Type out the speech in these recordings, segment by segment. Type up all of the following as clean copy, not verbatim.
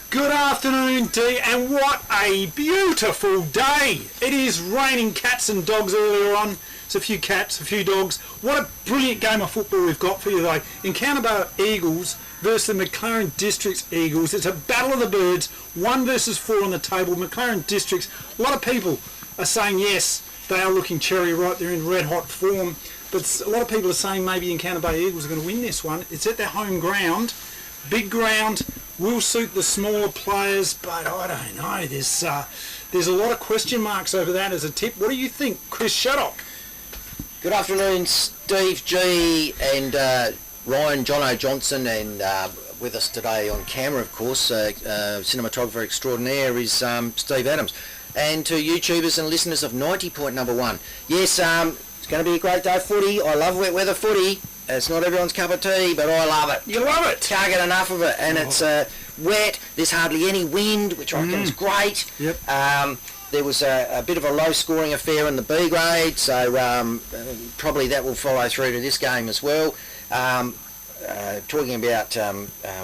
Good afternoon, Dee, and what a beautiful day. It is raining cats and dogs earlier on. It's a few cats, a few dogs. What a brilliant game of football we've got for you, though. Encounter Eagles versus the McLaren Districts Eagles. It's a battle of the birds, 1 versus 4 on the table. McLaren Districts, a lot of people are saying yes, they are looking cherry ripe. They're in red hot form. But a lot of people are saying maybe Encounter Bay Eagles are going to win this one. It's at their home ground. Big ground. Will suit the smaller players, but I don't know. There's a lot of question marks over that as a tip. What do you think, Chris Shaddock? Good afternoon, Steve G and Ryan Jono Johnson, and with us today on camera, of course, cinematographer extraordinaire is Steve Adams. And to YouTubers and listeners of 90.1, yes, it's going to be a great day of footy. I love wet weather footy. It's not everyone's cup of tea, but I love it. You love it? Can't get enough of it. And it's wet. There's hardly any wind, which I reckon is great. Yep. There was a bit of a low-scoring affair in the B grade, so probably that will follow through to this game as well. Talking about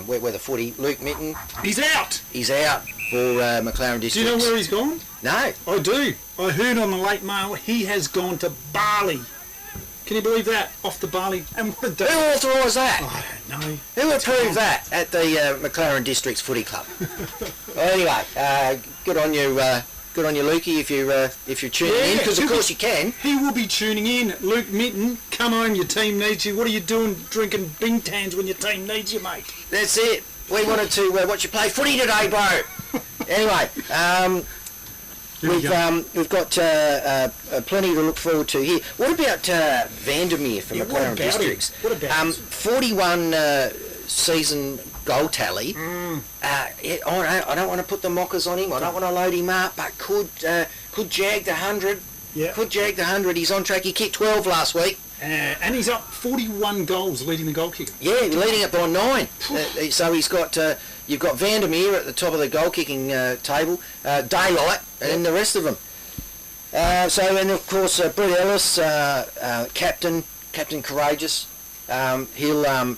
wet weather footy, Luke Mitten. He's out. He's out for McLaren Districts. Do you know where he's gone? No. I do. I heard on the late mail he has gone to Bali. Can you believe that? Off to Bali. And what a day. Who authorised that? I don't know. Who approved that at the McLaren Districts Footy Club? Anyway, good on you. Good on you, Lukey, if you're tuning in, because of course you can. He will be tuning in. Luke Mitten, come on, your team needs you. What are you doing drinking Bingtans when your team needs you, mate? That's it. We wanted to watch you play footy today, bro. Anyway, we've got plenty to look forward to here. What about Vandermeer from McLaren Districts? What about 41 season goal tally. I don't want to put the mockers on him. I don't want to load him up, but could jag the 100. Yeah. Could jag the 100. He's on track. He kicked 12 last week. And he's up 41 goals, leading the goal kicker. Yeah, leading it by 9. So he's got you've got Vandermeer at the top of the goal kicking table, Daylight, and then the rest of them. And of course Brett Ellis, captain courageous. He'll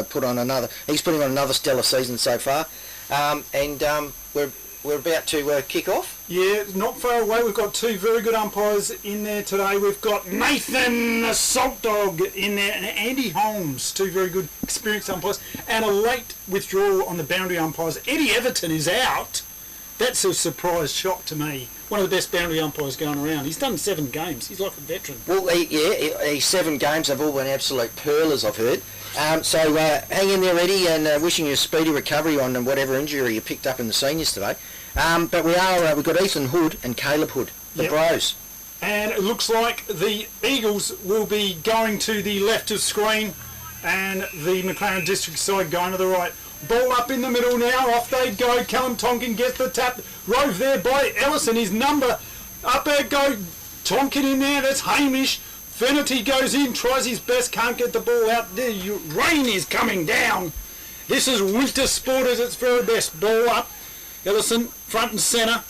put on another. He's putting on another stellar season so far, and we're about to kick off. Yeah, not far away. We've got 2 very good umpires in there today. We've got Nathan the Salt Dog in there and Andy Holmes, 2 very good experienced umpires, and a late withdrawal on the boundary umpires. Eddie Everton is out. That's a surprise shock to me. One of the best boundary umpires going around. He's done 7 games. He's like a veteran. Well, he's 7 games. They've all been absolute pearlers, I've heard. So hang in there, Eddie, and wishing you a speedy recovery on whatever injury you picked up in the seniors today. But we've got Ethan Hood and Caleb Hood, the bros. And it looks like the Eagles will be going to the left of screen and the McLaren District side going to the right. Ball up in the middle now, off they go. Callum Tonkin gets the tap, rove there by Ellison, his number. Up there go Tonkin in there, that's Hamish. Finity goes in, tries his best, can't get the ball out there. Rain is coming down. This is winter sport at its very best. Ball up, Ellison, front and centre.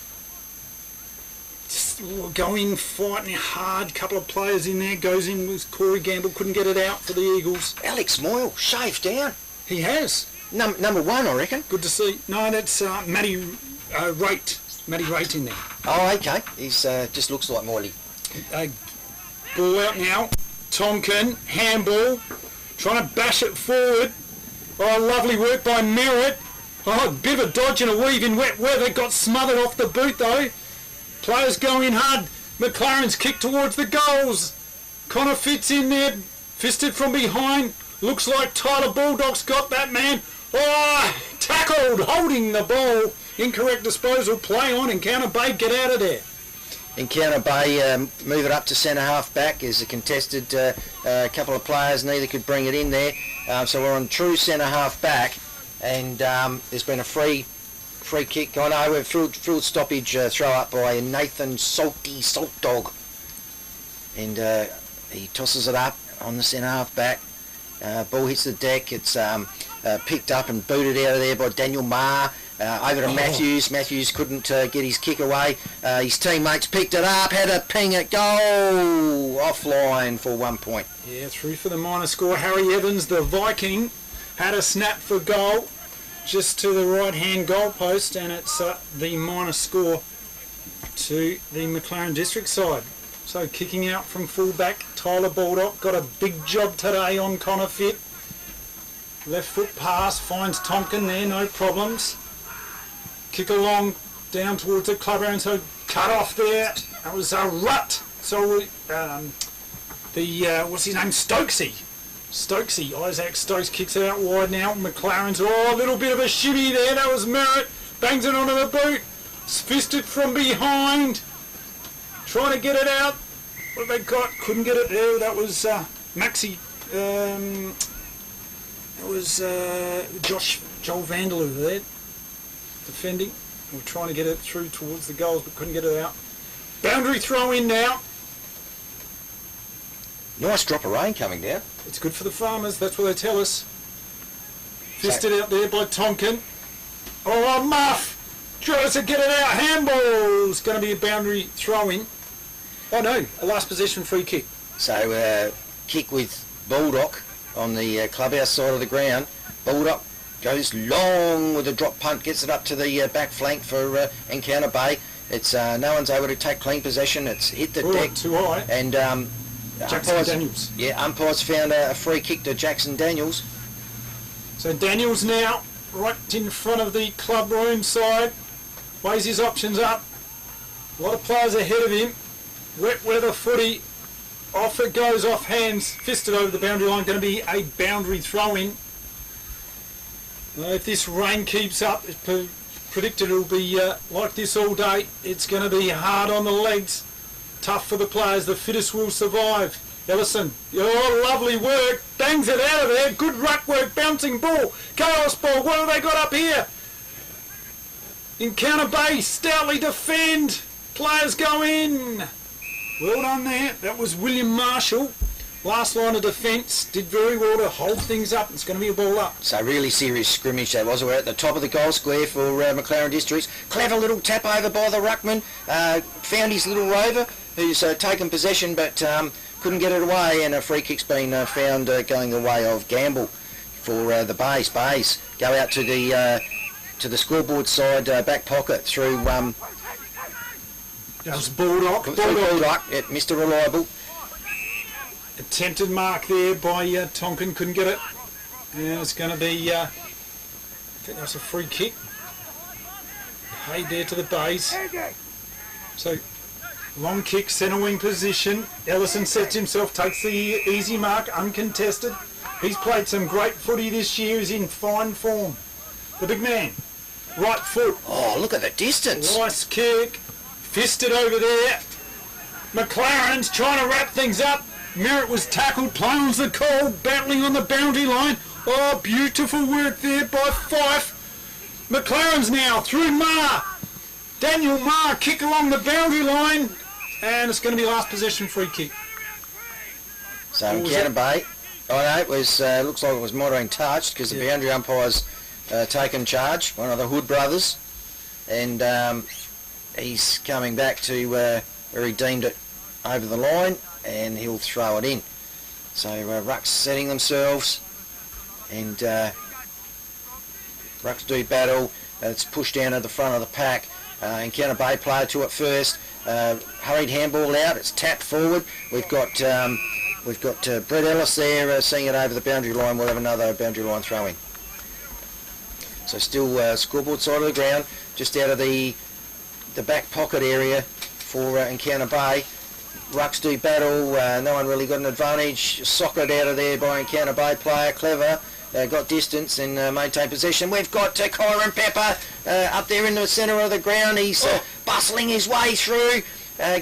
Just going, fighting hard. Couple of players in there, goes in with Corey Gamble, couldn't get it out for the Eagles. Alex Moyle, shaved down. He has. Number 1, I reckon. Good to see. No, that's Matty Raitt. Matty Raitt in there. Oh, okay. He's just looks like Morley. Ball out now. Tonkin, handball, trying to bash it forward. Oh, lovely work by Merritt. Oh, a bit of a dodge and a weave in wet weather. Got smothered off the boot though. Players going hard. McLaren's kick towards the goals. Connor Fitz in there, fisted from behind. Looks like Tyler Baldock's got that man. Oh, tackled, holding the ball. Incorrect disposal, play on, Encounter Bay, get out of there. Encounter Bay move it up to centre half back as a contested couple of players, neither could bring it in there. So we're on true centre half back, and there's been a free kick. Oh no, we've full stoppage throw up by Nathan Salty Salt Dog. And he tosses it up on the centre half back. Ball hits the deck, it's picked up and booted out of there by Daniel Marr. Over to Matthews. Matthews couldn't get his kick away. His teammates picked it up, had a ping at goal. Offline for 1 point. Yeah, through for the minor score. Harry Evans, the Viking, had a snap for goal just to the right hand goal post, and it's the minus score to the McLaren district side. So kicking out from fullback, Tyler Baldock got a big job today on Connor Fitt. Left foot pass, finds Tonkin there, no problems. Kick along down towards the club area, so cut off there. That was a rut. So what's his name, Stokesy, Isaac Stokes kicks it out wide now. McLaren's, a little bit of a shimmy there. That was Merritt, bangs it onto the boot. Fisted from behind, trying to get it out. What have they got? Couldn't get it there. That was Maxi. That was Joel Vanderloo there, defending. We're trying to get it through towards the goals, but couldn't get it out. Boundary throw in now. Nice drop of rain coming down. It's good for the farmers, that's what they tell us. Fisted out there by Tonkin. Oh, Muff! Tries to get it out. Handball. It's going to be a boundary throw in. Oh no, a last possession free kick. So kick with Baldock on the clubhouse side of the ground. Baldock goes long with a drop punt, gets it up to the back flank for Encounter Bay. It's no one's able to take clean possession. It's hit the deck. Too high. And Jackson Daniels. Yeah, umpires found a free kick to Jackson Daniels. So Daniels now right in front of the club room side. Weighs his options up. A lot of players ahead of him. Wet weather footy. Off it goes, off hands. Fisted over the boundary line. Going to be a boundary throw in. If this rain keeps up, it's predicted it'll be like this all day. It's going to be hard on the legs. Tough for the players. The fittest will survive. Ellison, lovely work. Bangs it out of there. Good ruck work. Bouncing ball. Chaos ball. What have they got up here? Encounter Bay. Stoutly defend. Players go in. Well done there. That was William Marshall. Last line of defence. Did very well to hold things up. It's going to be a ball up. So really serious scrimmage that was. We're at the top of the goal square for McLaren Districts. Clever little tap over by the ruckman. Found his little rover who's taken possession but couldn't get it away, and a free kick's been found going the way of Gamble for the Bays. Bays go out to the scoreboard side back pocket through that was Baldock. Baldock, Mr. Reliable. Attempted mark there by Tonkin, couldn't get it. And it's going to be, I think that's a free kick. Paid there to the Bays. So, long kick, centre wing position. Ellison sets himself, takes the easy mark, uncontested. He's played some great footy this year, he's in fine form. The big man, right foot. Oh, look at the distance. Nice kick. Fisted over there. McLaren's trying to wrap things up. Merritt was tackled, Plowns the call, battling on the boundary line. Oh, beautiful work there by Fife. McLaren's now through Marr. Daniel Marr kick along the boundary line, and it's going to be last possession free kick. So Encounter Bay. Oh no, it was looks like it was modern touched because the boundary umpire's taken charge, one of the Hood brothers, and he's coming back to where he deemed it over the line, and he'll throw it in. So Rucks setting themselves, and Rucks do battle. It's pushed down at the front of the pack. Encounter Bay player to it first. Hurried handball out. It's tapped forward. We've got Brett Ellis there seeing it over the boundary line. We'll have another boundary line throw in. So still scoreboard side of the ground, just out of the back pocket area for Encounter Bay. Rucks do battle, no one really got an advantage. Socket out of there by Encounter Bay player, clever, got distance and maintained possession. We've got Kyron Pepper up there in the centre of the ground. He's bustling his way through,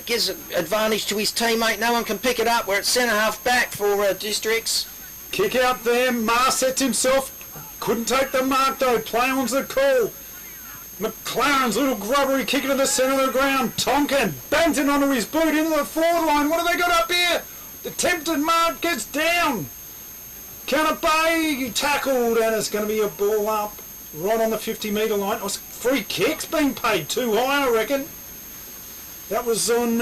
gives advantage to his teammate. No one can pick it up. We're at centre half back for Districts. Kick out there, Marr sets himself, couldn't take the mark though, play on's the call. McLaren's little grubbery kick into the centre of the ground. Tonkin bangs it onto his boot into the forward line. What have they got up here? The attempted mark gets down. Counter Bay tackled, and it's going to be a ball up right on the 50-metre line. Oh, free kick's being paid too high, I reckon. That was on,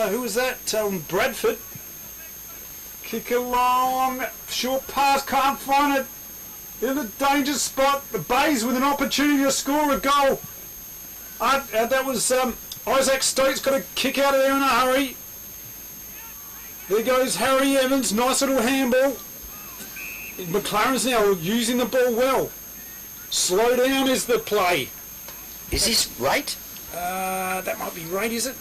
who was that? Bradford. Kick along, short pass, can't find it. in the danger spot. The Bays with an opportunity to score a goal. That was Isaac Stokes got a kick out of there in a hurry. There goes Harry Evans, nice little handball. McLaren's now using the ball well. Slow down is the play. Is this Rate? That might be right, is it?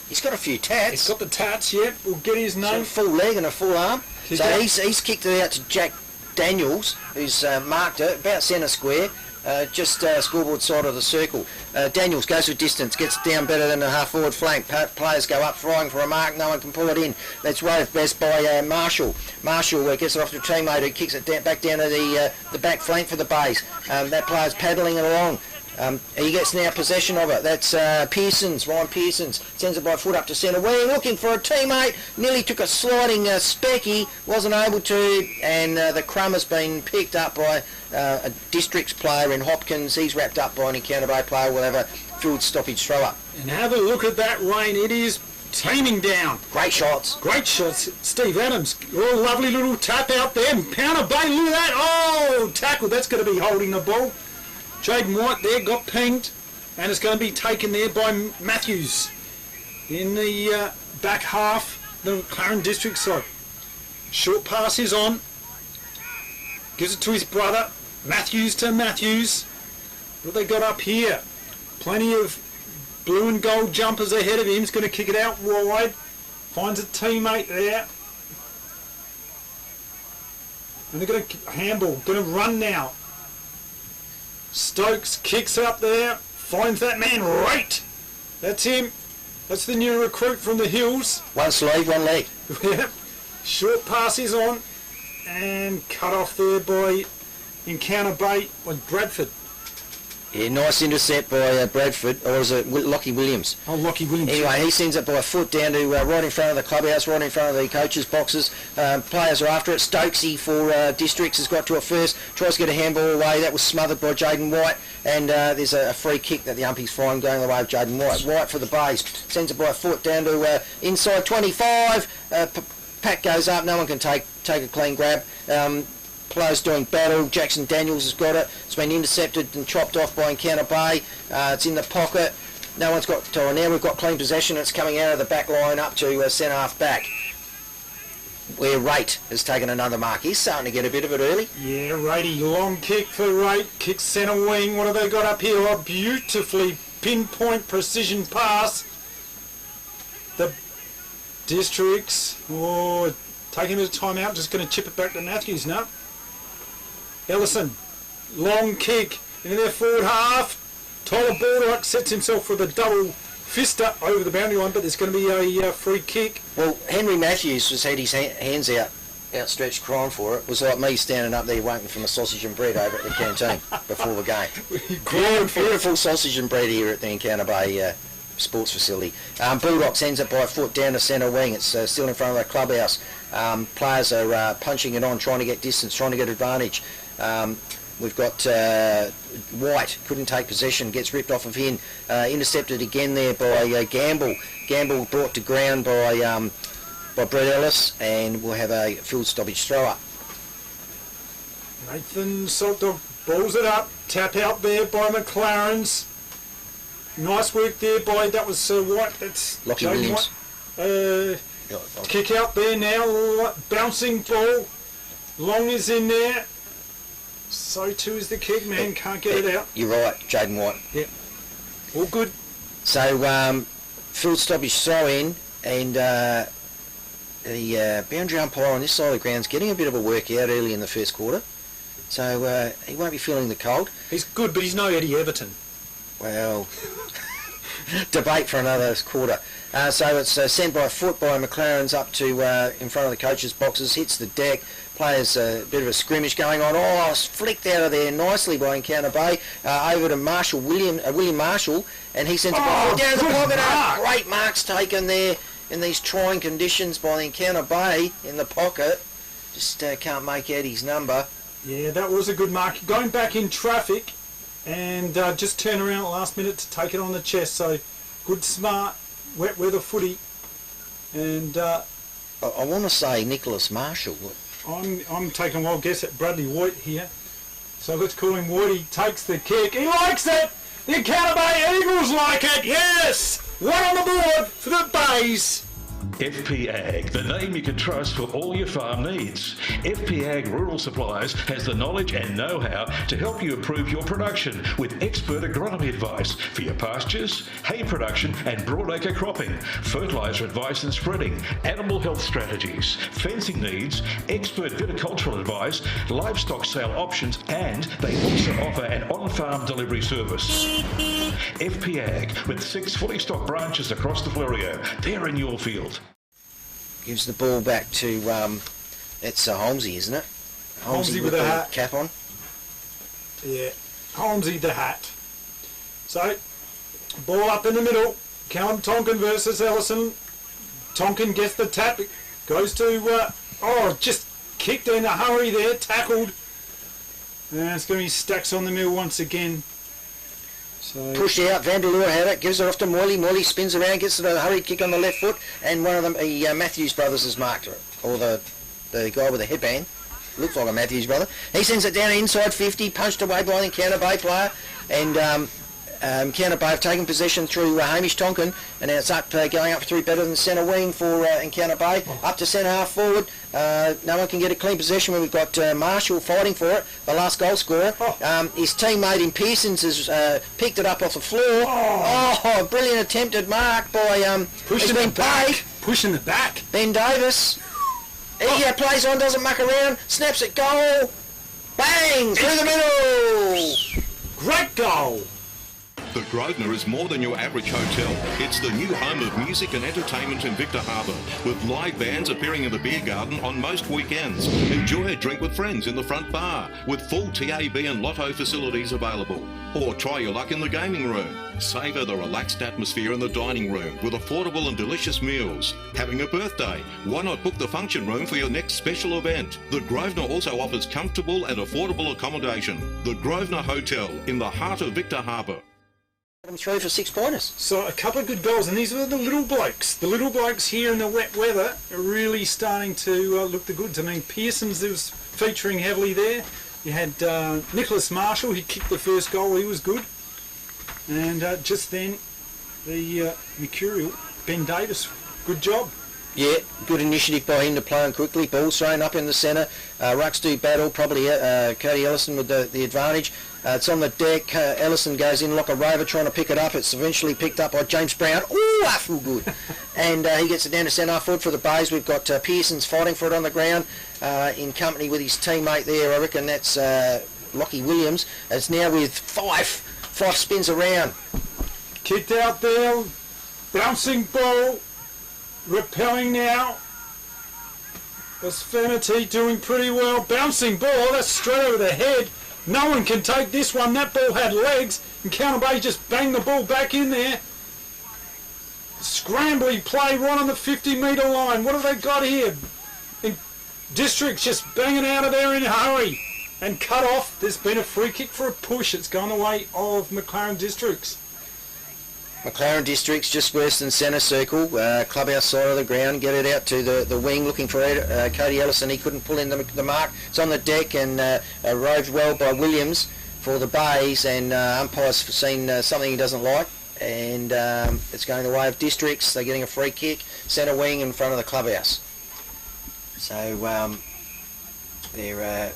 He's got a few tats. He's got the tats, yep. We'll get his name. A full leg and a full arm. So he's kicked it out to Jack Daniels, who's marked it about centre square, just scoreboard side of the circle. Daniels goes with distance, gets it down better than the half-forward flank. Players go up, flying for a mark, no one can pull it in. That's rove best by Marshall. Marshall gets it off to a teammate who kicks it back down to the back flank for the Bays. That player's paddling it along. He gets now possession of it. That's Ryan Pearsons. Sends it by foot up to centre wing, looking for a teammate. Nearly took a sliding specky, wasn't able to, and the crumb has been picked up by a Districts player in Hopkins. He's wrapped up by an Encounter Bay player. We'll have a field stoppage throw up. And have a look at that rain. It is teeming down. Great shots. Great shots. Steve Adams. Oh, lovely little tap out there. Encounter Bay, look at that. Oh, tackle. That's going to be holding the ball. Jaden White there got pinged, and it's going to be taken there by Matthews in the back half, the McLaren District side. Short pass is on, gives it to his brother, Matthews to Matthews. What have they got up here? Plenty of blue and gold jumpers ahead of him. He's going to kick it out wide, finds a teammate there. And they're going to handball, going to run now. Stokes kicks up there, finds that man right. That's him. That's the new recruit from the hills. One sleeve, one leg. Yep. Short pass is on and cut off there by Encounter Bay by Bradford. Yeah, nice intercept by Bradford, or is it Lockie Williams? Oh, Lockie Williams. Anyway, he sends it by foot down to right in front of the clubhouse, right in front of the coaches' boxes. Players are after it. Stokesy for Districts has got to it first, tries to get a handball away. That was smothered by Jaden White, and there's a free kick that the umpies find going the way of Jaden White. White for the Bays, sends it by foot down to inside 25. Pack goes up, no one can take a clean grab. Players doing battle. Jackson Daniels has got it. It's been intercepted and chopped off by Encounter Bay. It's in the pocket. No one's got to. Now we've got clean possession. It's coming out of the back line up to centre half back, where Rate has taken another mark. He's starting to get a bit of it early. Yeah, Ratey, long kick for Rate. Kick centre wing. What have they got up here? Oh, beautifully pinpoint precision pass. The Districts. Oh, taking a bit of time out. Just going to chip it back to Matthews now. Ellison, long kick into their forward half. Tyler Baldock sets himself for the double fister over the boundary line, but there's going to be a free kick. Well, Henry Matthews has had his hands outstretched crying for it. Was like me standing up there waiting for my sausage and bread over at the canteen before the game. Beautiful sausage and bread here at the Encounter Bay sports facility. Baldock sends it by foot down to centre wing. It's still in front of the clubhouse. Players are punching it on, trying to get distance, trying to get advantage. We've got White, couldn't take possession, gets ripped off of him. Intercepted again there by Gamble. Gamble brought to ground by Brett Ellis, and we'll have a field stoppage throw up. Nathan Saltdog balls it up, tap out there by McLaren's. Nice work there by, that was White, that's Lockie Williams. Kick out there now, bouncing ball. Long is in there. So too is the kick, man, can't get it out. You're right, Jaden White. Yep. All good. So, field stoppage throw in, and the boundary umpire on this side of the ground's getting a bit of a workout early in the first quarter. So, he won't be feeling the cold. He's good, but he's no Eddie Everton. Well, debate for another quarter. So it's sent by foot by McLaren's up to in front of the coaches' boxes, hits the deck. Players a bit of a scrimmage going on. Oh, it's flicked out of there nicely by Encounter Bay. Over to William Marshall, and he sends it by foot down to the pocket. Great marks taken there in these trying conditions by the Encounter Bay in the pocket. Just can't make out his number. Yeah, that was a good mark. Going back in traffic, and just turn around at the last minute to take it on the chest. So good, smart, wet weather footy. And I want to say Nicholas Marshall. I'm taking a wild guess at Bradley White here. So let's call him Woody. Takes the kick. He likes it. The Encounter Bay Eagles like it. Yes. One on the board for the Bays. FP Ag, the name you can trust for all your farm needs. FP Ag Rural Supplies has the knowledge and know-how to help you improve your production with expert agronomy advice for your pastures, hay production and broadacre cropping, fertiliser advice and spreading, animal health strategies, fencing needs, expert viticultural advice, livestock sale options, and they also offer an on-farm delivery service. FP Ag, with 6 fully stocked branches across the Florio. They're in your field. Gives the ball back to, it's Holmesy, isn't it? Holmesy with the hat. Cap on. Yeah, Holmesy the hat. So, ball up in the middle. Callum Tonkin versus Ellison. Tonkin gets the tap. Goes to, just kicked in a hurry there. Tackled. And it's going to be Stacks on the mill once again. So pushed out, Vanderloo had it, gives it off to Morley. Morley spins around, gets it a hurried kick on the left foot, and one of them, Matthews brothers has marked it, or the guy with the headband, looks like a Matthews brother. He sends it down inside 50, punched away by the Encounter Bay player, and Encounter Bay have taken possession through Hamish Tonkin, and now it's up, going up through better than centre wing for Encounter Bay, up to centre half forward. No one can get a clean possession when we've got Marshall fighting for it, the last goal scorer. His teammate in Pearson's has picked it up off the floor. Oh, brilliant attempted mark by pushing the back. Pushing the back. Ben Davis. He plays on, doesn't muck around, snaps it, goal. Bang! Through the middle. Great goal. The Grosvenor is more than your average hotel. It's the new home of music and entertainment in Victor Harbour, with live bands appearing in the beer garden on most weekends. Enjoy a drink with friends in the front bar, with full TAB and lotto facilities available. Or try your luck in the gaming room. Savour the relaxed atmosphere in the dining room with affordable and delicious meals. Having a birthday? Why not book the function room for your next special event? The Grosvenor also offers comfortable and affordable accommodation. The Grosvenor Hotel in the heart of Victor Harbour. Through for 6 pointers. So a couple of good goals, and these were the little blokes. The little blokes here in the wet weather are really starting to look the goods. I mean, Pearson's was featuring heavily there. You had Nicholas Marshall, he kicked the first goal, he was good. And just then, the Mercurial, Ben Davis, good job. Yeah, good initiative by him to play on quickly. Ball's thrown up in the centre. Rucks do battle, probably Cody Ellison with the advantage. It's on the deck. Ellison goes in like a rover trying to pick it up. It's eventually picked up by James Brown. Ooh, I feel good. And he gets it down to centre half forward for the Bays. We've got Pearson's fighting for it on the ground in company with his teammate there. I reckon that's Lockie Williams. It's now with Fife. Fife spins around. Kicked out there. Bouncing ball. Repelling now. Asfinity doing pretty well. Bouncing ball, that's straight over the head. No one can take this one. That ball had legs. And Encounter Bay just banged the ball back in there. Scrambling play right on the 50-metre line. What have they got here? Districts just banging out of there in a hurry. And cut off. There's been a free kick for a push. It's gone the way of McLaren Districts. McLaren Districts just worse than centre circle, clubhouse side of the ground, get it out to the wing looking for Cody Ellison. He couldn't pull in the mark. It's on the deck and roved well by Williams for the Bays, and umpire's seen something he doesn't like, and it's going the way of Districts. They're getting a free kick, centre wing in front of the clubhouse. So they're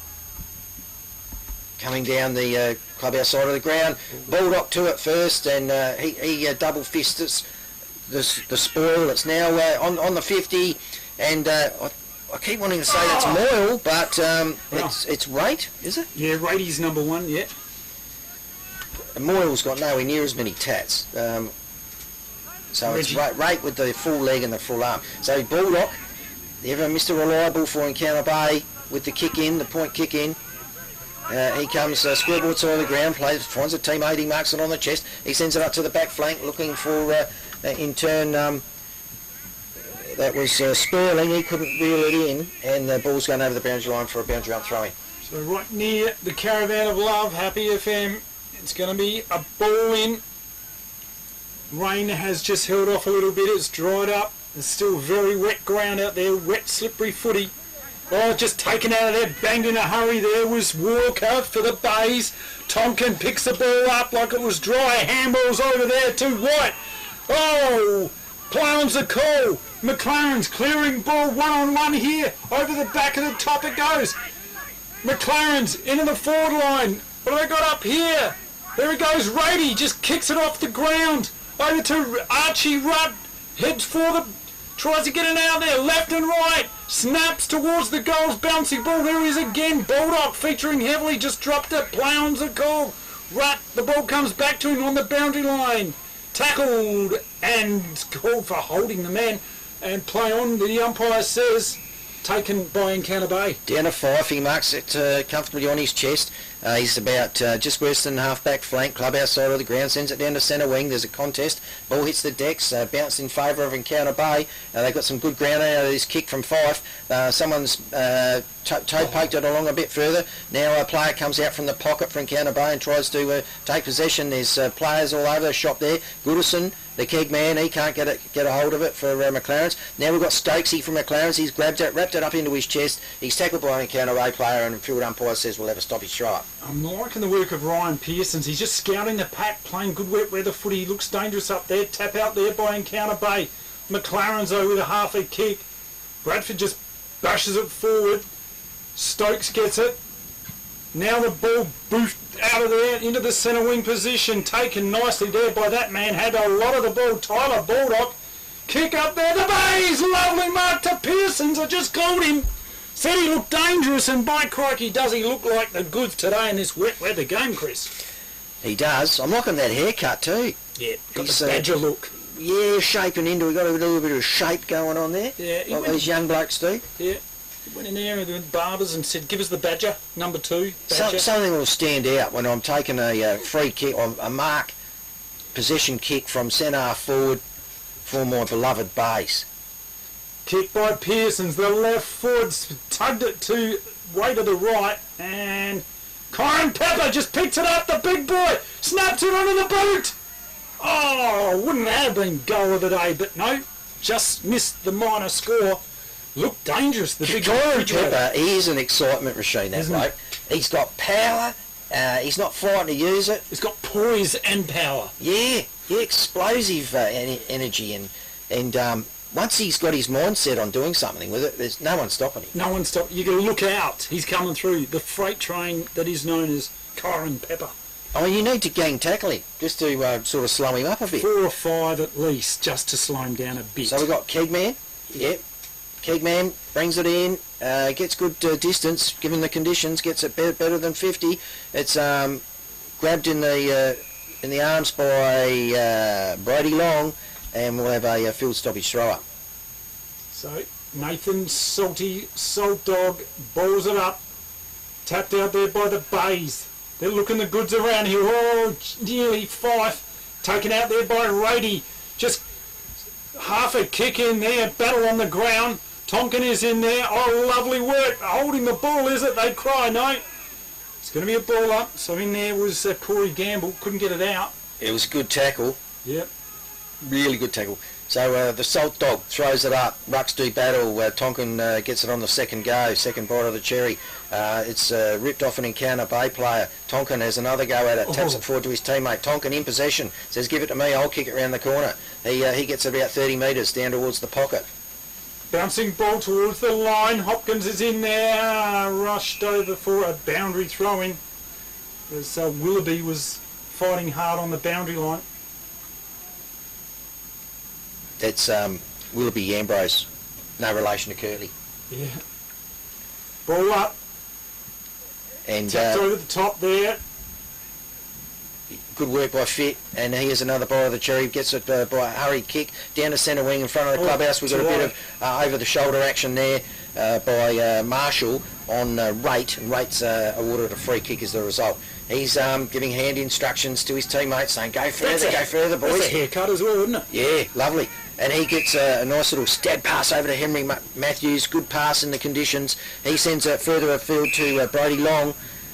coming down the clubhouse side of the ground. Baldock to it first, and he double fists the spoil. It's now on the 50, and I keep wanting to say that's Moyle, but it's Rate, is it? Yeah, Ratey's number one, yeah. Moyle's got nowhere near as many tats. So it's Rate with the full leg and the full arm. So Baldock, ever Mr. Reliable for Encounter Bay with the kick in, the point kick in. He comes scoreboard side of the ground, finds a teammate, he marks it on the chest, he sends it up to the back flank looking for, in turn, that was Sperling. He couldn't reel it in, and the ball's going over the boundary line for a boundary run throw-in. So right near the Caravan of Love, Happy FM, it's going to be a ball in. Rain has just held off a little bit, it's dried up. There's still very wet ground out there, wet, slippery footy. Oh, just taken out of there, banged in a hurry. There was Walker for the Bays. Tonkin picks the ball up like it was dry. Handballs over there to White. Oh, play on's the call. McLaren's clearing ball one-on-one here. Over the back of the top it goes. McLaren's into the forward line. What have they got up here? There it goes. Rady just kicks it off the ground. Over to Archie Rudd. Heads for the... Tries to get it out there. Left and right. Snaps towards the goals. Bouncing ball. There he is again. Bulldog featuring heavily. Just dropped it. Play on's the call. Rudd. The ball comes back to him on the boundary line. Tackled and called for holding the man. And play on, the umpire says, taken by Encounter Bay. Down to 5, he marks it comfortably on his chest. He's about just worse than half-back flank, clubhouse side of the ground, sends it down to centre wing. There's a contest. Ball hits the decks, bounced in favour of Encounter Bay. They've got some good ground out of this kick from Fife. Someone's toe poked it along a bit further. Now a player comes out from the pocket for Encounter Bay and tries to take possession. There's players all over the shop there. Goodison, the keg man, he can't get a hold of it for McLaren's. Now we've got Stokesy from McLaren's. He's grabbed it, wrapped it up into his chest. He's tackled by an Encounter Bay player, and the field umpire says we'll have a stoppage throw-up. I'm liking the work of Ryan Pearsons. He's just scouting the pack, playing good wet weather footy. He looks dangerous up there. Tap out there by Encounter Bay. McLaren's over with a half-a kick. Bradford just bashes it forward. Stokes gets it. Now the ball boofed out of there into the centre wing position. Taken nicely there by that man. Had a lot of the ball. Tyler Baldock. Kick up there. The Bays. Lovely mark to Pearsons. I just called him. Said he looked dangerous, and by crikey does he look like the goods today in this wet weather game, Chris. He does. I'm liking that haircut too. Yeah, got the Badger look. Yeah, shaping into it. Got a little bit of shape going on there. Yeah, like these young blokes do. Yeah. Went in there with barbers and said, give us the Badger, number 2. Badger. Something will stand out when I'm taking a free kick, or a mark possession kick from centre half forward for my beloved Bays. Kick by Pearsons, the left foot's tugged it to way to the right, and Kyron Pepper just picks it up, the big boy, snaps it onto the boot. Oh, wouldn't that have been goal of the day, but no, just missed the minor score. Looked dangerous, the big Kyron Pepper, he is an excitement machine, that bloke. He's got power, he's not frightened to use it. He's got poise and power. Yeah, explosive energy, and once he's got his mindset on doing something with it, there's no one stopping him. No one stopping. You got to look out. He's coming through the freight train that is known as Kyron Pepper. I mean, you need to gang tackle him just to sort of slow him up a bit. 4 or 5 at least, just to slow him down a bit. So we've got Kegman. Yep. Kegman brings it in, gets good distance given the conditions, gets it better than 50. It's grabbed in the arms by Brody Long, and we'll have a field stoppage throw-up. So Nathan Salty, Salt Dog, balls it up, tapped out there by the Bays. They're looking the goods around here. Oh, nearly Fife, taken out there by Rady. Just half a kick in there, battle on the ground. Tonkin is in there. Oh, lovely work. Holding the ball, is it? They cry, no. It's going to be a ball up. So in there was Corey Gamble. Couldn't get it out. It was a good tackle. Yep. Really good tackle. So the Salt Dog throws it up. Rucks do battle. Tonkin gets it on the second go, second bite of the cherry. It's ripped off an Encounter Bay player. Tonkin has another go at it, taps it forward to his teammate. Tonkin in possession, says give it to me, I'll kick it around the corner. He gets about 30 metres down towards the pocket. Bouncing ball towards the line. Hopkins is in there. Rushed over for a boundary throw-in. As Willoughby was fighting hard on the boundary line. That's Willoughby Ambrose, no relation to Curtly. Yeah. Ball up. And tapped over the top there. Good work by Fit, and here's another bite of the cherry. Gets it by a hurried kick down the centre wing in front of the clubhouse. We've got a bit of over-the-shoulder action there by Marshall on Rate, and Rate's awarded a free kick as the result. He's giving hand instructions to his teammates, saying, go further, boys. That's a haircut as well, isn't it? Yeah, lovely. And he gets a nice little stab pass over to Henry Matthews. Good pass in the conditions. He sends it further afield to Brody Long.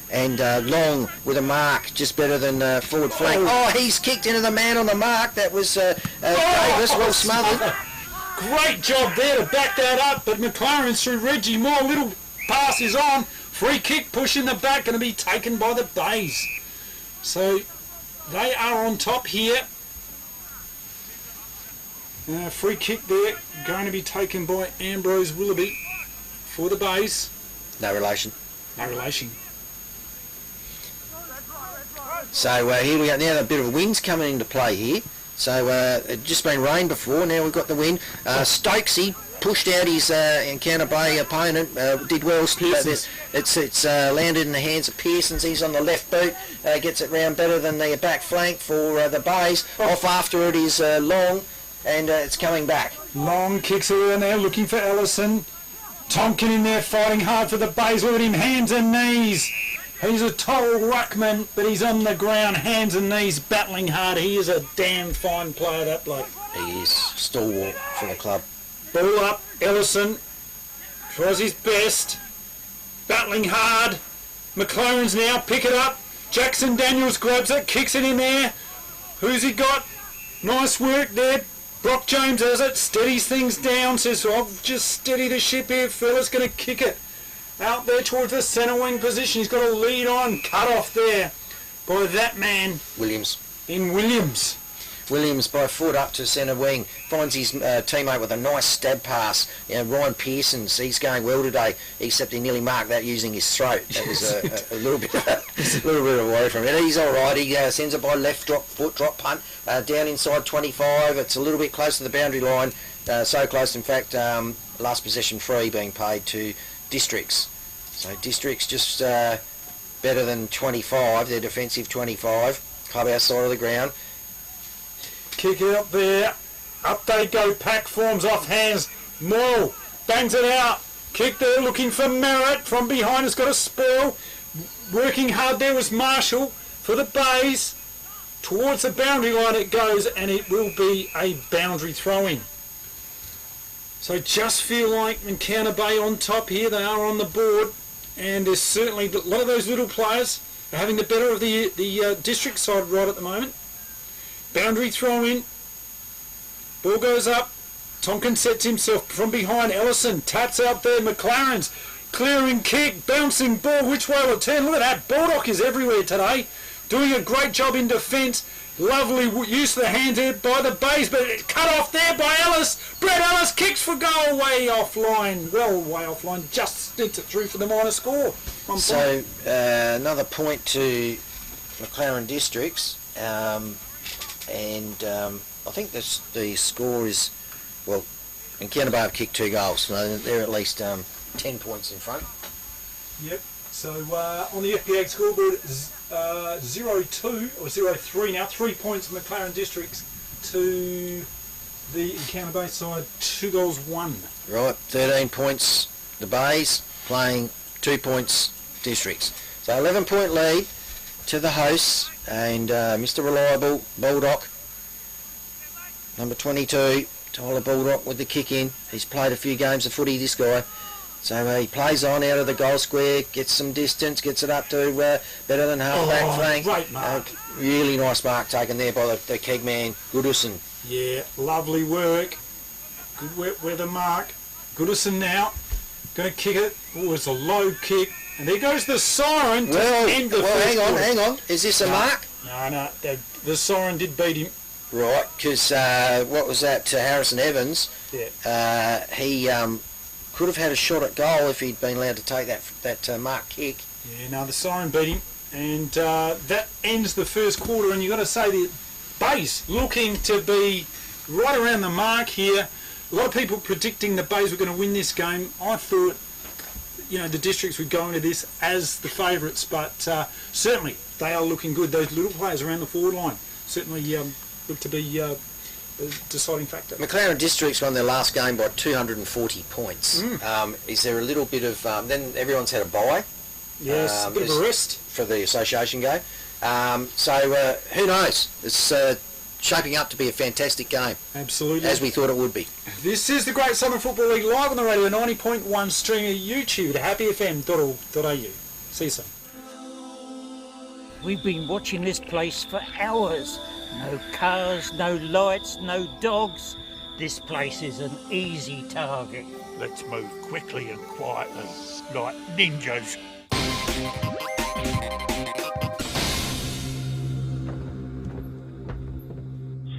And Long with a mark, just better than forward flank. Oh, he's kicked into the man on the mark. That was Davis, well smothered. Great job there to back that up, but McLaren's through Reggie Moore. Little pass is on. Free kick, push in the back, going to be taken by the Bays. So they are on top here. Free kick there, going to be taken by Ambrose Willoughby for the Bays. No relation. No relation. So here we go. Now a bit of a wind's coming into play here. So it just been rain before. Now we've got the wind. Stokesy pushed out his Encounter Bay opponent. Did well. It's landed in the hands of Pearsons. He's on the left boot. Gets it round better than the back flank for the Bays. Off after it is Long, and it's coming back. Long kicks around there, looking for Ellison. Tonkin in there fighting hard for the Bays. Look at him, hands and knees. He's a total ruckman, but he's on the ground, hands and knees, battling hard. He is a damn fine player, that bloke. He is stalwart for the club. Ball up, Ellison tries his best, battling hard. McLaren's now, pick it up. Jackson Daniels grabs it, kicks it in there. Who's he got? Nice work there. Brock James has it, steadies things down, says, I'll just steady the ship here, fella's going to kick it. Out there towards the centre wing position. He's got a lead on. Cut off there by that man. Williams. In Williams. Williams by foot up to centre wing. Finds his teammate with a nice stab pass. Ryan Pearsons, he's going well today, except he nearly marked that using his throat. That was a little bit of worry from him. He's all right. He sends it by left drop punt down inside 25. It's a little bit close to the boundary line. So close, in fact, last possession free being paid to Districts. So Districts just better than 25, their defensive 25. Clubhouse side of the ground. Kick it up there. Up they go. Pack forms off hands. Moore bangs it out. Kick there looking for Merritt. From behind has got a spoil. Working hard there was Marshall for the Bays. Towards the boundary line it goes, and it will be a boundary throw-in. So just feel like Encounter Bay on top here. They are on the board, and there's certainly a lot of those little players are having the better of the district side right at the moment. Boundary throw in. Ball goes up. Tonkin sets himself from behind. Ellison taps out there. McLaren's clearing kick, bouncing ball. Which way will it turn? Look at that. Baldock is everywhere today. Doing a great job in defence. Lovely use of the hand here by the Bays, but cut off there by Ellis. Brett Ellis kicks for goal way offline. Well, way offline. Just stints it through for the minor score. So another point to McLaren Districts, and I think the score is, well, Encounter Bay have kicked 2 goals, so they're at least 10 points in front. Yep. So on the FPA scoreboard, 0-2 or 0-3 now. 3 points McLaren Districts to the Encounter Bay side. 2 goals 1. Right, 13 points the Bays, playing 2 points Districts. So 11-point lead to the hosts, and Mr. Reliable, Baldock, number 22, Tyler Baldock with the kick in. He's played a few games of footy, this guy. So he plays on out of the goal square, gets some distance, gets it up to better than half-back flank. Great mark. Really nice mark taken there by the keg man, Goodison. Yeah, lovely work. Good work with the mark. Goodison now, going to kick it. Oh, it's a low kick. And there goes the siren to end the first quarter. hang on. Is this a mark? No. The siren did beat him. Right, because what was that, Harrison Evans? Yeah. He could have had a shot at goal if he'd been allowed to take that mark kick. Yeah, no, the siren beat him. And that ends the first quarter, and you've got to say the Bays looking to be right around the mark here. A lot of people predicting the Bays were going to win this game. I thought, the Districts would go into this as the favourites, but certainly they are looking good. Those little players around the forward line certainly look to be a deciding factor. McLaren Districts won their last game by 240 points. Is there a little bit of... then everyone's had a bye. Yes, a bit of a rest. For the association game. So who knows? It's shaping up to be a fantastic game. Absolutely. As we thought it would be. This is the Great Southern Football League live on the radio, 90.1 streaming YouTube at happyfm.org.au. See you soon. We've been watching this place for hours. No cars, no lights, no dogs. This place is an easy target. Let's move quickly and quietly, like ninjas.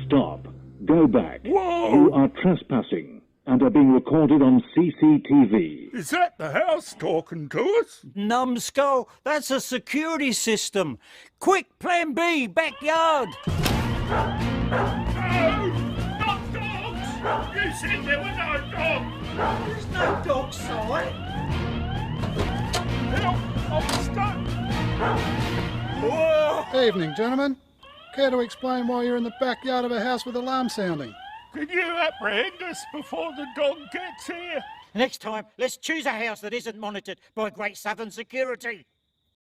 Stop. Go back. Whoa! You are trespassing and are being recorded on CCTV. Is that the house talking to us? Numbskull, that's a security system. Quick, plan B, backyard. No! Not dogs! You said there were no dogs! There's no dog sight. Help! I'm stuck! Whoa! Evening, gentlemen. Care to explain why you're in the backyard of a house with alarm sounding? Can you apprehend us before the dog gets here? Next time, let's choose a house that isn't monitored by Great Southern Security.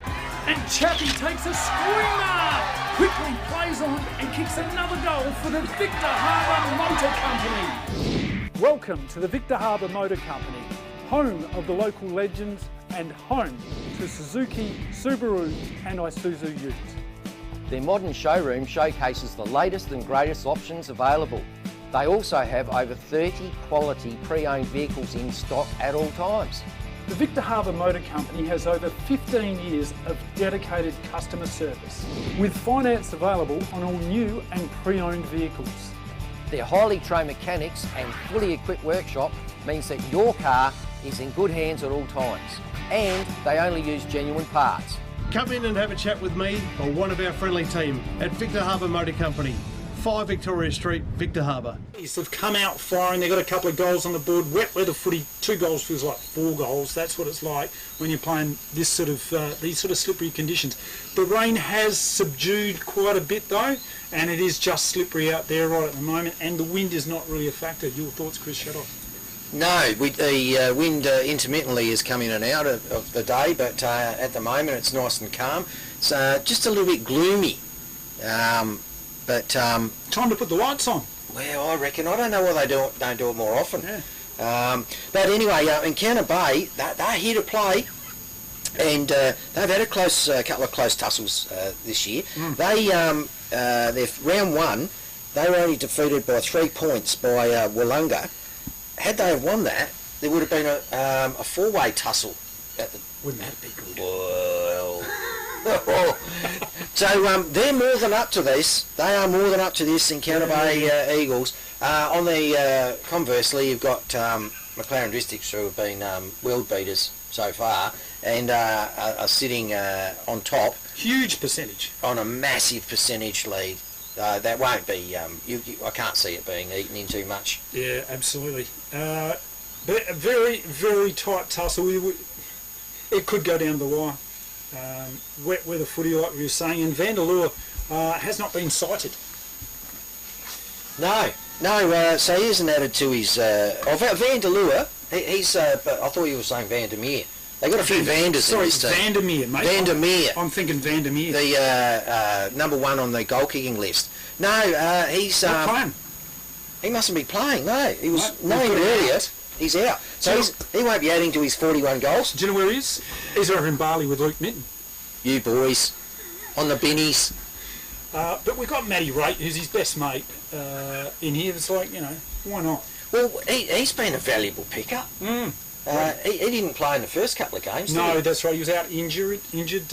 And Chappie takes a screamer! Quickly plays on and kicks another goal for the Victor Harbour Motor Company. Welcome to the Victor Harbour Motor Company, home of the local legends and home to Suzuki, Subaru and Isuzu utes. Their modern showroom showcases the latest and greatest options available. They also have over 30 quality pre-owned vehicles in stock at all times. The Victor Harbour Motor Company has over 15 years of dedicated customer service, with finance available on all new and pre-owned vehicles. Their highly trained mechanics and fully equipped workshop means that your car is in good hands at all times, and they only use genuine parts. Come in and have a chat with me or one of our friendly team at Victor Harbour Motor Company, 5 Victoria Street, Victor Harbour. They've come out firing, they've got a couple of goals on the board. Wet weather footy, 2 goals feels like 4 goals. That's what it's like when you're playing this sort of these sort of slippery conditions. The rain has subdued quite a bit though, and it is just slippery out there right at the moment, and the wind is not really a factor. Your thoughts, Chris Shadow? No, the wind intermittently is coming in and out of the day, but at the moment it's nice and calm. It's just a little bit gloomy. Time to put the lights on. Well, I reckon. I don't know why they don't do it more often. Yeah. But anyway, Encounter Bay, they're here to play, and they've had a couple of close tussles this year. They're round 1. They were only defeated by 3 points by Wollonga. Had they have won that, there would have been a 4-way tussle. Wouldn't that be good? Well, so they're more than up to this. They are more than up to this, Encounter Bay Eagles. On the conversely, you've got McLaren Districts, who have been world beaters so far, and are sitting on top. Huge percentage. On a massive percentage lead. That won't be. I can't see it being eaten into much. Yeah, absolutely. But a very, very tight tussle. It could go down the wire. Wet weather footy, like we were saying, and Vanderloo has not been cited. No. So he isn't added to his. Vanderloo. He's. But I thought you were saying Vandermeer. They got a few Vanders in this team. Vandermeer, mate. Vandermeer. I'm thinking Vandermeer. The number 1 on the goal kicking list. No, he's not playing. He mustn't be playing. No, he was named earlier. He's out. So he won't be adding to his 41 goals. Do you know where he is? He's over in Bali with Luke Mitten. You boys, on the binnies. But we've got Matty Raitt, who's his best mate, in here. It's like, why not? Well, he's been a valuable pickup. He didn't play in the first couple of games, No, did he? that's right. He was out injured.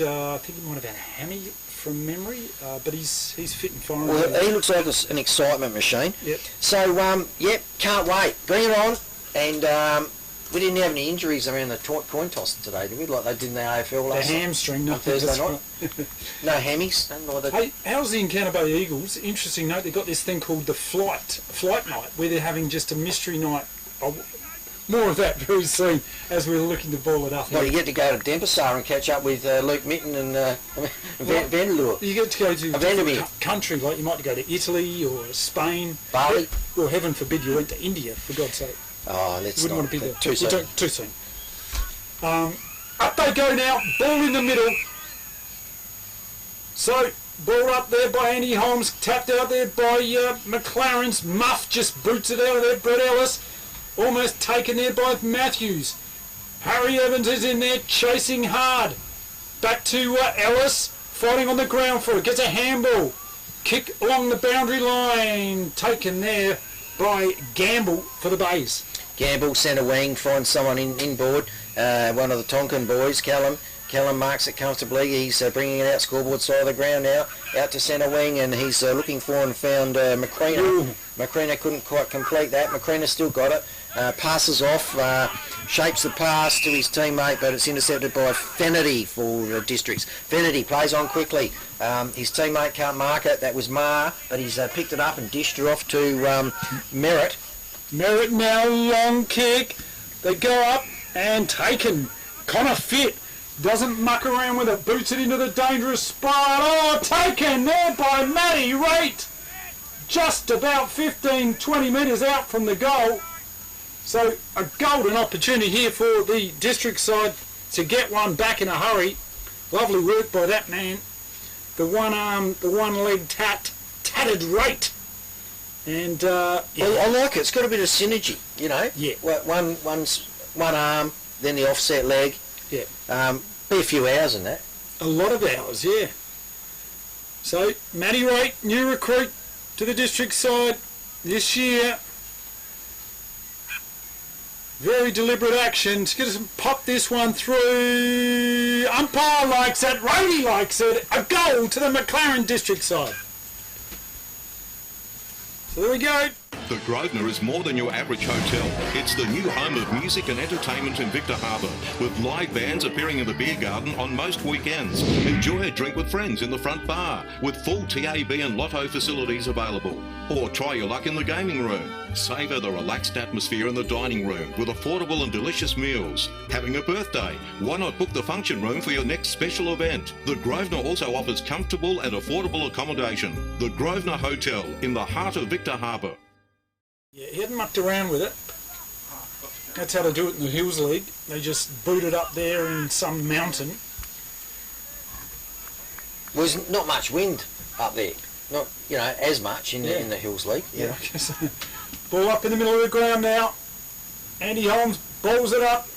I think he might have had a hammy from memory, but he's fit and fine. Well, he looks like an excitement machine. Yep. So, can't wait. Bring it on. And we didn't have any injuries around the coin toss today, did we? Like they did in the AFL last night. The hamstring, on Thursday night. No hammies. Hey, how's the Encounter Bay Eagles? Interesting note, they've got this thing called the flight night, where they're having just a mystery night. More of that very soon as we're looking to ball it up. Well, you get to go to Denpasar and catch up with Luke Mitten and Vanderloo. You get to go to Vandermeer country, like you might go to Italy or Spain. Bali. Or heaven forbid you went to India, for God's sake. Oh, let's not. Want to be there. Too soon. Too soon. Up they go now, ball in the middle. So, ball up there by Andy Holmes, tapped out there by McLaren's. Muff just boots it out of there, Brett Ellis. Almost taken there by Matthews. Harry Evans is in there chasing hard. Back to Ellis, fighting on the ground for it. Gets a handball. Kick along the boundary line. Taken there by Gamble for the Bays. Gamble, centre wing, finds someone inboard. One of the Tonkin boys, Callum. Callum marks it comfortably. He's bringing it out scoreboard side of the ground now, out to centre wing, and he's looking for and found McLaren. McLaren couldn't quite complete that. McLaren still got it. Passes off, shapes the pass to his teammate, but it's intercepted by Fennerty for Districts. Fennerty plays on quickly. His teammate can't mark it. That was Marr, but he's picked it up and dished it off to Merritt. Merritt now, long kick. They go up and taken. Connor Fit doesn't muck around with it. Boots it into the dangerous spot. Oh, taken there by Matty Rate. Just about 15-20 metres out from the goal. So a golden opportunity here for the district side to get one back in a hurry. Lovely work by that man. The one arm, the one leg tattered Rate. And I like it. It's got a bit of synergy, you know. Yeah. One arm, then the offset leg. Yeah. Be a few hours in that. A lot of hours, yeah. So Matty Rate, new recruit to the district side this year. Very deliberate action. Just going to pop this one through. Umpire likes it. Rodey likes it. A goal to the McLaren district side. So there we go. The Grosvenor is more than your average hotel. It's the new home of music and entertainment in Victor Harbour, with live bands appearing in the beer garden on most weekends. Enjoy a drink with friends in the front bar, with full TAB and lotto facilities available. Or try your luck in the gaming room. Savour the relaxed atmosphere in the dining room with affordable and delicious meals. Having a birthday? Why not book the function room for your next special event? The Grosvenor also offers comfortable and affordable accommodation. The Grosvenor Hotel in the heart of Victor Harbour. Yeah, he hadn't mucked around with it. That's how they do it in the Hills League. They just boot it up there in some mountain. Was not much wind up there. Not, you know, as much in the Hills League. Yeah, I guess. Ball up in the middle of the ground now. Andy Holmes balls it up.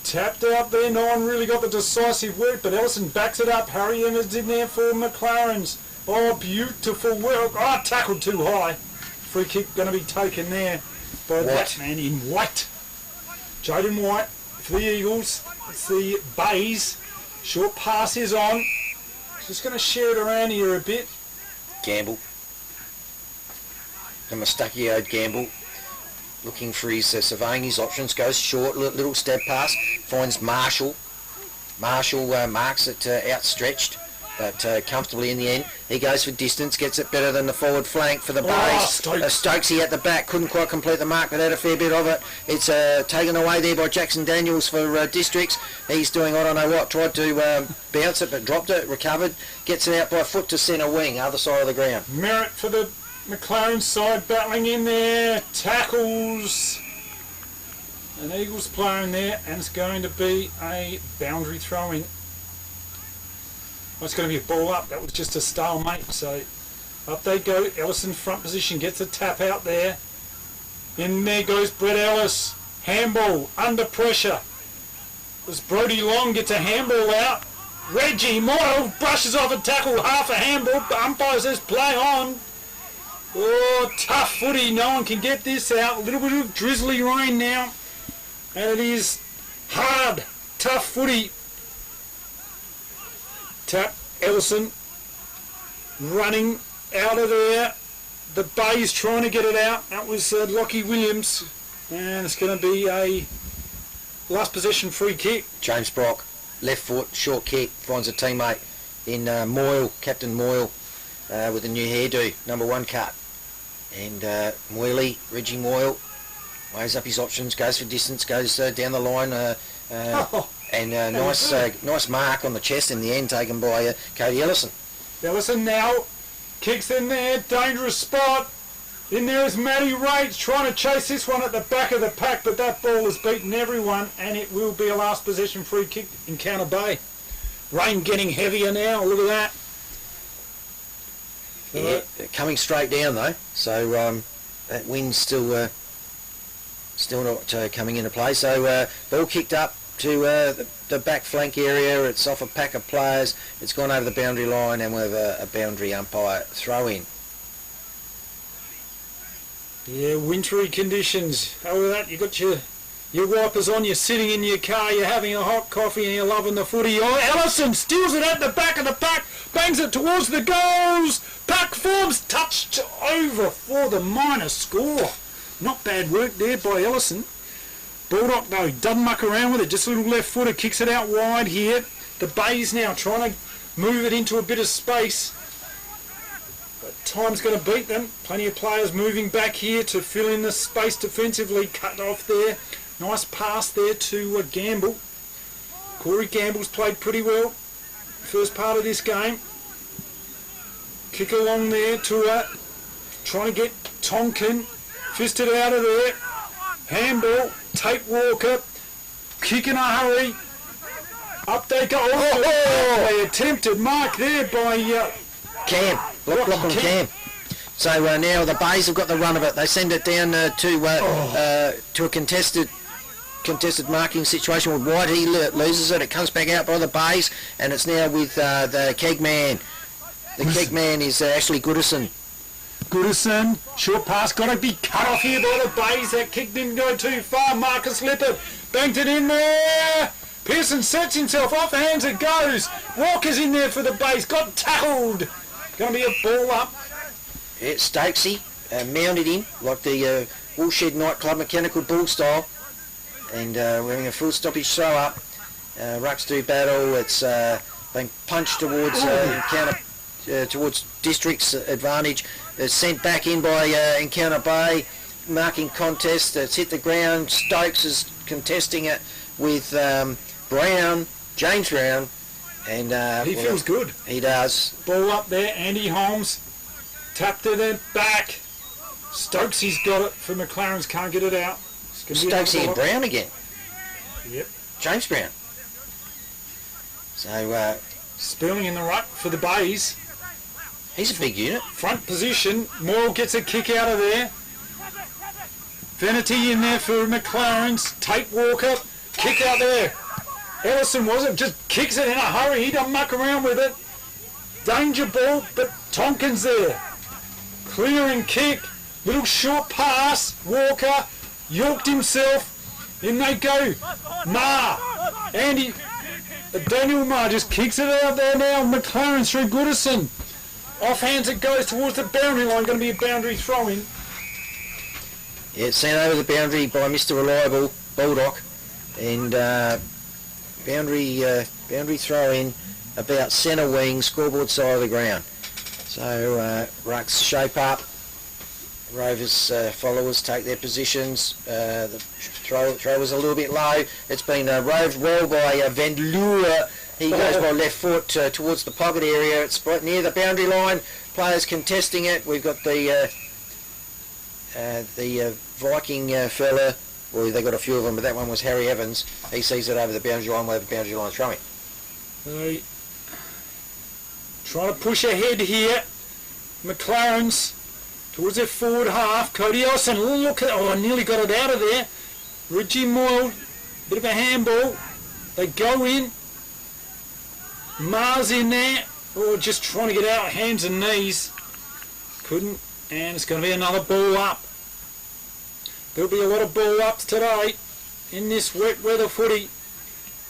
Tapped out there. No one really got the decisive work, but Ellison backs it up. Harry Emmers in there for McLaren's. Oh, beautiful work. Oh, tackled too high. Free kick going to be taken there by that man in white. Jaden White for the Eagles. It's the Bays. Short pass is on. Just going to share it around here a bit. Gamble. The mustachioed Gamble. Looking for his, surveying his options. Goes short, little step pass. Finds Marshall. Marshall marks it outstretched, but comfortably in the end. He goes for distance, gets it better than the forward flank for the Bays. Stokesy at the back, couldn't quite complete the mark, but had a fair bit of it. It's taken away there by Jackson Daniels for Districts. He's doing I don't know what, tried to bounce it but dropped it, recovered, gets it out by foot to centre wing, other side of the ground. Merritt for the McLaren side, battling in there, tackles. An Eagles player in there, and it's going to be a boundary throw-in. It's going to be a ball up. That was just a stalemate. So up they go. Ellison front position, gets a tap out there. In there goes Brett Ellis. Handball under pressure. As Brody Long gets a handball out. Reggie Moyle brushes off a tackle, half a handball. Umpire says play on. Oh, tough footy. No one can get this out. A little bit of drizzly rain now. And it is hard, tough footy. Tap, Ellison running out of there. The Bay's trying to get it out. That was Lockie Williams. And it's going to be a last possession free kick. James Brock, left foot, short kick, finds a teammate in Moyle, Captain Moyle, with a new hairdo, number 1 cut. And Moyley, Reggie Moyle, weighs up his options, goes for distance, goes down the line, and nice mark on the chest in the end taken by Cody Ellison. Ellison now kicks in there, dangerous spot. In there is Matty Rage trying to chase this one at the back of the pack, but that ball has beaten everyone, and it will be a last possession free kick in Counter Bay. Rain getting heavier now, look at that. Yeah, coming straight down though, so that wind's still not coming into play. So ball kicked up to the back flank area. It's off a pack of players. It's gone over the boundary line, and we have a boundary umpire throw in. Yeah, wintry conditions. Over that, you got your wipers on, you're sitting in your car, you're having a hot coffee and you're loving the footy. Oh, Ellison steals it at the back of the pack, bangs it towards the goals. Pack forms, touched over for the minor score. Not bad work there by Ellison. Baldock, though, doesn't muck around with it, just a little left footer, kicks it out wide here. The Bays now trying to move it into a bit of space. But time's going to beat them. Plenty of players moving back here to fill in the space defensively. Cut off there. Nice pass there to Gamble. Corey Gamble's played pretty well first part of this game. Kick along there to trying to get Tonkin. Fisted out of there. Handball. Tate Walker. Kick in a hurry. Up they go. Oh, they attempted mark there by Cam. Block on Cam. So now the Bays have got the run of it. They send it down to a contested marking situation with White. He loses it. It comes back out by the Bays, and it's now with the keg man. The keg man is Ashley Goodison. Goodison, short pass, got to be cut off here by the Bays. That kick didn't go too far. Marcus Lippert banked it in there. Pearson sets himself off, hands it goes. Walker's in there for the Bays, got tackled. Going to be a ball up. Yeah, Stokesy mounted in like the Woolshed Nightclub mechanical bull style, and wearing a full stoppage throw up. Rucks do battle. It's been punched towards Encounter towards District's advantage. It's sent back in by Encounter Bay. Marking contest. It's hit the ground. Stokes is contesting it with Brown, James Brown, and he feels good. He does. Ball up there. Andy Holmes tapped it in back. Stokesy's got it for McLaren's, can't get it out. Stokesy and Brown again. Yep. James Brown. So Sperling in the ruck for the Bays. He's a big unit. Front position. Morrill gets a kick out of there. Venity in there for McLaren's. Tate Walker. Kick out there. Ellison wasn't, just kicks it in a hurry. He doesn't muck around with it. Danger ball, but Tonkin's there. Clear and kick. Little short pass. Walker yorked himself. In they go. Daniel Marr just kicks it out there now. McLaren through Goodison. Offhands it goes towards the boundary line. Going to be a boundary throw-in. Yeah, it's sent over the boundary by Mr. Reliable, Baldock. And boundary throw-in about centre wing, scoreboard side of the ground. So rucks shape up. Rovers followers take their positions. The throw was a little bit low. It's been roved well by Van Leeuwen. He goes by left foot towards the pocket area. It's right near the boundary line. Players contesting it. We've got the Viking fella. Well, they got a few of them, but that one was Harry Evans. He sees it over the boundary line where the boundary line throwing. Trying to push ahead here. McLaren's towards their forward half. Cody Ellison, look at nearly got it out of there. Richie Moyle, bit of a handball. They go in. Mars in there. Just trying to get out, hands and knees. Couldn't, and it's going to be another ball up. There'll be a lot of ball ups today in this wet weather footy.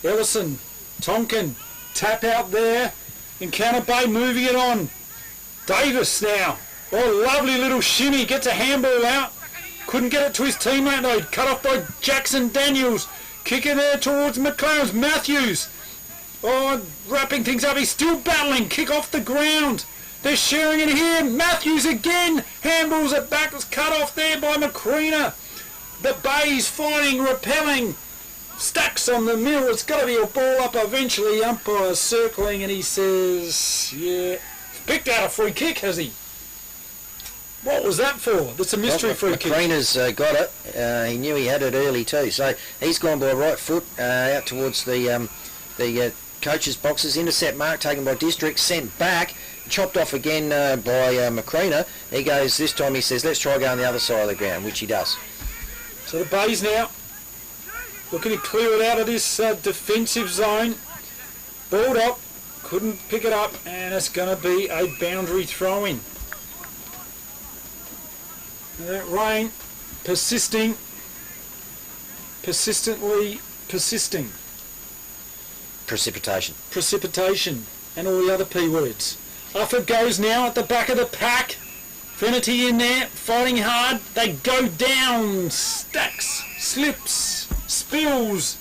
Ellison, Tonkin, tap out there. Encounter Bay moving it on. Davis now. Lovely little shimmy. Gets a handball out. Couldn't get it to his teammate though. Cut off by Jackson Daniels. Kick it there towards McLaren's. Matthews. Wrapping things up. He's still battling. Kick off the ground. They're sharing it here. Matthews again. Handballs it back. It was cut off there by McCreena. The Bays fighting, repelling. Stacks on the middle. It's got to be a ball up eventually. Umpire circling and he says, yeah. Picked out a free kick, has he? What was that for? That's a mystery free kick. McCrena's got it. He knew he had it early too. So he's gone by right foot out towards the coach's boxes. Intercept mark taken by District. Sent back. Chopped off again by McCreena. He goes, this time he says, let's try going the other side of the ground, which he does. So the Bays now looking to clear it out of this defensive zone. Balled up. Couldn't pick it up, and it's going to be a boundary throw-in. That rain persisting, persistently persisting. Precipitation, and all the other P words. Off it goes now at the back of the pack. Finity in there, fighting hard. They go down, stacks, slips, spills.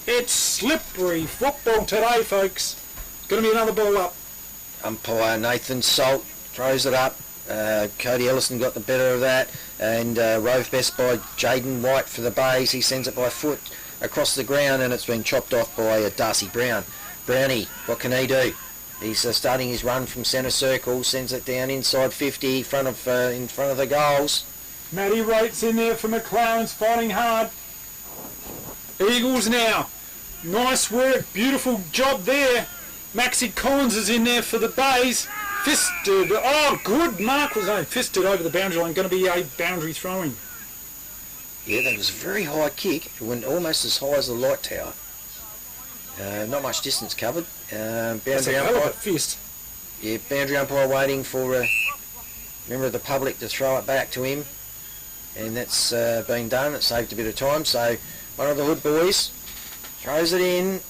It's slippery football today, folks. Going to be another ball up. Umpire Nathan Salt throws it up. Cody Ellison got the better of that, and rove best by Jaden White for the Bays. He sends it by foot across the ground, and it's been chopped off by Darcy Brown. Brownie, what can he do? He's starting his run from centre circle, sends it down inside 50 in front of the goals. Matty Rates in there for McLaren's fighting hard. Eagles now. Nice work, beautiful job there. Maxie Collins is in there for the Bays. Fisted, oh good mark, was fisted over the boundary line, going to be a boundary throwing. Yeah, that was a very high kick. It went almost as high as the light tower. Not much distance covered. Boundary umpire. Fist. Yeah, boundary umpire waiting for a member of the public to throw it back to him, and that's been done. It saved a bit of time. So one of the Hood boys throws it in.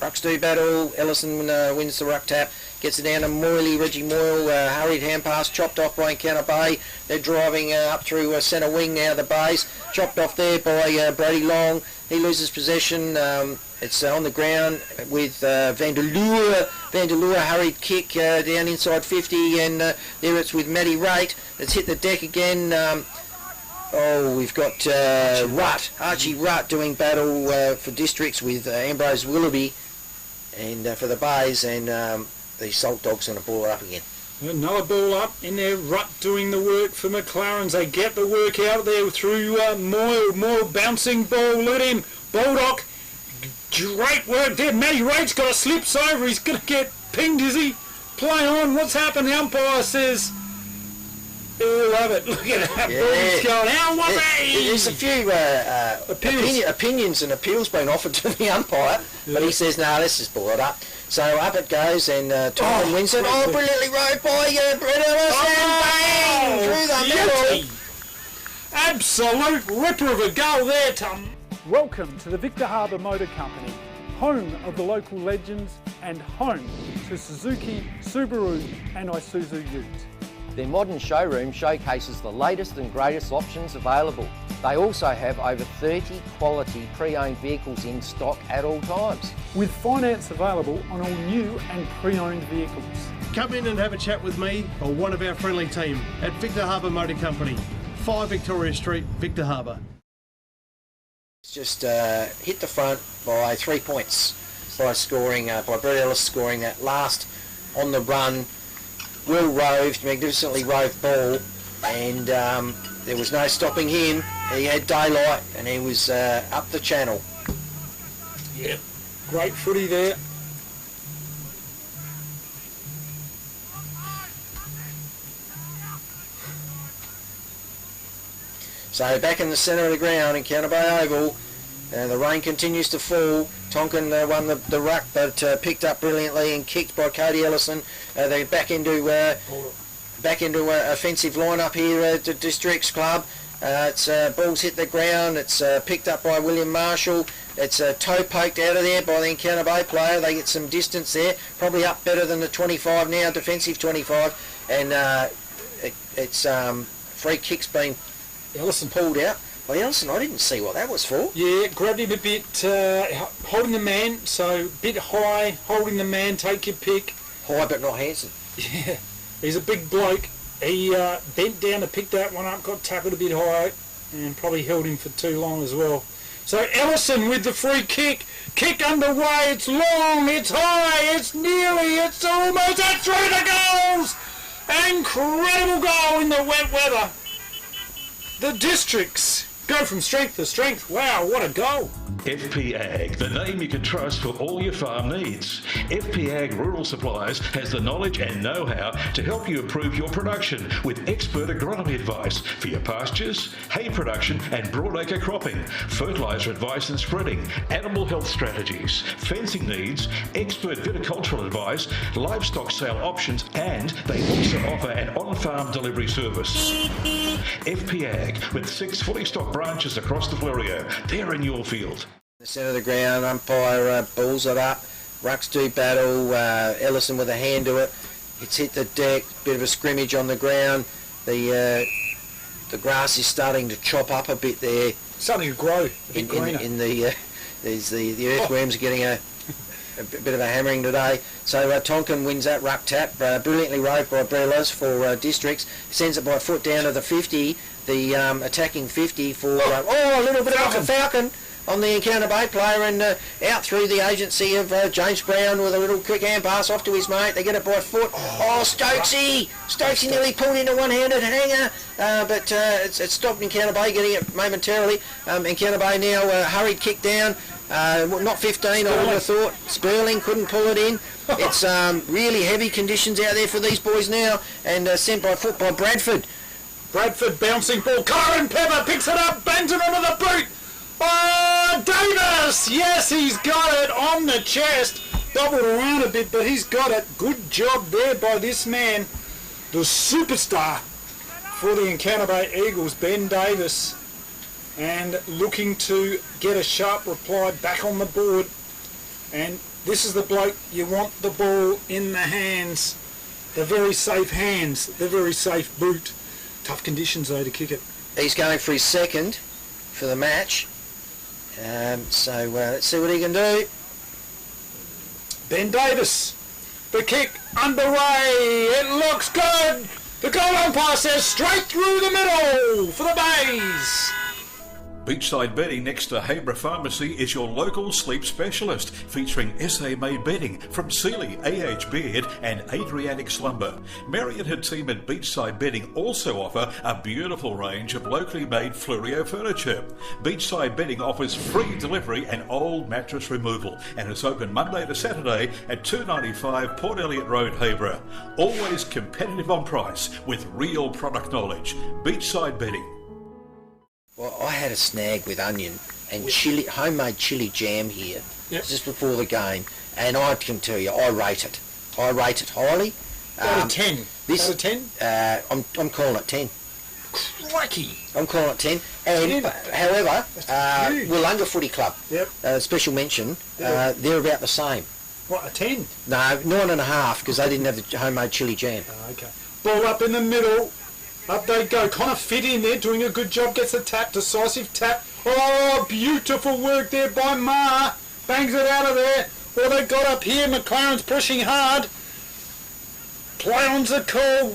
Rucks do battle. Ellison wins the ruck tap. Gets it down to Moyley. Reggie Moyle, hurried hand pass, chopped off by Encounter Bay. They're driving up through centre wing now, the Bays. Chopped off there by Brady Long. He loses possession. It's on the ground with Vanderlua. Vanderlua, hurried kick down inside 50, and there it's with Matty Rate. It's hit the deck again. We've got Archie Rutt doing battle for districts with Ambrose Willoughby, and for the Bays, and the Salt Dogs going to ball up again. Another ball up in there. Rutt doing the work for McLaren's. They get the work out there through Moyle. Moyle bouncing ball. Let him. Baldock. Great work there. Matty Rate's got a slips over. He's going to get pinged, is he? Play on. What's happened? The umpire says... Oh, love it. Look at that. Yeah. Ball's going. How was There's a few opinions and appeals being offered to the umpire, but he says, no, let's just ball it up. So up it goes, and Tom wins it. Oh, brilliantly rode by Brett Ellison. Bang! Through the middle. Absolute ripper of a goal there, Tom. Welcome to the Victor Harbour Motor Company, home of the local legends and home to Suzuki, Subaru and Isuzu utes. Their modern showroom showcases the latest and greatest options available. They also have over 30 quality pre-owned vehicles in stock at all times. With finance available on all new and pre-owned vehicles. Come in and have a chat with me or one of our friendly team at Victor Harbour Motor Company, 5 Victoria Street, Victor Harbour. It's just hit the front by 3 points by scoring, by Brett Ellis scoring that last on the run. Well roved, magnificently roved ball, and there was no stopping him. He had daylight, and he was up the channel. Yep, great footy there. So back in the centre of the ground in Counter Bay Oval, the rain continues to fall. Tonkin won the ruck, but picked up brilliantly and kicked by Cody Ellison. They're back into offensive lineup here at the Districts Club. It's balls hit the ground. It's picked up by William Marshall. It's toe poked out of there by the Encounter Bay player. They get some distance there, probably up better than the 25 now, defensive 25, and it's free kicks being Ellison pulled out. Well, Ellison, I didn't see what that was for. Yeah, grabbed him a bit, holding the man, so a bit high, holding the man, take your pick. High but not handsome. Yeah, he's a big bloke. He bent down to pick that one up, got tackled a bit high, and probably held him for too long as well. So Ellison with the free kick. Kick underway, it's long, it's high, it's nearly, it's almost, it's through the goals! Incredible goal in the wet weather. The Districts go from strength to strength. Wow, what a goal. FP Ag, the name you can trust for all your farm needs. FP Ag Rural Supplies has the knowledge and know-how to help you improve your production with expert agronomy advice for your pastures, hay production and broadacre cropping, fertiliser advice and spreading, animal health strategies, fencing needs, expert viticultural advice, livestock sale options, and they also offer an on-farm delivery service. FP Ag, with 6 fully stocked branches across the Fleurieu. They're in your field. The centre of the ground, umpire balls it up. Rucks do battle. Ellison with a hand to it. It's hit the deck. Bit of a scrimmage on the ground. The grass is starting to chop up a bit there. Starting to grow a bit greener. The earthworms are getting a bit of a hammering today. So Tonkin wins that ruck tap. Brilliantly rode by Brelas for Districts. Sends it by foot down to the 50. The attacking 50 for a little bit of a falcon on the Encounter Bay player, and out through the agency of James Brown with a little quick hand pass off to his mate. They get it by foot. Stokesy nearly pulled into one-handed hanger, but it's stopped Encounter Bay getting it momentarily. Encounter Bay now hurried kick down. Not 15, I would have thought. Sperling couldn't pull it in. It's really heavy conditions out there for these boys now, and sent by foot by Bradford. Bradford bouncing ball. Corin Pepper picks it up, bangs it onto the boot. Oh, Davis! Yes, he's got it on the chest. Doubled around a bit, but he's got it. Good job there by this man, the superstar for the Encounter Bay Eagles, Ben Davis. And looking to get a sharp reply back on the board. And this is the bloke you want the ball in the hands. The very safe hands, the very safe boot. Tough conditions though to kick it. He's going for his second for the match. So let's see what he can do. Ben Davis, the kick underway. It looks good. The goal umpire says straight through the middle for the Bays. Beachside Bedding next to Habra Pharmacy is your local sleep specialist, featuring SA-made bedding from Sealy, AH Beard and Adriatic Slumber. Mary and her team at Beachside Bedding also offer a beautiful range of locally made Fleurieu furniture. Beachside Bedding offers free delivery and old mattress removal, and is open Monday to Saturday at 295 Port Elliot Road, Habra. Always competitive on price with real product knowledge. Beachside Bedding. Well, I had a snag with onion and chili, homemade chili jam here just before the game, and I can tell you, I rate it. I rate it highly. Out of 10. This is a 10? I'm calling it 10. Crikey! I'm calling it 10. And however, Wollonga Footy Club, special mention, they're about the same. What, a 10? No, 9.5 because they didn't have the homemade chili jam. Oh, okay. Ball up in the middle. Up they go. Connor Fit in there, doing a good job. Gets a tap, decisive tap. Oh, beautiful work there by Ma. Bangs it out of there. What they got up here, McLaren's pushing hard. Play on's a call.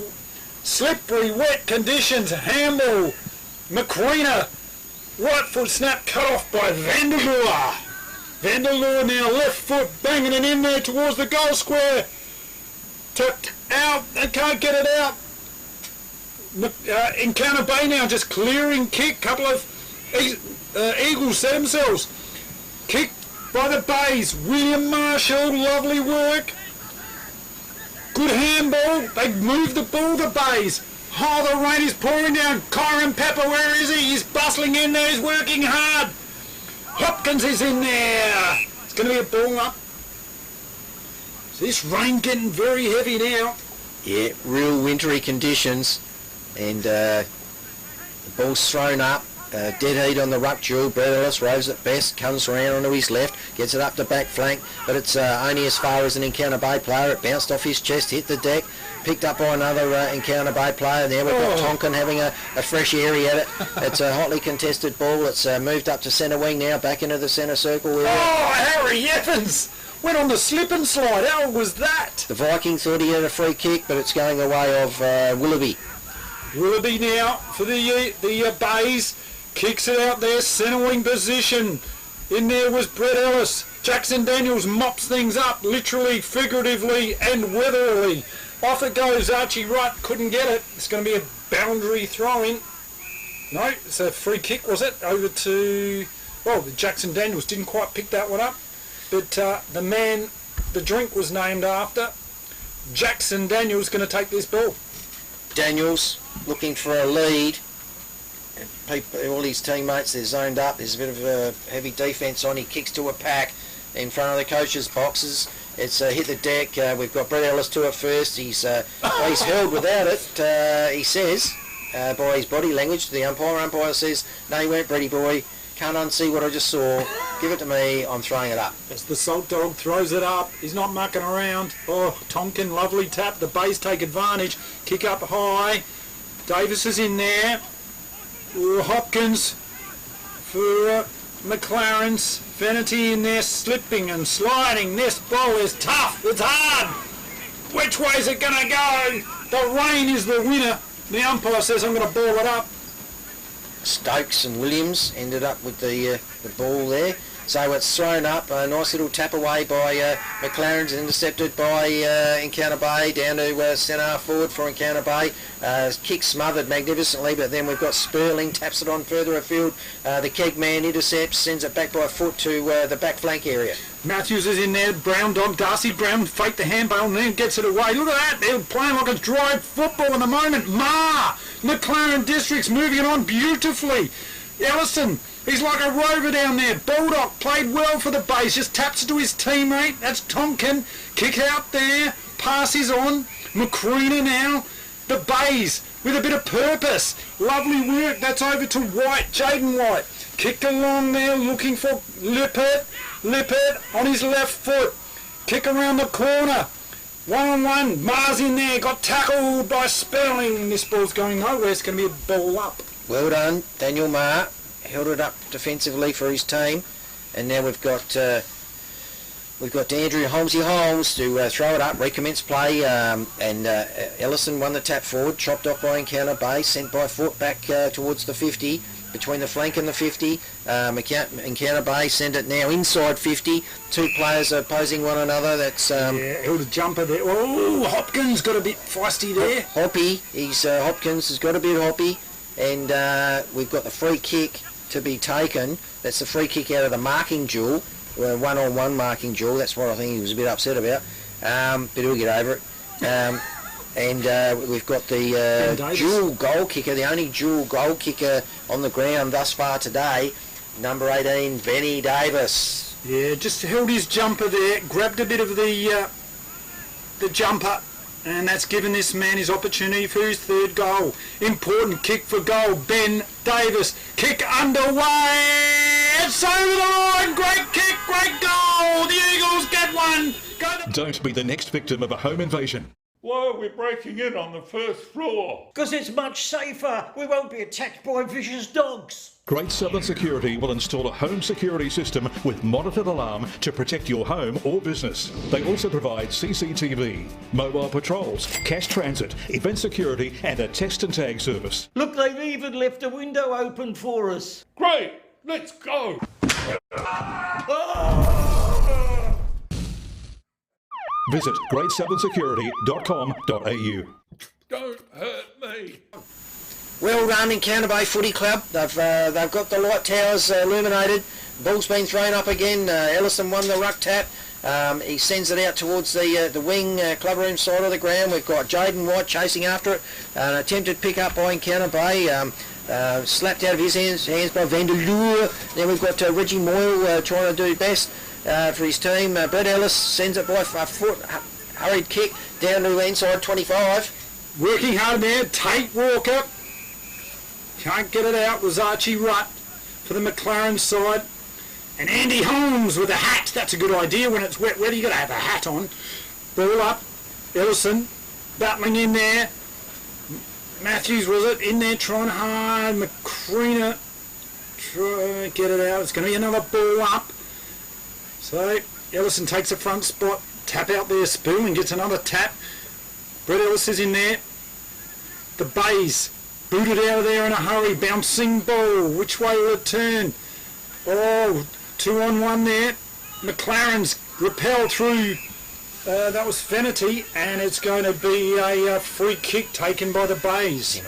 Slippery, wet conditions. Handball. McQueener. Right foot snap cut off by Vanderloor. Vanderloor now left foot banging it in there towards the goal square. Tipped out. They can't get it out. Encounter Bay now just clearing kick. Couple of Eagles set themselves. Kick by the Bays. William Marshall, lovely work. Good handball. They move the ball, the Bays. Oh, the rain is pouring down. Corin Pepper, where is he? He's bustling in there. He's working hard. Hopkins is in there. It's going to be a ball up. So this rain getting very heavy now. Yeah, real wintry conditions. And the ball's thrown up, dead heat on the ruck duel. Bredelis rows it best, comes around onto his left, gets it up the back flank, but it's only as far as an Encounter Bay player. It bounced off his chest, hit the deck, picked up by another Encounter Bay player. There we've got Tonkin having a fresh airy at it. It's a hotly contested ball. It's moved up to centre wing now, back into the centre circle area. Oh, Harry Evans went on the slip and slide. How was that? The Viking thought he had a free kick, but it's going the way of Willoughby. Willoughby now for the Bays. Kicks it out there, centre wing position. In there was Brett Ellis. Jackson Daniels mops things up, literally, figuratively and weatherily. Off it goes, Archie Wright couldn't get it. It's going to be a boundary throw-in. No, it's a free kick, was it? Over to... Well, Jackson Daniels didn't quite pick that one up. But the man the drink was named after, Jackson Daniels, going to take this ball. Daniels looking for a lead. All his teammates, they're zoned up. There's a bit of a heavy defence on. He kicks to a pack in front of the coach's boxes. It's hit the deck. We've got Brett Ellis to it first. He's held without it, he says. by his body language to the umpire. Umpire says, no, you weren't, Brady boy. Can't unsee what I just saw. Give it to me. I'm throwing it up. As the Salt Dog throws it up, he's not mucking around. Oh, Tonkin, lovely tap. The Bays take advantage. Kick up high. Davis is in there. Ooh, Hopkins for McLaren's. Vanity in there, slipping and sliding. This ball is tough. It's hard. Which way is it going to go? The rain is the winner. The umpire says I'm going to ball it up. Stokes and Williams ended up with the ball there. So it's thrown up, a nice little tap away by McLaren's, intercepted by Encounter Bay, down to centre half forward for Encounter Bay. Kick smothered magnificently, but then we've got Sperling, taps it on further afield. The Keg man intercepts, sends it back by foot to the back flank area. Matthews is in there, Brown dog, Darcy Brown faked the handball and then gets it away. Look at that, they're playing like a dry football in the moment. McLaren Districts moving it on beautifully. Ellison, he's like a rover down there. Baldock played well for the base, just taps it to his teammate. That's Tonkin. Kick out there, pass is on. McCreena now. The Bays with a bit of purpose. Lovely work, that's over to White, Jaden White. Kicked along there looking for Lippert. Lippert on his left foot. Kick around the corner. 1-on-1. Mars in there. Got tackled by Sperling. This ball's going nowhere. It's going to be a ball up. Well done, Daniel Marr. Held it up defensively for his team. And now we've got Andrew Holmesy Holmes to throw it up, recommence play, and Ellison won the tap forward, chopped off by Encounter Bay, sent by foot back towards the 50, between the flank and the 50. Encounter Bay send it now inside 50. Two players are opposing one another. That's held a jumper there. Oh, Hopkins got a bit feisty there. Hopkins has got a bit hoppy, and we've got the free kick to be taken. That's the free kick out of the marking duel, one-on-one marking duel. That's what I think he was a bit upset about, but he'll get over it. And we've got the dual goal kicker, the only dual goal kicker on the ground thus far today, number 18, Benny Davis. Yeah, just held his jumper there, grabbed a bit of the jumper, and that's given this man his opportunity for his third goal. Important kick for goal, Ben Davis. Kick underway. It's over the line. Great kick, great goal. The Eagles get one. Don't be the next victim of a home invasion. Why are we breaking in on the first floor? Because it's much safer. We won't be attacked by vicious dogs. Great Southern Security will install a home security system with monitored alarm to protect your home or business. They also provide CCTV, mobile patrols, cash transit, event security and a text and tag service. Look, they've even left a window open for us. Great, let's go. Visit greatsouthernsecurity.com.au. Don't hurt me. Well done, Encounter Bay Footy Club. They've got the light towers illuminated. Ball's been thrown up again. Ellison won the ruck tap. He sends it out towards the wing club room side of the ground. We've got Jaden White chasing after it. An attempted pick up by Encounter Bay. Slapped out of his hands by Vanderlure. Then we've got Reggie Moyle trying to do best for his team. Brett Ellis sends it by a foot. Hurried kick down to inside 25. Working hard there. Tate Walker. Can't get it out. Was Archie Rutt for the McLaren side. And Andy Holmes with a hat. That's a good idea when it's wet weather. You've got to have a hat on. Ball up. Ellison battling in there. Matthews was it in there trying hard. McCreena trying to get it out. It's going to be another ball up. So Ellison takes the front spot. Tap out there. Spooling gets another tap. Brett Ellis is in there. The Bays booted out of there in a hurry. Bouncing ball. Which way will it turn? Oh, 2-on-1 there. McLaren's repelled through. That was Fenity, and it's going to be a free kick taken by the Bays.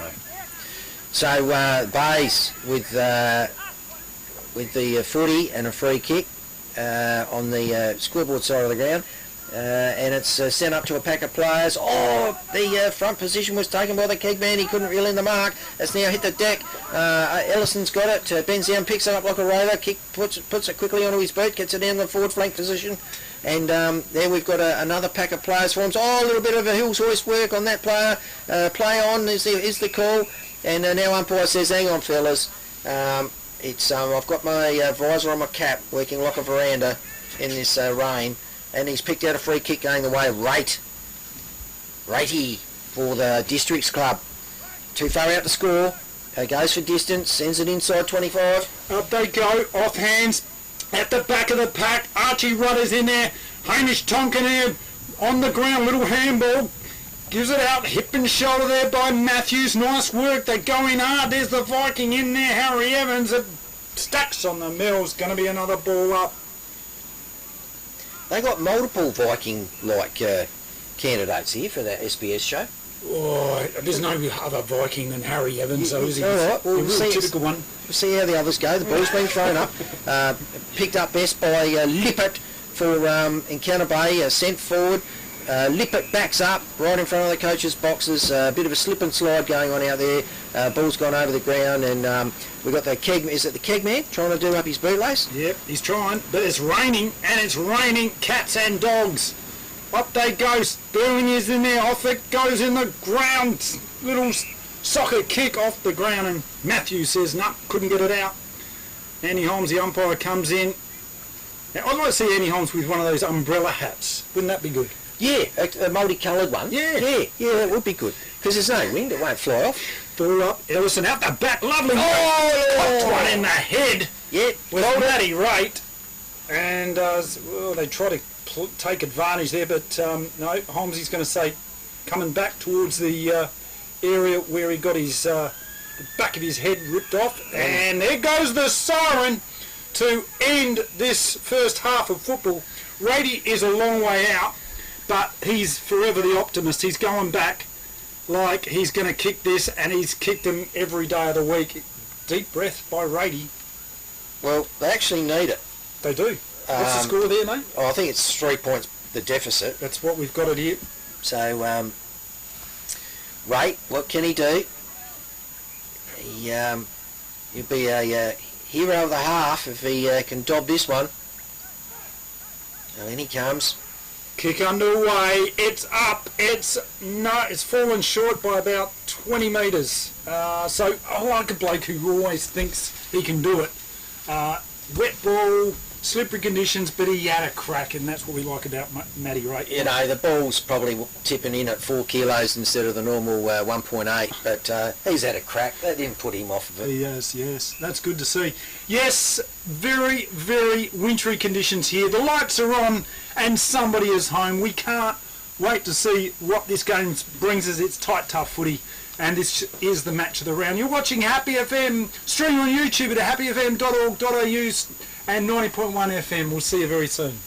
So Bays with the footy and a free kick on the scoreboard side of the ground. And it's sent up to a pack of players. Oh, the front position was taken by the Keg man. He couldn't reel in the mark. It's now hit the deck. Ellison's got it. Bends down, picks it up like a rover. Puts it quickly onto his boot. Gets it down the forward flank position. And there we've got another pack of players forms. Oh, a little bit of a Hills hoist work on that player. Play on is the call. And now umpire says, hang on fellas, I've got my visor on my cap working like a veranda in this rain, and he's picked out a free kick going the way of Ratey for the Districts Club. Too far out to score, goes for distance, sends it inside 25. Up they go, off hands, at the back of the pack, Archie Rudder's in there, Hamish Tonkin here, on the ground, little handball, gives it out, hip and shoulder there by Matthews, nice work, they're going hard, there's the Viking in there, Harry Evans, it stacks on the mills, going to be another ball up. They got multiple Viking-like candidates here for that SBS show. Oh, there's no other Viking than Harry Evans, so is he? All right, well, a real typical one. We'll see how the others go. The ball's been thrown up. Picked up best by Lippert for Encounter Bay, sent forward. Lippert backs up right in front of the coach's boxes. A bit of a slip and slide going on out there. Ball's gone over the ground, and we've got the keg. Is it the keg man trying to do up his bootlace? Yep, he's trying, but it's raining, and it's raining cats and dogs. Up they go, Sterling is in there, off it goes in the ground, little soccer kick off the ground, and Matthews says, no, couldn't get it out. Andy Holmes, the umpire, comes in. Now, I'd like to see Andy Holmes with one of those umbrella hats. Wouldn't that be good? Yeah, a multicoloured one. Yeah, that would be good, because there's no wind, it won't fly off. Ball up, Ellison out the back, lovely. Oh! Popped one in the head. Yep. With Matty Rate. And they try to take advantage there, but no, Holmesy's going to say, coming back towards the area where he got his the back of his head ripped off, and there goes the siren to end this first half of football. Rady is a long way out, but he's forever the optimist. He's going back like he's going to kick this, and he's kicked them every day of the week. Deep breath by Rady. Well, they actually need it. They do. What's the score there, mate? Oh, I think it's 3 points, the deficit. That's what we've got it here. So, Ray, what can he do? He'll be a hero of the half if he can dob this one. And in he comes. Kick underway. It's up. It's fallen short by about 20 metres. So I like a bloke who always thinks he can do it. Wet ball, slippery conditions, but he had a crack, and that's what we like about Matty Rate. You know, the ball's probably tipping in at 4 kilos instead of the normal 1.8, but he's had a crack. That didn't put him off of it. Yes, that's good to see. Yes, very, very wintry conditions here. The lights are on, and somebody is home. We can't wait to see what this game brings us. It's tight, tough footy. And this is the match of the round. You're watching Happy FM, streaming on YouTube at happyfm.org.au and 90.1 FM. We'll see you very soon.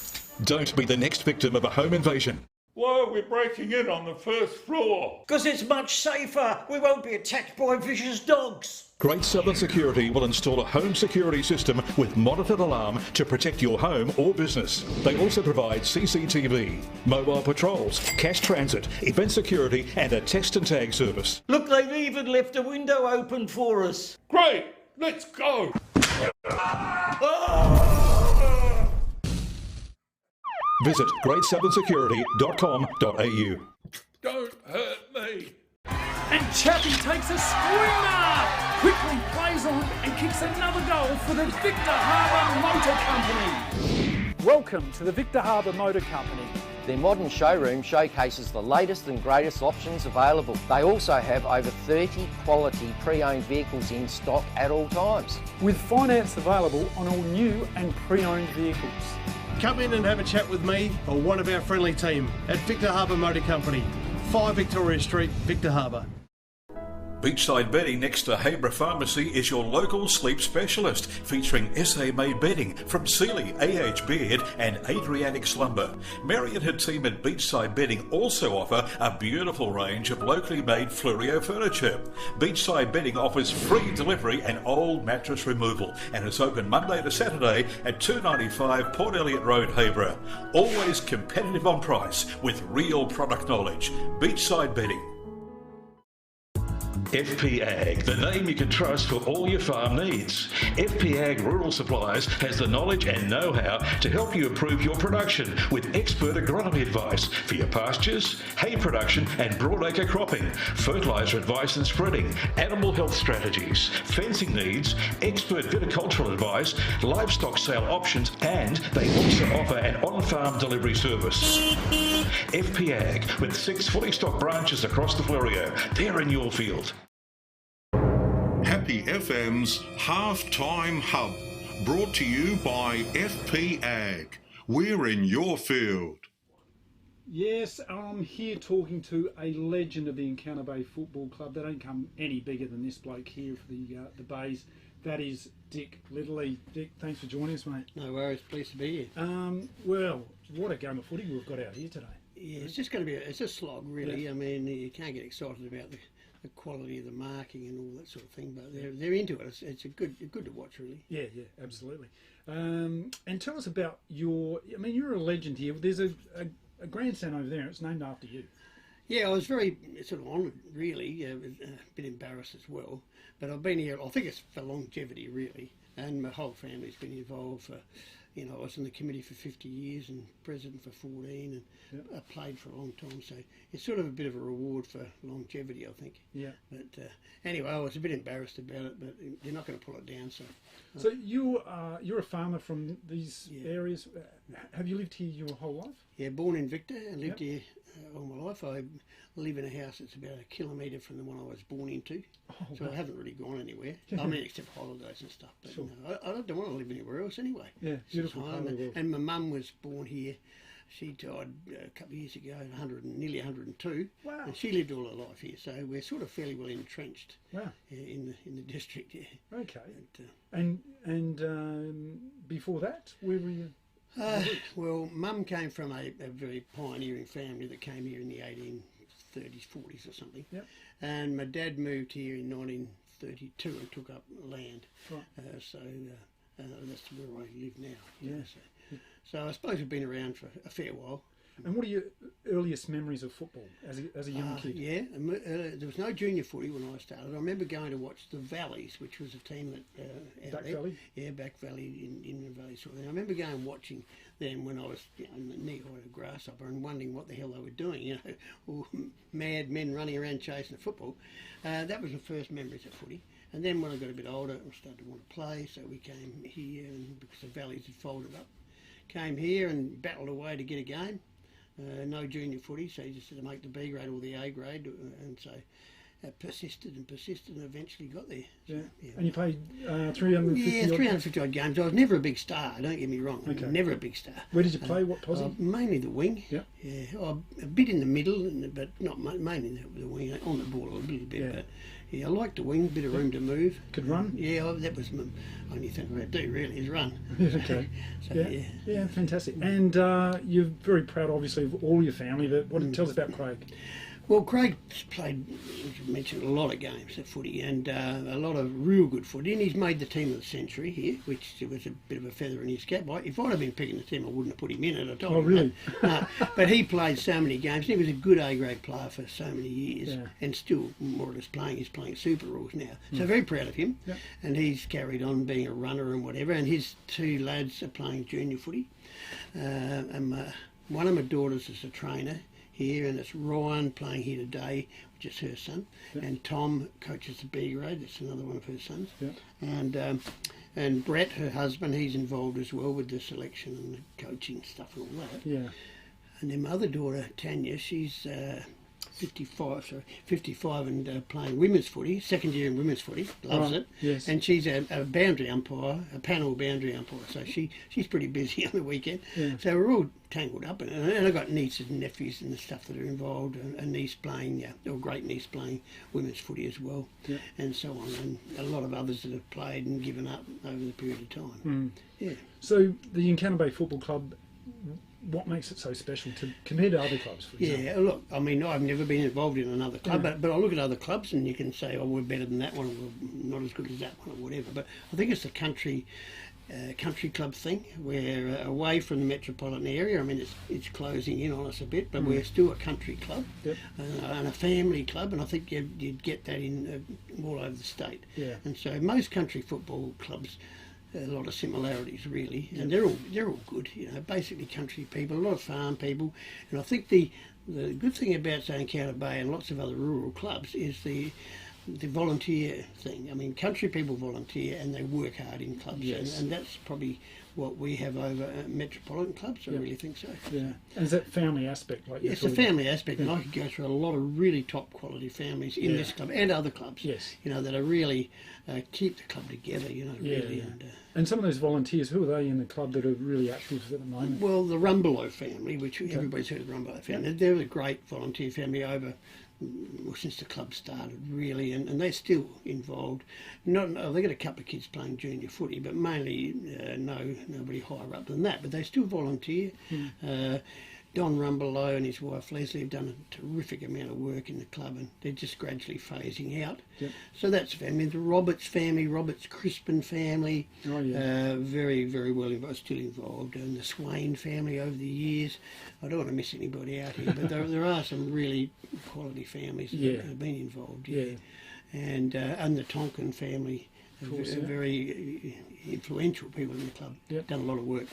Don't be the next victim of a home invasion. Why are we breaking in on the first floor? Because it's much safer. We won't be attacked by vicious dogs. Great Southern Security will install a home security system with monitored alarm to protect your home or business. They also provide CCTV, mobile patrols, cash transit, event security and a text and tag service. Look, they've even left a window open for us. Great, let's go. Visit greatsouthernsecurity.com.au. Don't hurt me. And Chappie takes a screamer! Quickly plays on and kicks another goal for the Victor Harbour Motor Company. Welcome to the Victor Harbour Motor Company. Their modern showroom showcases the latest and greatest options available. They also have over 30 quality pre-owned vehicles in stock at all times. With finance available on all new and pre-owned vehicles. Come in and have a chat with me or one of our friendly team at Victor Harbour Motor Company, 5 Victoria Street, Victor Harbour. Beachside Bedding next to Habra Pharmacy is your local sleep specialist, featuring SA-made bedding from Sealy, AH Beard and Adriatic Slumber. Mary and her team at Beachside Bedding also offer a beautiful range of locally made Fluorio furniture. Beachside Bedding offers free delivery and old mattress removal, and it's open Monday to Saturday at 295 Port Elliot Road, Habra. Always competitive on price with real product knowledge. Beachside Bedding. FP Ag, the name you can trust for all your farm needs. FP Ag Rural Supplies has the knowledge and know-how to help you improve your production with expert agronomy advice for your pastures, hay production and broadacre cropping, fertiliser advice and spreading, animal health strategies, fencing needs, expert viticultural advice, livestock sale options, and they also offer an on-farm delivery service. FP Ag, with 6 fully stocked branches across the Fleurieu. They're in your field. Happy FM's Halftime Hub, brought to you by FP Ag. We're in your field. Yes, I'm here talking to a legend of the Encounter Bay Football Club. They don't come any bigger than this bloke here for the Bays. That is Dick Littley. Dick, thanks for joining us, mate. No worries, pleased to be here. Well, what a game of footy we've got out here today. Yeah, it's just going to be it's a slog, really. Yeah. I mean, you can't get excited about the quality of the marking and all that sort of thing, but they're into it. It's good to watch, really. Yeah, absolutely. And tell us about you're a legend here. There's a grandstand over there. It's named after you. Yeah, I was very sort of honoured, really. A bit embarrassed as well. But I've been here, I think it's for longevity, really. And my whole family's been involved for, I was in the committee for 50 years and president for 14 and I played for a long time. So it's sort of a bit of a reward for longevity, I think. Yeah. But anyway, I was a bit embarrassed about it, but they're not going to pull it down. So you're a farmer from these areas. Have you lived here your whole life? Yeah, born in Victor and lived here all my life. I live in a house that's about 1 kilometre from the one I was born into, so I haven't really gone anywhere. I mean, except holidays and stuff. But sure. I don't want to live anywhere else anyway. Yeah, beautiful part of the world. And my mum was born here. She died a couple of years ago, nearly 102. Wow. And she lived all her life here, so we're sort of fairly well entrenched. Wow. In the district. Yeah. Okay. And before that, where were you? Well, Mum came from a very pioneering family that came here in the 1830s, 40s or something. Yep. And my dad moved here in 1932 and took up land. Right. So that's where I live now. Yeah. So I suppose we've been around for a fair while. And what are your earliest memories of football as a young kid? Yeah, there was no junior footy when I started. I remember going to watch the Valleys, which was a team that Back Valley? Yeah, Back Valley in the Valley sort of thing. I remember going and watching them when I was knee-high to grasshopper and wondering what the hell they were doing, all mad men running around chasing the football. That was the first memories of footy. And then when I got a bit older, I started to want to play, so we came here, and because the Valleys had folded up, came here and battled away to get a game. No junior footy, so you just had to make the B grade or the A grade, and so persisted and eventually got there. Yeah. And you played 350? Yeah, 350 odd games. I was never a big star, don't get me wrong. Okay. Never a big star. Where did you play? What position? Mainly the wing. Yeah. Yeah, a bit in the middle, but not mainly the wing. On the ball a little bit, yeah. But yeah, I liked the wing, bit of room to move. Could run? Yeah, that was my only thing I could do really, is run. Okay. So, yeah, fantastic. And you're very proud, obviously, of all your family. But tell us about Craig. Well, Craig played, as you mentioned, a lot of games of footy and a lot of real good footy, and he's made the team of the century here, which was a bit of a feather in his cap. If I'd have been picking the team, I wouldn't have put him in it. I told him. Oh, really? No, but he played so many games, and he was a good A-grade player for so many years, and still more or less playing. He's playing Super Rules now, so very proud of him. Yep. And he's carried on being a runner and whatever, and his 2 lads are playing junior footy. And one of my daughters is a trainer here, and it's Ryan playing here today, which is her son, and Tom coaches the B grade. That's another one of her sons, and Brett, her husband, he's involved as well with the selection and the coaching stuff and all that. Yeah. And then my other daughter Tanya, she's 55 and playing women's footy, second year in women's footy, loves it. Yes. And she's a boundary umpire, a panel boundary umpire, so she's pretty busy on the weekend. Yeah. So we're all tangled up in it. And I've got nieces and nephews and the stuff that are involved, a niece playing, or great niece playing women's footy as well, and so on, and a lot of others that have played and given up over the period of time. Yeah. So the Encounter Bay Football Club, what makes it so special compared to other clubs, for example? Yeah, look, I mean, I've never been involved in another club, but I look at other clubs and you can say, oh, we're better than that one, or we're not as good as that one, or whatever. But I think it's the country country club thing. We're away from the metropolitan area. I mean, it's closing in on us a bit, but we're still a country club and a family club, and I think you'd get that in all over the state. Yeah. And so most country football clubs, a lot of similarities really, and they're all good. You know, basically country people, a lot of farm people, and I think the good thing about say Encounter Bay and lots of other rural clubs is the volunteer thing. I mean, country people volunteer and they work hard in clubs, and that's probably what we have over metropolitan clubs. I really think so. Yeah, and is that family aspect? Like it's a family aspect, and I could go through a lot of really top quality families in this club and other clubs. Yes, you know, that are really keep the club together. You know, really. And some of those volunteers, who are they in the club that are really active at the moment? Well, the Rumbelow family, which everybody's heard of the Rumbelow family, they're a great volunteer family over. Well, since the club started, really, and they're still involved. They've got a couple of kids playing junior footy, but mainly nobody higher up than that. But they still volunteer. Don Rumbelow and his wife Leslie have done a terrific amount of work in the club, and they're just gradually phasing out. So that's family. The Roberts family, Roberts Crispin family, very, very well involved, still involved, and the Swain family over the years. I don't want to miss anybody out here, but there are some really quality families that have been involved. And the Tonkin family, very influential people in the club. Done a lot of work.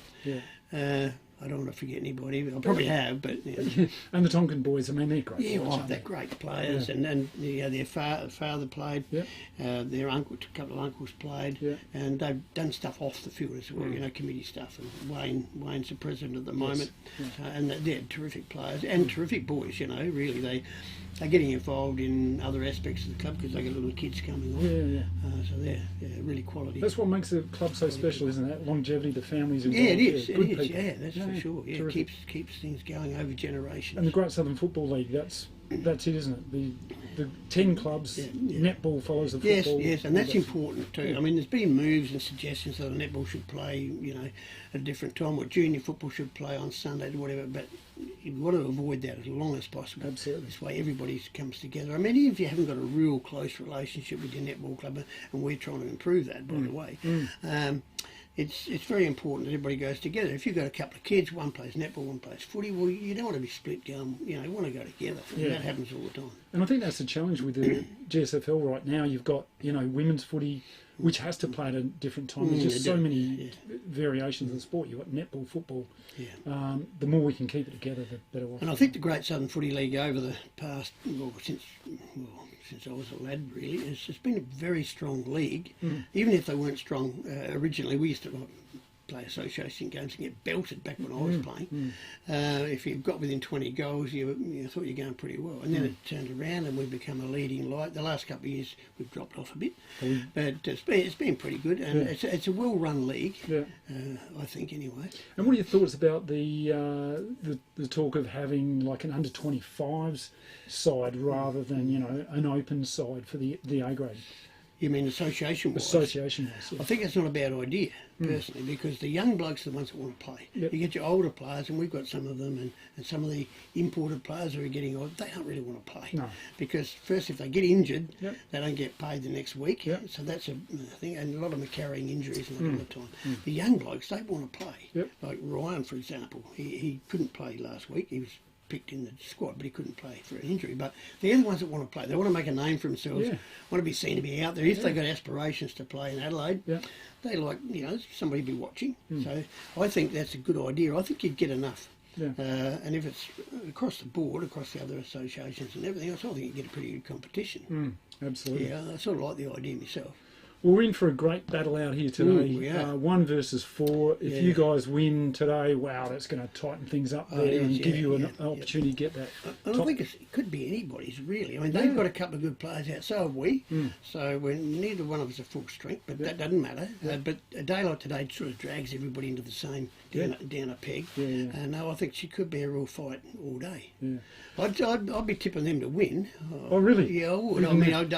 I don't want to forget anybody, but I probably have. But and the Tonkin boys, I mean, they're great. They're great players, and their father played, their uncle, a couple of uncles played, and they've done stuff off the field as well. You know, committee stuff. And Wayne's the president at the moment, and they're terrific players and terrific boys. You know, really they're getting involved in other aspects of the club because they got little kids coming on. So they're really quality. That's what makes the club so special, isn't it? Longevity, the families involved. Yeah, it is. Good it is. people. Yeah, that's for sure. Yeah, it keeps things going over generations. And the Great Southern Football League, that's it, isn't it? The 10 clubs, netball follows the football. Yes, and that's important too. I mean, there's been moves and suggestions that netball should play, you know, at a different time, or junior football should play on Sunday or whatever, but you want to avoid that as long as possible. Absolutely. This way everybody comes together. I mean, even if you haven't got a real close relationship with your netball club, and we're trying to improve that, by the way, it's very important that everybody goes together. If you've got a couple of kids, one plays netball, one plays footy, well, you don't want to be split going, you know, you want to go together. And that happens all the time. And I think that's the challenge with the GSFL right now. You've got, you know, women's footy, which has to play at a different time. There's just so many variations of the sport. You've got netball, football. The more we can keep it together, the better off. And I think the Great Southern Footy League over the past, since I was a lad, really, it's been a very strong league. Even if they weren't strong originally, we used to play association games and get belted back when I was playing. If you got within 20 goals, you thought you were going pretty well. And then it turned around and we've become a leading light. The last couple of years we've dropped off a bit, but it's been pretty good. And it's a well-run league, I think, anyway. And what are your thoughts about the talk of having like an under-25s side rather than, you know, an open side for the A grade? You mean association-wise? Association-wise, I think it's not a bad idea, personally, because the young blokes are the ones that want to play. You get your older players, and we've got some of them, and some of the imported players who are getting old, they don't really want to play. No. Because first, if they get injured, they don't get paid the next week. So that's a thing, and a lot of them are carrying injuries all the time. The young blokes, they want to play. Like Ryan, for example, he couldn't play last week. He was picked in the squad, but he couldn't play for an injury. But they're the ones that want to play. They want to make a name for themselves, want to be seen to be out there. If they've got aspirations to play in Adelaide, they like, you know, somebody to be watching. So I think that's a good idea. I think you'd get enough. And if it's across the board, across the other associations and everything else, I think you'd get a pretty good competition. Absolutely. Yeah, I sort of like the idea myself. Well, we're in for a great battle out here today. 1 versus 4. If you guys win today, wow, that's going to tighten things up there and give you an opportunity to get that. I don't think it could be anybody's, really. I mean, they've got a couple of good players out, so have we. So neither one of us are full strength, but that doesn't matter. But a day like today sort of drags everybody into the same down a peg. And no, I think she could be a real fight all day. I'd be tipping them to win. Oh, really? Yeah, I would. I mean, I'd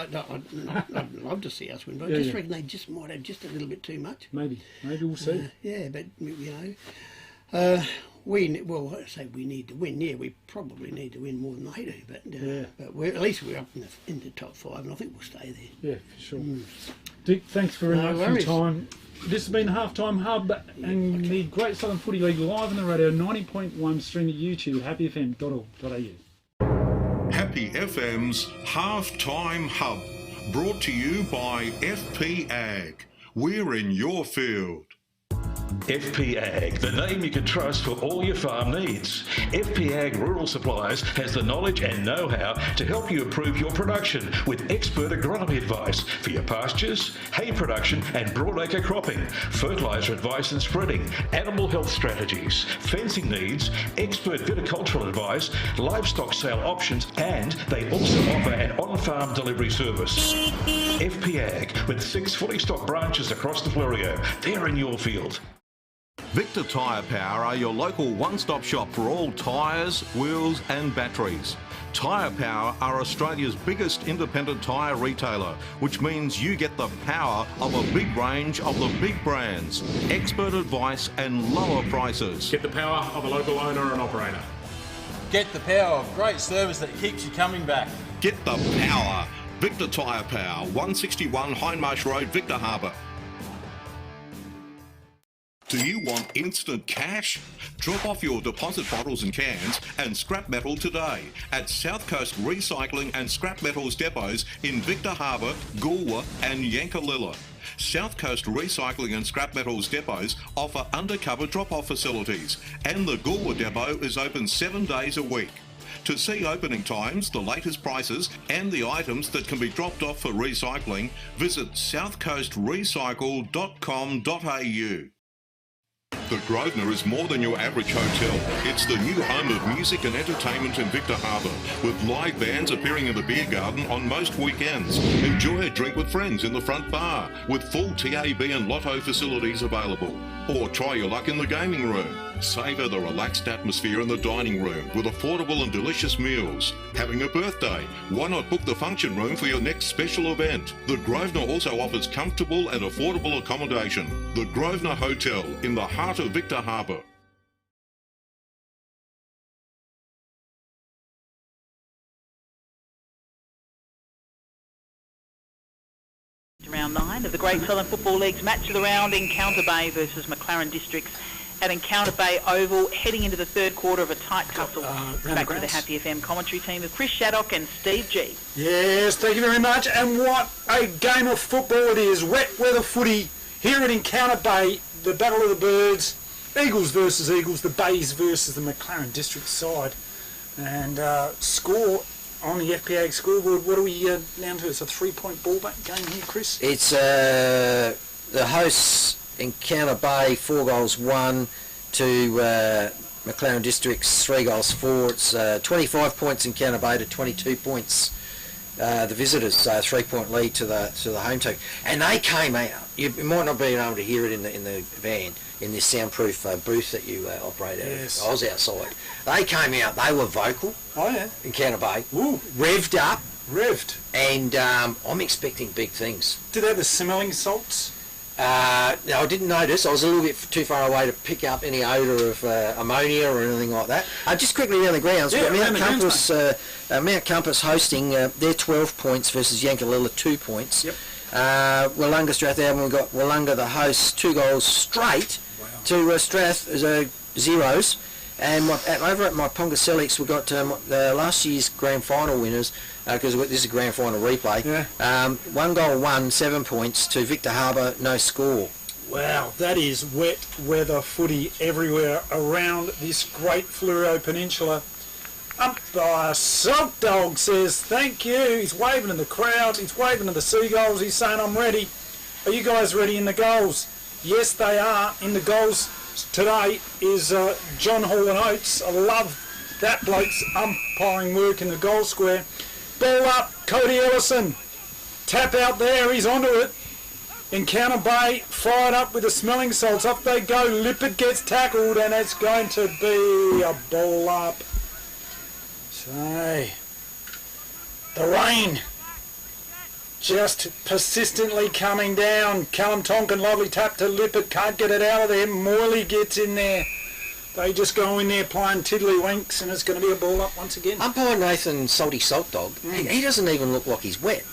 love to see us win, but I just reckon they just might have just a little bit too much. Maybe we'll see. But you know, Well, I say we need to win. Yeah, we probably need to win more than they do, but at least we're up in the top 5, and I think we'll stay there. Yeah, for sure. Dick, thanks very much for your time. This has been Halftime Hub and the Great Southern Footy League live on the radio, 90.1, stream at YouTube, happyfm.org.au. Happy FM's Halftime Hub, brought to you by FP Ag. We're in your field. FP Ag, the name you can trust for all your farm needs. FP Ag Rural Supplies has the knowledge and know-how to help you improve your production with expert agronomy advice for your pastures, hay production and broadacre cropping, fertiliser advice and spreading, animal health strategies, fencing needs, expert viticultural advice, livestock sale options, and they also offer an on-farm delivery service. FP Ag, with 6 fully stocked branches across the Fleurieu. They're in your field. Victor Tyre Power are your local one-stop shop for all tyres, wheels and batteries. Tyre Power are Australia's biggest independent tyre retailer, which means you get the power of a big range of the big brands, expert advice and lower prices. Get the power of a local owner and operator. Get the power of great service that keeps you coming back. Get the power. Victor Tyre Power, 161 Hindmarsh Road, Victor Harbour. Do you want instant cash? Drop off your deposit bottles and cans and scrap metal today at South Coast Recycling and Scrap Metals depots in Victor Harbour, Goolwa and Yankalilla. South Coast Recycling and Scrap Metals depots offer undercover drop-off facilities, and the Goolwa depot is open 7 days a week. To see opening times, the latest prices and the items that can be dropped off for recycling, visit southcoastrecycle.com.au. The Grosvenor is more than your average hotel. It's the new home of music and entertainment in Victor Harbour, with live bands appearing in the beer garden on most weekends. Enjoy a drink with friends in the front bar, with full TAB and lotto facilities available. Or try your luck in the gaming room. Savour the relaxed atmosphere in the dining room with affordable and delicious meals. Having a birthday? Why not book the function room for your next special event? The Grosvenor also offers comfortable and affordable accommodation. The Grosvenor Hotel in the heart of Victor Harbour. Round 9 of the Great Southern Football League's match of the round, Encounter Bay versus McLaren Districts at Encounter Bay Oval, heading into the third quarter of a tight tussle. Back to the Happy FM commentary team of Chris Shaddock and Steve G. Yes, thank you very much. And what a game of football it is. Wet weather footy here at Encounter Bay, the Battle of the Birds, Eagles versus Eagles, the Bays versus the McLaren District side. And score on the FPA scoreboard, what are we down to? It's a 3-point ballback game here, Chris? It's the hosts Encounter Bay 4-1 to McLaren Districts 3-4. It's 25 points Encounter Bay to 22 points the visitors, so a 3-point lead to the home team. And they came out. You might not be able to hear it in the van, in this soundproof booth that you operate out of. I was outside. They came out. They were vocal. Oh yeah. Encounter Bay. Ooh. Revved up. Revved. And I'm expecting big things. Did they have the smelling salts? No, I didn't notice. I was a little bit too far away to pick up any odour of ammonia or anything like that. Just quickly around the grounds, we've got Mount Compass hosting, they're 12 points versus Yankalilla 2 points. Yep. Wollonga Strathalbyn, we've got Wollonga the hosts 2 goals straight to Strath as zeros. And over at my Ponga Celtics, we've got last year's grand final winners, because this is a grand final replay. Yeah. 1 goal, 7 points to Victor Harbour, no score. Wow, that is wet weather footy everywhere around this great Fleurieu Peninsula. Umpire Sock Dog says thank you. He's waving in the crowd. He's waving to the Seagulls. He's saying I'm ready. Are you guys ready in the goals? Yes, they are. In the goals today is John Hall and Oates. I love that bloke's umpiring work in the goal square. Ball up, Cody Ellison. Tap out there, he's onto it. Encounter Bay fired up with the smelling salts. Up they go. Lippert gets tackled and it's going to be a ball up. So, the rain just persistently coming down. Callum Tonkin, lovely tap to Lippert, can't get it out of there. Morley gets in there. They just go in there playing tiddlywinks, and it's going to be a ball up once again. Umpire Nathan Salty Salt Dog, he doesn't even look like he's wet.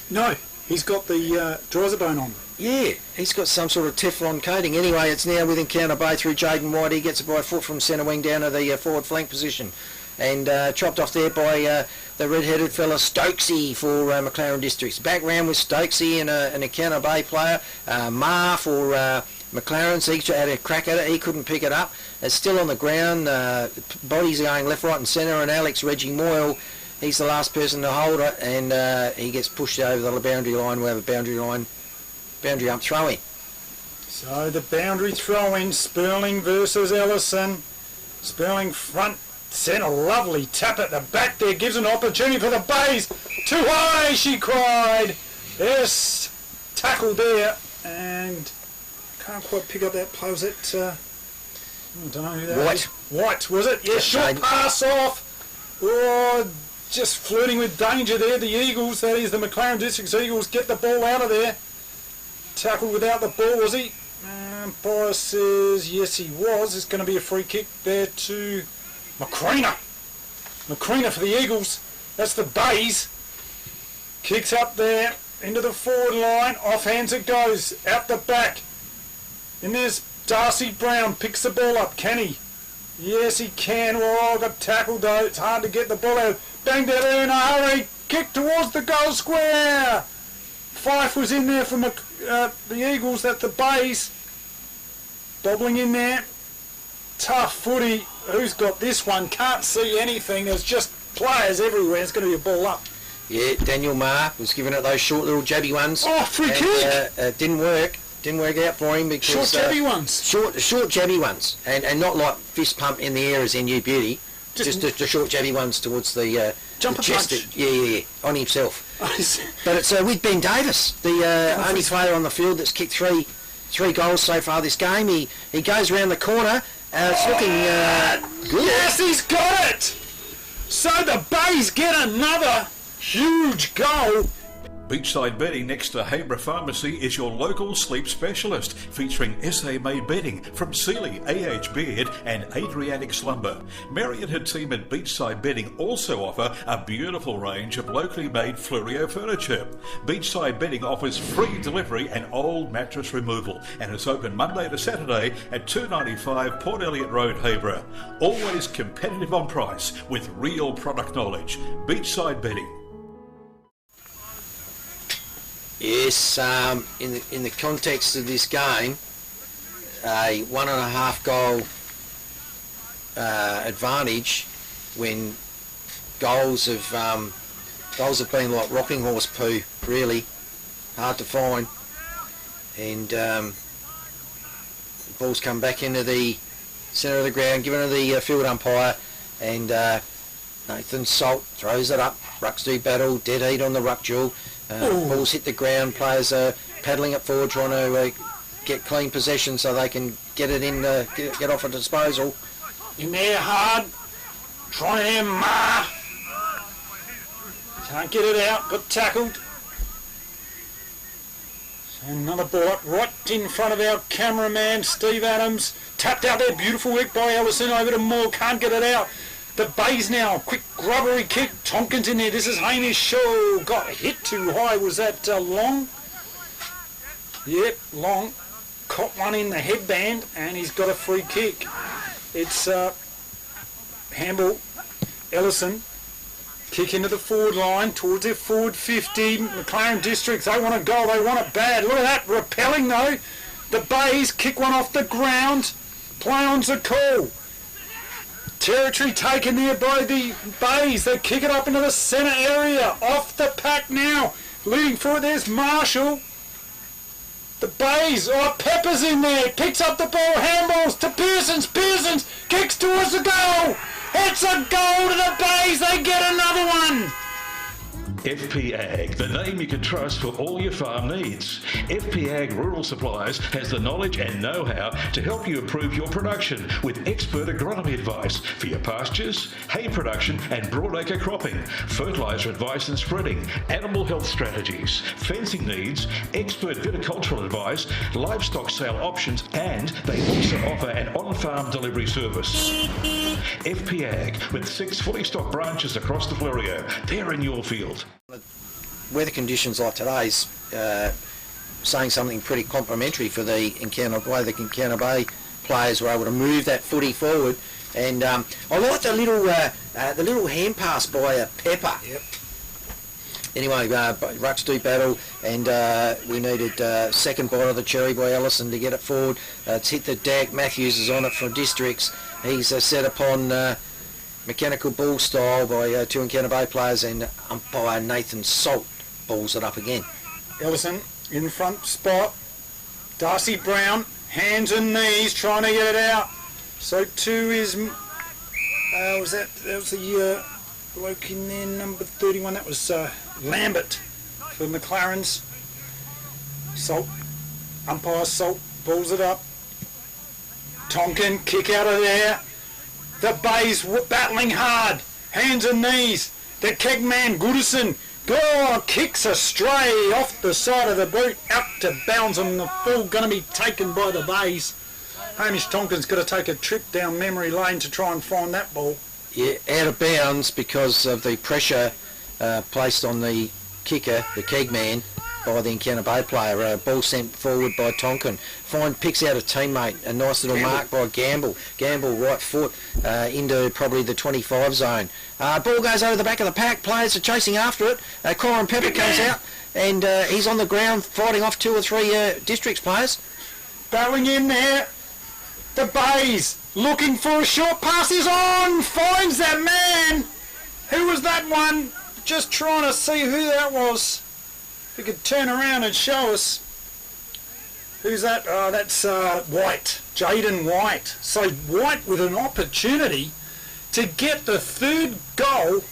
No, he's got the Dryzerbone on. Yeah, he's got some sort of Teflon coating. Anyway, it's now with Encounter Bay through Jaden White. He gets it by foot from centre wing down to the forward flank position. And chopped off there by the red-headed fella Stokesy for McLaren Districts. Back round with Stokesy and an Encounter Bay player. Ma for McLaren, so he had a crack at it. He couldn't pick it up. It's still on the ground. Bodies are going left, right and centre. And Alex Reggie Moyle, he's the last person to hold it. And he gets pushed over the boundary line. We have a boundary up throw-in. So the boundary throw-in, Sperling versus Ellison. Sperling front centre, lovely tap at the back there, gives an opportunity for the Bays. Too high, she cried. Yes, tackle there, and can't quite pick up that play. Was it, I don't know who that White. was. White, was it? Yeah, short pass off. Oh, just flirting with danger there. The Eagles, that is the McLaren Districts Eagles, get the ball out of there. Tackled without the ball, was he? Umpire says yes, he was. It's going to be a free kick there to McLaren for the Eagles. That's the Bays. Kicks up there into the forward line. Off hands it goes. Out the back. And there's Darcy Brown. Picks the ball up. Can he? Yes, he can. Oh, got tackled though. It's hard to get the ball out. Banged out there in a hurry. Kick towards the goal square. Fife was in there from the Eagles. That's the Bays. Bobbling in there. Tough footy. Who's got this one? Can't see anything. There's just players everywhere. It's going to be a ball up. Yeah, Daniel Marr was giving it those short little jabby ones. Oh, free kick! Didn't work. Didn't work out for him because... Short jabby ones? Short jabby ones. And not like fist pump in the air as in You Beauty. Just the short jabby ones towards the jumper chest. punch. Yeah, on himself. But it's with Ben Davis, the only player on the field that's kicked three goals so far this game. He goes around the corner. It's looking good. Yes, he's got it! So the Bays get another huge goal. Beachside Bedding next to Habra Pharmacy is your local sleep specialist, featuring SA-made bedding from Sealy, AH Beard and Adriatic Slumber. Mary and her team at Beachside Bedding also offer a beautiful range of locally made Fluorio furniture. Beachside Bedding offers free delivery and old mattress removal, and it's open Monday to Saturday at 295 Port Elliot Road, Habra. Always competitive on price with real product knowledge. Beachside Bedding. Yes, in the context of this game, a 1.5 goal advantage when goals have been like rocking horse poo, really hard to find, and the ball's come back into the centre of the ground, given to the field umpire, and Nathan Salt throws it up. Rucks do battle, dead heat on the ruck duel. Balls hit the ground, players are paddling it forward trying to get clean possession so they can get it in, get off a disposal. In there hard, trying to Ma. Can't get it out, got tackled. Another ball up right in front of our cameraman Steve Adams. Tapped out there, beautiful work by Ellison over to Moore, can't get it out. The Bays now, quick grubbery kick, Tompkins in there, this is Hamish Shaw, got hit too high, was that Long? Yep, Long, caught one in the headband and he's got a free kick. It's handball, Ellison, kick into the forward line, towards their forward 50, McLaren Districts, they want a goal, they want it bad, look at that, repelling though, the Bays kick one off the ground, play on's the call. Territory taken there by the Bays. They kick it up into the centre area. Off the pack now. Leading for it, there's Marshall. The Bays. Oh, Pepper's in there. Picks up the ball. Handballs to Pearsons. Pearsons kicks towards the goal. It's a goal to the Bays. They get another one. FP Ag, the name you can trust for all your farm needs. FP Ag Rural Supplies has the knowledge and know-how to help you improve your production with expert agronomy advice for your pastures, hay production and broadacre cropping, fertiliser advice and spreading, animal health strategies, fencing needs, expert viticultural advice, livestock sale options, and they also offer an on-farm delivery service. FP Ag, with 6 fully stocked branches across the Fleurieu. They're in your field. Weather conditions like today's saying something pretty complimentary for the way the Encounter Bay players were able to move that footy forward. And I like the little hand pass by Pepper. Yep. Anyway, rucks do battle, and we needed second bite of the cherry by Ellison to get it forward. It's hit the deck. Matthews is on it for Districts. He's set upon mechanical ball style by 2 Encounter Bay players, and umpire Nathan Salt balls it up again. Ellison in front spot. Darcy Brown, hands and knees, trying to get it out. So too is that was the bloke in there, number 31. That was Lambert for McLaren's. Salt, umpire Salt balls it up. Tonkin, kick out of there. The Bay's battling hard, hands and knees. The keg man Goodison, kicks a stray off the side of the boot, out to bounds on the full, going to be taken by the Bays. Hamish Tonkin's got to take a trip down memory lane to try and find that ball. Yeah, out of bounds because of the pressure placed on the kicker, the keg man, by the Encounter Bay player. Ball sent forward by Tonkin. Picks out a teammate. A nice little mark by Gamble. Gamble right foot into probably the 25 zone. Ball goes over the back of the pack. Players are chasing after it. Corin Pepper comes out and he's on the ground fighting off 2 or 3 Districts players. Battling in there. The Bays looking for a short pass is on. Finds that man. Who was that one? Just trying to see who that was. If you could turn around and show us. Who's that? That's White. Jaden White. So White with an opportunity to get the 3rd goal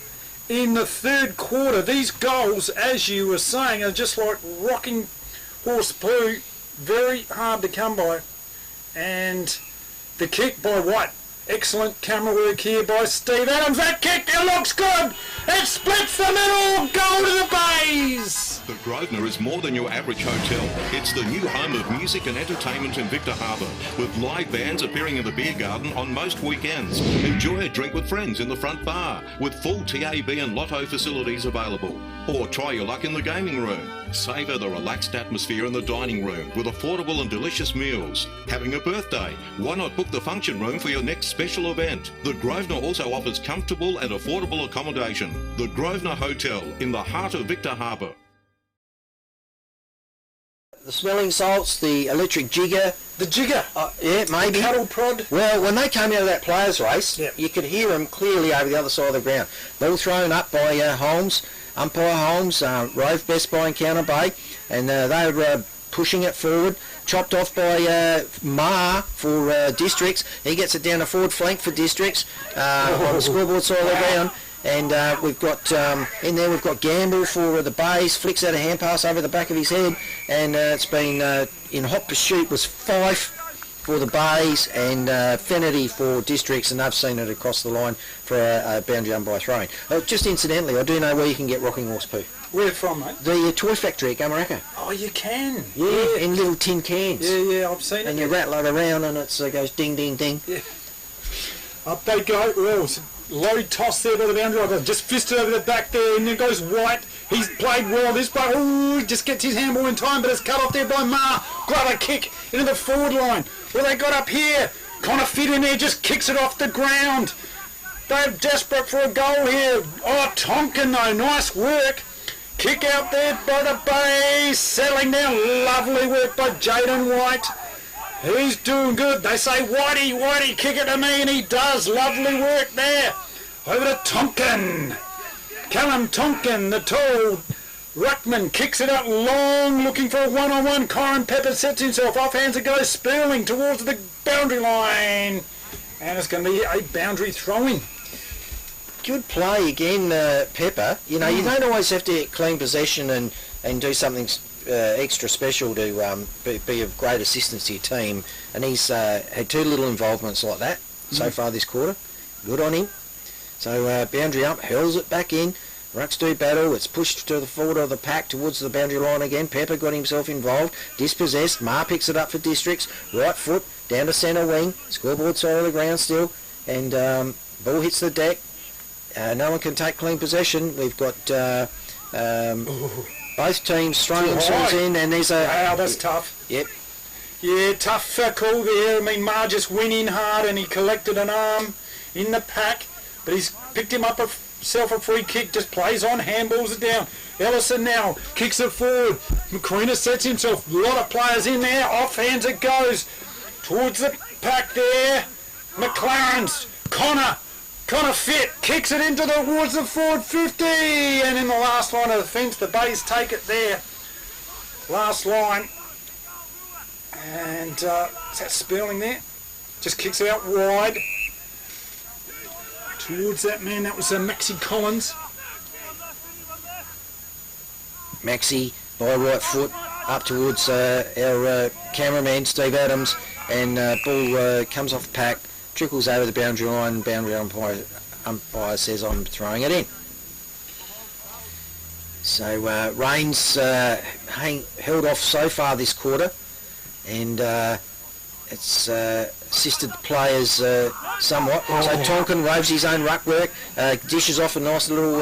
in the 3rd quarter. These goals, as you were saying, are just like rocking horse poo. Very hard to come by. And the kick by White. Excellent camera work here by Steve Adams. That kick, it looks good. It splits the middle. Goal to the Bays. The Grosvenor is more than your average hotel. It's the new home of music and entertainment in Victor Harbour, with live bands appearing in the beer garden on most weekends. Enjoy a drink with friends in the front bar, with full TAB and lotto facilities available. Or try your luck in the gaming room. Savour the relaxed atmosphere in the dining room with affordable and delicious meals. Having a birthday? Why not book the function room for your next special event? The Grosvenor also offers comfortable and affordable accommodation. The Grosvenor Hotel in the heart of Victor Harbour. The smelling salts, the electric jigger. The jigger? Yeah, maybe. The cattle prod. Well, when they came out of that players' race, you could hear them clearly over the other side of the ground. Ball thrown up by Holmes, umpire Holmes, rove best by Encounter Bay, and they were pushing it forward. Chopped off by Ma for Districts. He gets it down the forward flank for Districts on the scoreboard side of the ground. And we've got in there, we've got Gamble for the Bays, flicks out a hand pass over the back of his head, and it's been in hot pursuit was Fife for the Bays and Fennerty for Districts, and they've seen it across the line for a boundary umpire throwing. Just incidentally, I do know where you can get rocking horse poo. Where from, mate? The toy factory at Gamaraka. Oh, you can? Yeah, in little tin cans. Yeah, I've seen it. And you rattle it around and it goes ding, ding, ding. Yeah. Up they go. Well, low toss there by the boundary line. Just fisted over the back there, and there goes White. He's played well. This bloke, he just gets his handball in time, but it's cut off there by Ma. Grab a kick into the forward line. Well, they got up here. Kind of fit in there, just kicks it off the ground. They're desperate for a goal here. Oh, Tonkin though, nice work. Kick out there by the Bays, settling down. Lovely work by Jaden White. He's doing good. They say, Whitey, kick it to me, and he does. Lovely work there. Over to Tonkin. Callum Tonkin, the tall ruckman, kicks it out long, looking for a one-on-one. Corin Pepper sets himself off. Hands it goes, Sperling towards the boundary line. And it's going to be a boundary throwing. good play again, Pepper. You know, you don't always have to get clean possession and do something extra special to be of great assistance to your team. And he's had 2 little involvements like that so far this quarter. Good on him. So boundary up, hurls it back in. Rucks do battle. It's pushed to the forward of the pack towards the boundary line again. Pepper got himself involved. Dispossessed. Ma picks it up for Districts. Right foot down to centre wing. Scoreboard side of the ground still. And ball hits the deck. No one can take clean possession. We've got both teams throwing themselves in, and there's a... Wow, that's tough. Yep. Yeah, tough call there. I mean, Ma just went in hard and he collected an arm in the pack, but he's picked him up himself a free kick, just plays on, handballs it down. Ellison now kicks it forward. McQueen sets himself, a lot of players in there, off hands it goes. Towards the pack there, McLaren's, Connor fit, kicks it into towards the forward 50, and in the last line of defence, the Bays take it there. Last line. And is that Sperling there? Just kicks it out wide. Towards that man, that was Maxi Collins. Maxi by right foot up towards our cameraman Steve Adams, and ball comes off the pack, trickles over the boundary line. Boundary umpire says I'm throwing it in. So Rain's held off so far this quarter, and it's assisted the players somewhat. So Tonkin roves his own ruck work, dishes off a nice little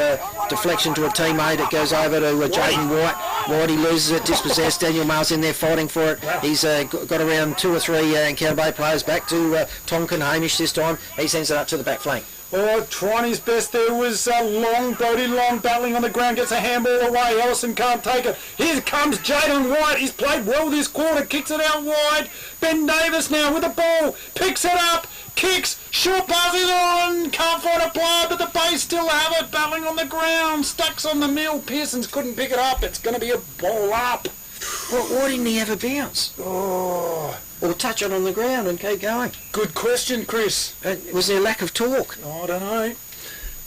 deflection to a teammate. It goes over to Jaden White. Whitey loses it, dispossessed. Daniel May's in there fighting for it. He's got around 2 or 3 Encounter Bay players back to Tonkin. Hamish this time. He sends it up to the back flank. Oh, trying his best there was Brody Long battling on the ground, gets a handball away. Ellison can't take it. Here comes Jaden White. He's played well this quarter, kicks it out wide. Ben Davis now with the ball, picks it up, kicks, short passes on, can't find a player, but the Bays still have it, battling on the ground, Stucks on the mill. Pearson's couldn't pick it up. It's going to be a ball up. Why didn't he have a bounce? Oh. Or touch it on the ground and keep going? Good question, Chris. Was there lack of torque? I don't know.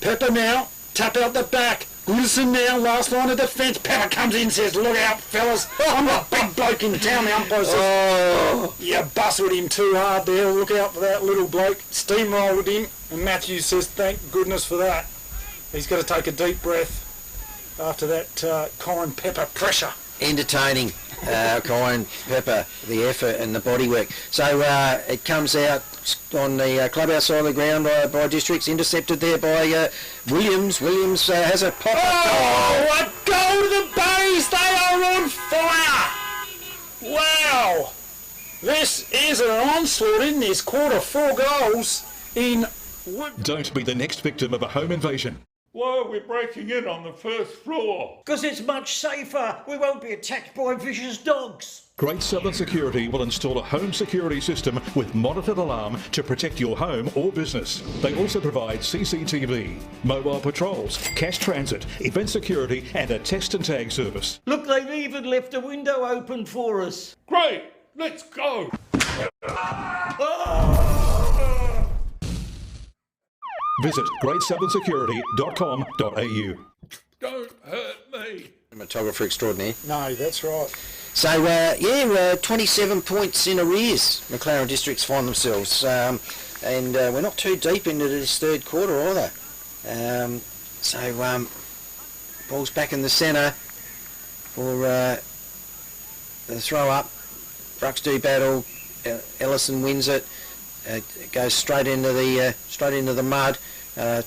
Pepper now, tap out the back. Goodison now, last line of defence. Pepper comes in, says, look out, fellas. I'm the big bloke in town. The umpire says, you bustled him too hard there. Look out for that little bloke. Steamrolled him. And Matthews says, thank goodness for that. He's got to take a deep breath after that Colin Pepper pressure. Entertaining, Colin Pepper, the effort and the bodywork. So it comes out on the clubhouse side of the ground by Districts, intercepted there by Williams. Williams has a pop. Oh, a goal to the Bays! They are on fire! Wow! This is an onslaught in this quarter. 4 goals in... Don't be the next victim of a home invasion. Why are we breaking in on the first floor? Because it's much safer. We won't be attacked by vicious dogs. Great Southern Security will install a home security system with monitored alarm to protect your home or business. They also provide CCTV, mobile patrols, cash transit, event security and a test and tag service. Look, they've even left a window open for us. Great, let's go. Visit greatsouthern.security.com.au. Don't hurt me. Cinematographer extraordinaire. No, that's right. So, 27 points in arrears, McLaren Districts find themselves. And we're not too deep into this third quarter either. Ball's back in the centre for the throw up. Brucks do battle. Ellison wins it. It goes straight into the mud.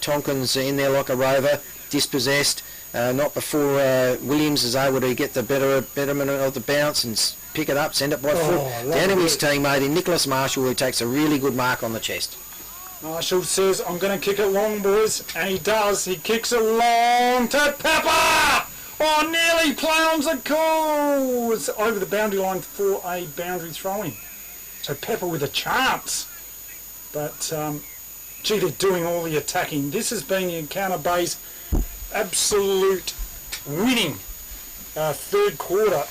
Tonkin's in there like a rover, dispossessed. Not before Williams is able to get the betterment of the bounce and pick it up, send it by foot down to his teammate in Nicholas Marshall, who takes a really good mark on the chest. Marshall says, I'm going to kick it long, boys. And he does. He kicks it long to Pepper. Oh, nearly plowns a goal. It's over the boundary line for a boundary throw-in. So Pepper with a chance. But, gee, they're doing all the attacking. This has been the Encounter Bay's absolute winning third quarter.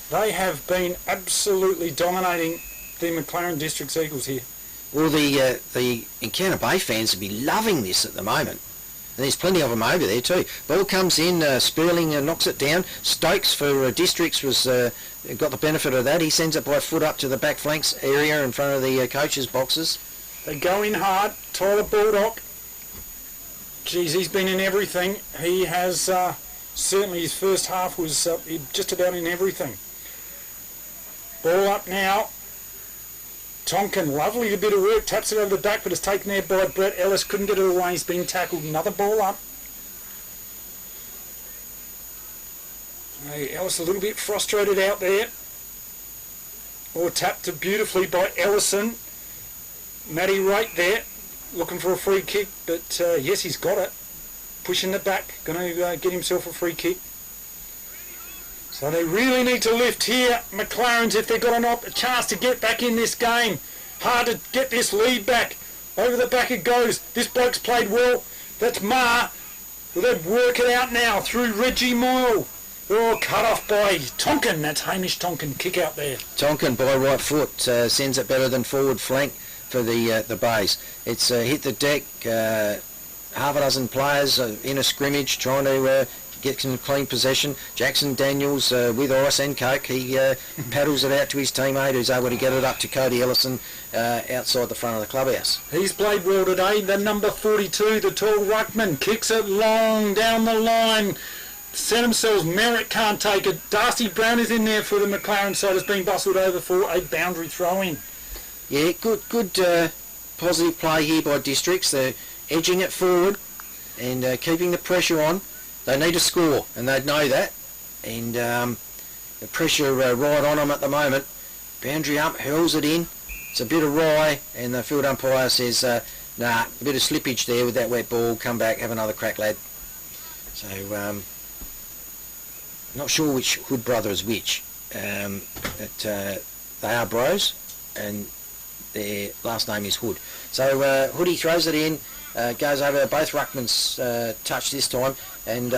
They have been absolutely dominating the McLaren Districts Eagles here. Well, the Encounter Bay fans would be loving this at the moment. there's plenty of them over there too. Ball comes in, Sperling knocks it down. Stokes for Districts was got the benefit of that. He sends it by foot up to the back flanks area in front of the coaches' boxes. They go in hard. Tyler Baldock, geez, he's been in everything. He has certainly, his first half was just about in everything. Ball up now. Tonkin, lovely bit of work, taps it over the back, but it's taken there by Brett Ellis. Couldn't get it away. He's been tackled. Another ball up. Hey, Ellis a little bit frustrated out there. Or tapped it beautifully by Ellison. Matty right there, looking for a free kick, but yes, he's got it. Pushing it back, going to get himself a free kick. So they really need to lift here, McLaren's, if they've got a chance to get back in this game. Hard to get this lead back. Over the back it goes. This bloke's played well. That's Ma. Well, they'd work it out now through Reggie Moyle. Oh, cut off by Tonkin. That's Hamish Tonkin. Kick out there. Tonkin by right foot sends it better than forward flank for the Bays. It's hit the deck. Half a dozen players in a scrimmage trying to get some clean possession. Jackson Daniels with ice and coke. He paddles it out to his teammate who's able to get it up to Cody Ellison outside the front of the clubhouse. He's played well today. The number 42, the tall ruckman, kicks it long down the line. Set themselves. Merritt can't take it. Darcy Brown is in there for the McLaren side. Has been bustled over for a boundary throw-in. Yeah, good positive play here by Districts. They're edging it forward and keeping the pressure on. They need to score, and they'd know that. And the pressure right on them at the moment. Boundary up, hurls it in. It's a bit of rye, and the field umpire says, nah, a bit of slippage there with that wet ball. Come back, have another crack, lad. So, not sure which Hood brother is which. But they are bros, and their last name is Hood. So Hoodie throws it in, goes over both ruckmans touch this time, and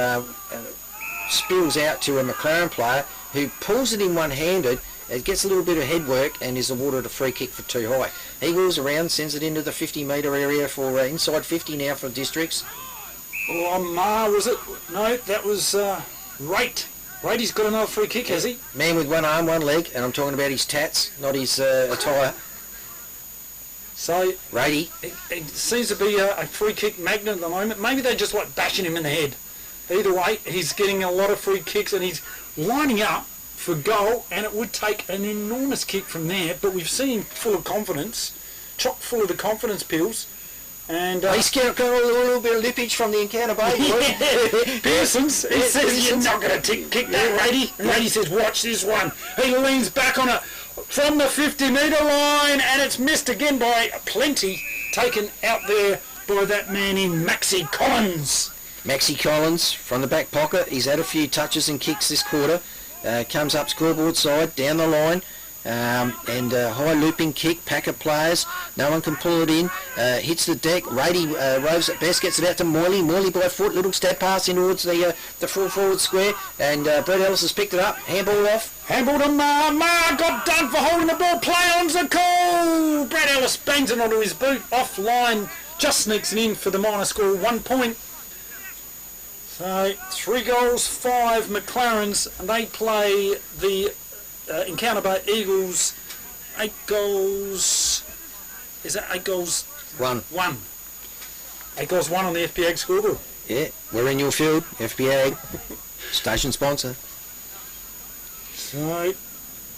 spills out to a McLaren player who pulls it in one-handed. It gets a little bit of head work and is awarded a free kick for too high. He wheels around, sends it into the 50-metre area for inside 50 now for Districts. Oh, Ma, was it? No, that was Rate. Rate's got another free kick, has he? Man with one arm, one leg, and I'm talking about his tats, not his attire. So, Ratey. It seems to be a free kick magnet at the moment. Maybe they just like bashing him in the head. Either way, he's getting a lot of free kicks and he's lining up for goal, and it would take an enormous kick from there, but we've seen him full of confidence, chock full of the confidence pills. And he's got a little bit of lippage from the Encounter Bay. Pearson's. He says, you're not going to kick that, Ratey. And Ratey says, watch this one. He leans back on it from the 50-metre line, and it's missed again by plenty, taken out there by that man in Maxie Collins. Maxie Collins from the back pocket. He's had a few touches and kicks this quarter. Comes up scoreboard side, down the line. And high looping kick, pack of players, no one can pull it in, hits the deck. Ratey roves at best, gets it out to Morley by foot, little stab pass in towards the full forward square, and Brett Ellis has picked it up, handball off. Handball to Ma got done for holding the ball, play on's a call. Brett Ellis bangs it onto his boot, offline, just sneaks it in for the minor score, 1 point. So 3 goals, 5 McLarens, and they play the Encounter Bay Eagles. 8 goals. Is that 8 goals? 1. 8 goals, 1 on the FPAG scoreboard. Yeah, we're in your field, FPAG, station sponsor. So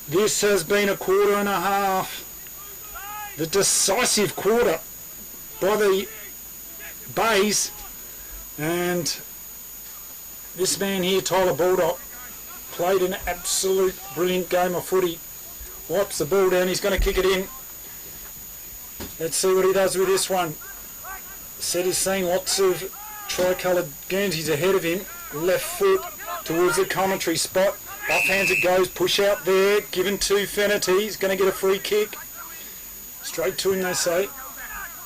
this has been a quarter and a half. The decisive quarter by the Bays, and this man here, Tyler Baldock, played an absolute brilliant game of footy. Wipes the ball down, he's going to kick it in. Let's see what he does with this one. Set is seeing lots of tricoloured Guernseys ahead of him. Left foot towards the commentary spot. Offhands it goes, push out there, given to Fennerty. He's going to get a free kick. Straight to him, they say.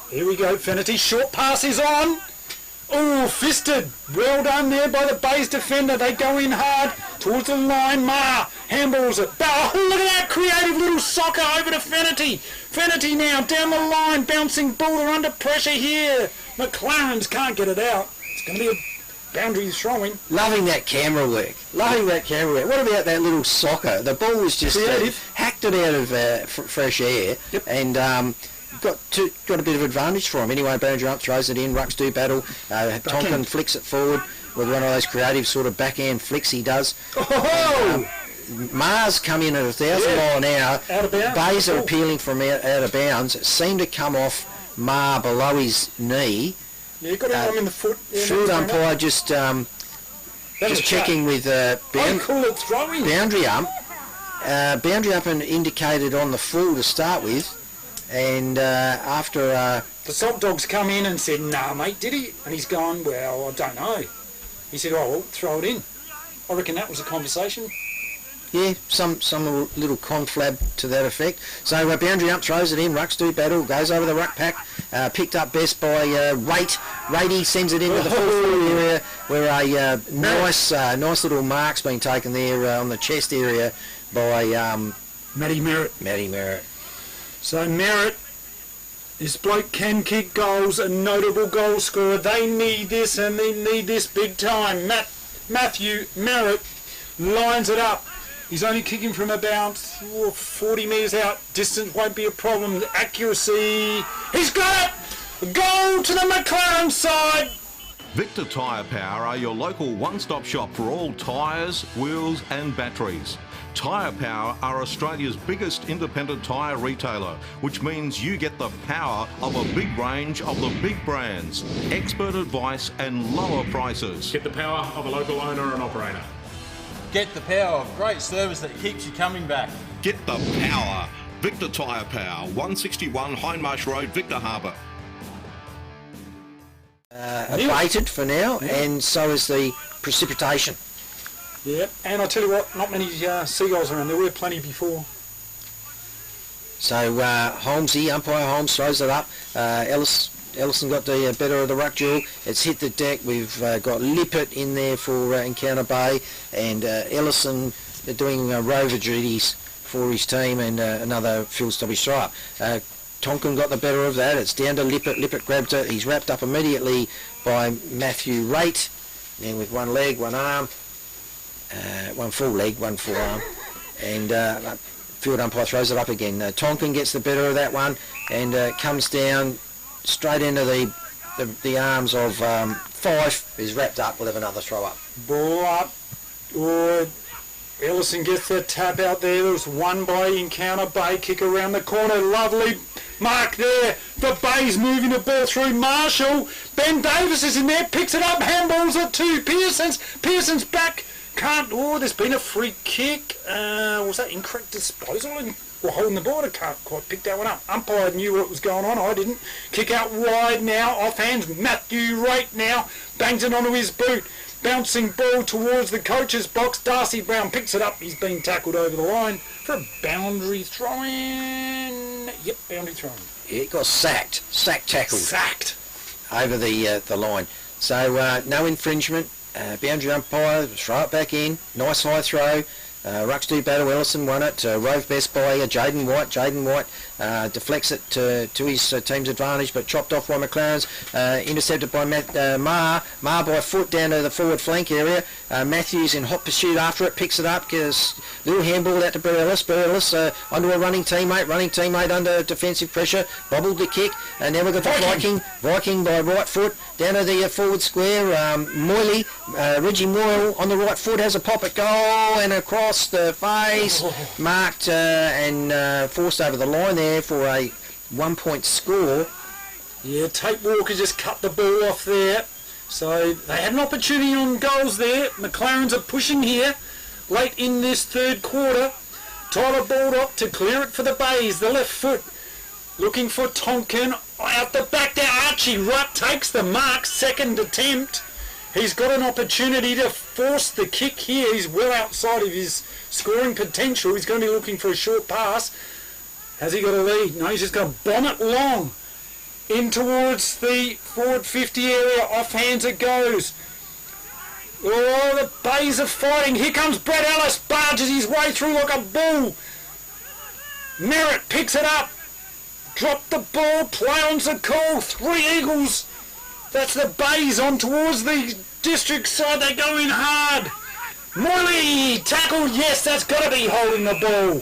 Here we go, Fennerty. Short pass is on. Oh, fisted. Well done there by the Bays defender. They go in hard towards the line. Ma handballs it. Oh, look at that creative little soccer over to Fennerty. Fennerty now down the line, bouncing ball. They're under pressure here. McLaren's can't get it out. It's going to be a boundary throwing. Loving that camera work. What about that little soccer? The ball was just hacked it out of fresh air, and got a bit of advantage for him. Anyway, boundary up, throws it in, rucks do battle. Tonkin flicks it forward with one of those creative sort of backhand flicks he does. Mars come in at 1,000 mile an hour. Out of bounds. Bays are appealing from out of bounds. Seemed to come off Mar below his knee. Yeah, you got him in the foot. Field umpire just checking with boundary ump. Boundary ump indicated on the full to start with, and after the salt dogs come in and said, "Nah, mate, did he?" And he's gone, "Well, I don't know." He said, "Oh, well, throw it in." I reckon that was a conversation. Yeah, some little conflab to that effect. So boundary up, throws it in, rucks do battle, goes over the ruck pack, picked up best by Ratey sends it into the full area where a nice little mark's been taken there on the chest area by Matty Merritt. So Merritt, this bloke can kick goals, a notable goal scorer. They need this, and they need this big time. Matthew Merritt lines it up. He's only kicking from about 40 metres out. Distance won't be a problem. Accuracy. He's got it! Goal to the McLaren side! Victor Tyre Power are your local one-stop shop for all tyres, wheels and batteries. Tyre Power are Australia's biggest independent tyre retailer, which means you get the power of a big range of the big brands, expert advice and lower prices. Get the power of a local owner and operator. Get the power of great service that keeps you coming back. Get the power. Victor Tyre Power, 161 Hindmarsh Road, Victor Harbour. Abated for now, and so is the precipitation. Yep, and I'll tell you what, not many seagulls around. There were plenty before. So Holmesy, umpire Holmes throws it up. Ellison got the better of the ruck duel. It's hit the deck. We've got Lippert in there for Encounter Bay, and Ellison doing rover duties for his team, and another field stoppage throw up. Tonkin got the better of that. It's down to Lippert. Lippert grabbed it. He's wrapped up immediately by Matthew Rate, and with one leg, one arm, one full leg, one forearm, and field umpire throws it up again. Tonkin gets the better of that one, and comes down straight into the arms of Fife, who's wrapped up. We'll have another throw up. Ball up. Ellison gets the tap out there. There's one by Encounter Bay. Kick around the corner. Lovely mark there. The Bay's moving the ball through. Marshall. Ben Davis is in there. Picks it up. Handballs it to Pearson's back. There's been a free kick. Was that incorrect disposal? We're holding the ball. I can't quite pick that one up. Umpire knew what was going on. I didn't. Kick out wide now. Off hands. Matthew Rate now. Bangs it onto his boot. Bouncing ball towards the coach's box. Darcy Brown picks it up. He's been tackled over the line for a boundary throw-in. Yep, boundary throw-in. Yeah, it got sacked. Tackled. Sacked. Over the line. So no infringement. Boundary umpire, throw it back in. Nice high throw. Rucks do battle. Ellison won it. Rove best by Jaden White deflects it to his team's advantage, but chopped off by McLaren's. Intercepted by Mar by foot down to the forward flank area. Matthews in hot pursuit after it, picks it up, gets a little handball out to Bear Ellis onto a running teammate under defensive pressure, bobbled the kick, and now we've got the Viking by right foot down to the forward square. Reggie Moyle on the right foot has a pop at goal and across the face, marked and forced over the line there for a 1-point score. Yeah, Tate Walker just cut the ball off there. So they had an opportunity on goals there. McLaren's are pushing here late in this third quarter. Tyler Baldock to clear it for the Bays. The left foot looking for Tonkin. Out the back there, Archie Rutt takes the mark. Second attempt. He's got an opportunity to force the kick here. He's well outside of his scoring potential. He's going to be looking for a short pass. Has he got a lead? No, he's just going to bomb it long in towards the forward 50 area. Off hands it goes. Oh, the Bays are fighting. Here comes Brett Ellis. Barges his way through like a bull. Merritt picks it up. Drop the ball. Play on's the call. 3 Eagles That's the Bays on towards the district side. They go in hard. Morley tackled. Yes, that's got to be holding the ball.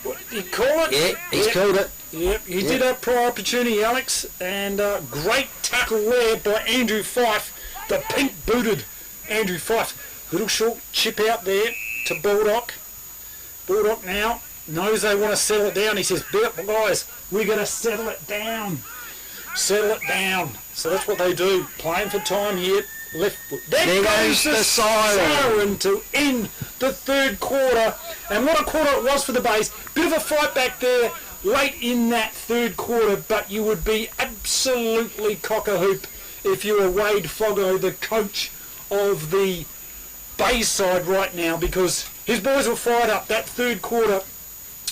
What, he call it? Yeah, he's called it. Yep, he did have prior opportunity, Alex, and great tackle there by Andrew Fife, the pink-booted Andrew Fife. Little short chip out there to Baldock. Baldock now knows they want to settle it down. He says, guys, we're going to settle it down. Settle it down. So that's what they do. Playing for time here. Left foot. There goes the siren to end the third quarter. And what a quarter it was for the Bays. Bit of a fight back there late in that third quarter, but you would be absolutely cock-a-hoop if you were Wade Foggo, the coach of the Bays side right now, because his boys were fired up. That third quarter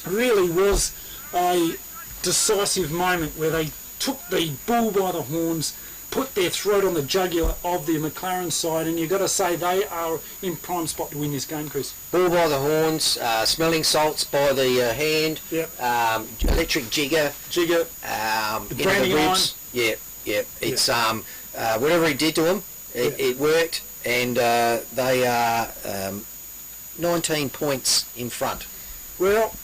really was a decisive moment where they took the bull by the horns, put their throat on the jugular of the McLaren side, and you've got to say they are in prime spot to win this game, Chris. Bull by the horns, smelling salts by the hand, electric jigger, the branding iron. Yeah. It's whatever he did to them, it worked, and they are 19 points in front. Well,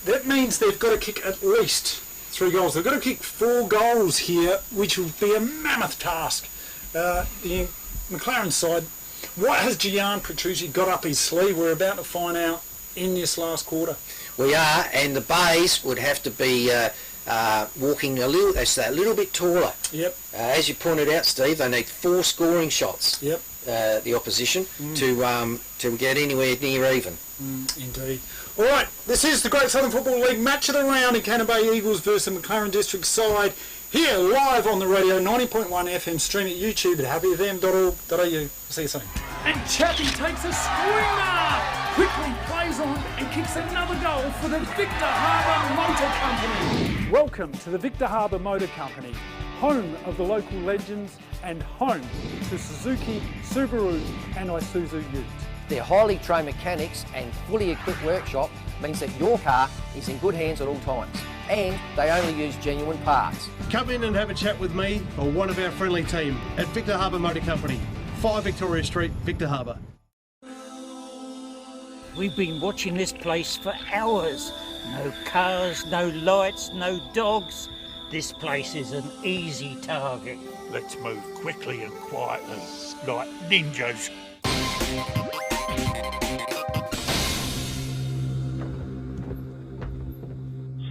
that means they've got to kick at least 3 goals. They've got to kick 4 goals here, which will be a mammoth task. The McLaren side, what has Gian Petrucci got up his sleeve? We're about to find out in this last quarter. We are, and the Bays would have to be walking a little bit taller. Yep. As you pointed out, Steve, they need 4 scoring shots. Yep. The opposition to get anywhere near even. Indeed. All right, this is the Great Southern Football League match of the round in Canterbury Eagles versus the McLaren District side. Here live on the radio, 90.1 FM, stream at YouTube at happyfm.org.au. See you soon. And Chappie takes a screamer! Quickly plays on and kicks another goal for the Victor Harbour Motor Company. Welcome to the Victor Harbour Motor Company, home of the local legends and home to Suzuki, Subaru and Isuzu Ute. Their highly trained mechanics and fully equipped workshop means that your car is in good hands at all times, and they only use genuine parts. Come in and have a chat with me or one of our friendly team at Victor Harbour Motor Company, 5 Victoria Street, Victor Harbour. We've been watching this place for hours. No cars, no lights, no dogs. This place is an easy target. Let's move quickly and quietly, like ninjas.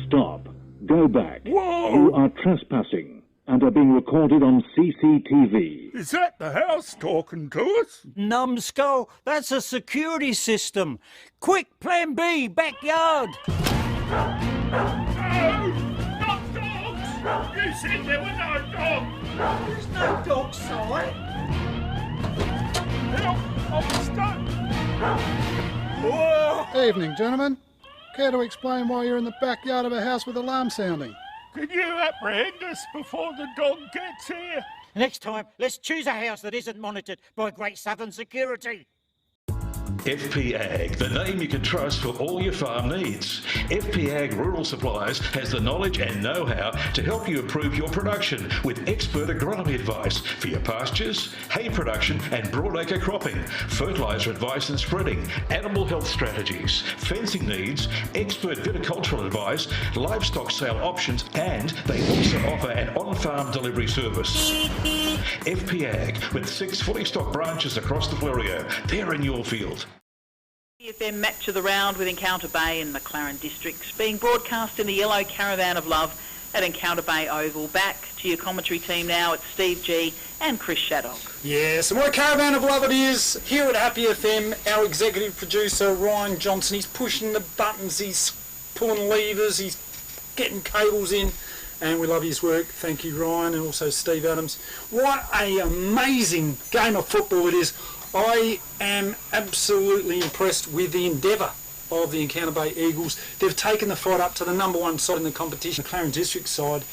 Stop. Go back. Whoa! You are trespassing and are being recorded on CCTV. Is that the house talking to us? Numbskull, that's a security system. Quick, plan B, backyard. Not dogs! You said there were no dogs! There's no dog sign. Help! I'm stuck! Whoa! Evening, gentlemen. Care to explain why you're in the backyard of a house with alarm sounding? Can you apprehend us before the dog gets here? Next time, let's choose a house that isn't monitored by Great Southern Security. FP Ag, the name you can trust for all your farm needs. FP Ag Rural Supplies has the knowledge and know-how to help you improve your production with expert agronomy advice for your pastures, hay production and broadacre cropping, fertiliser advice and spreading, animal health strategies, fencing needs, expert viticultural advice, livestock sale options, and they also offer an on-farm delivery service. FP Ag, with 6 fully stocked branches across the Fleurieu. They're in your field. FM match of the round with Encounter Bay and McLaren districts being broadcast in the yellow caravan of love at Encounter Bay Oval. Back to your commentary team now. It's Steve G and Chris Shaddock. Yes, and what a caravan of love it is here at Happy FM. Our executive producer Ryan Johnson, he's pushing the buttons, he's pulling levers, he's getting cables in, and we love his work. Thank you, Ryan, and also Steve Adams. What an amazing game of football it is. I am absolutely impressed with the endeavour of the Encounter Bay Eagles. They've taken the fight up to the number 1 side in the competition, McLaren District side.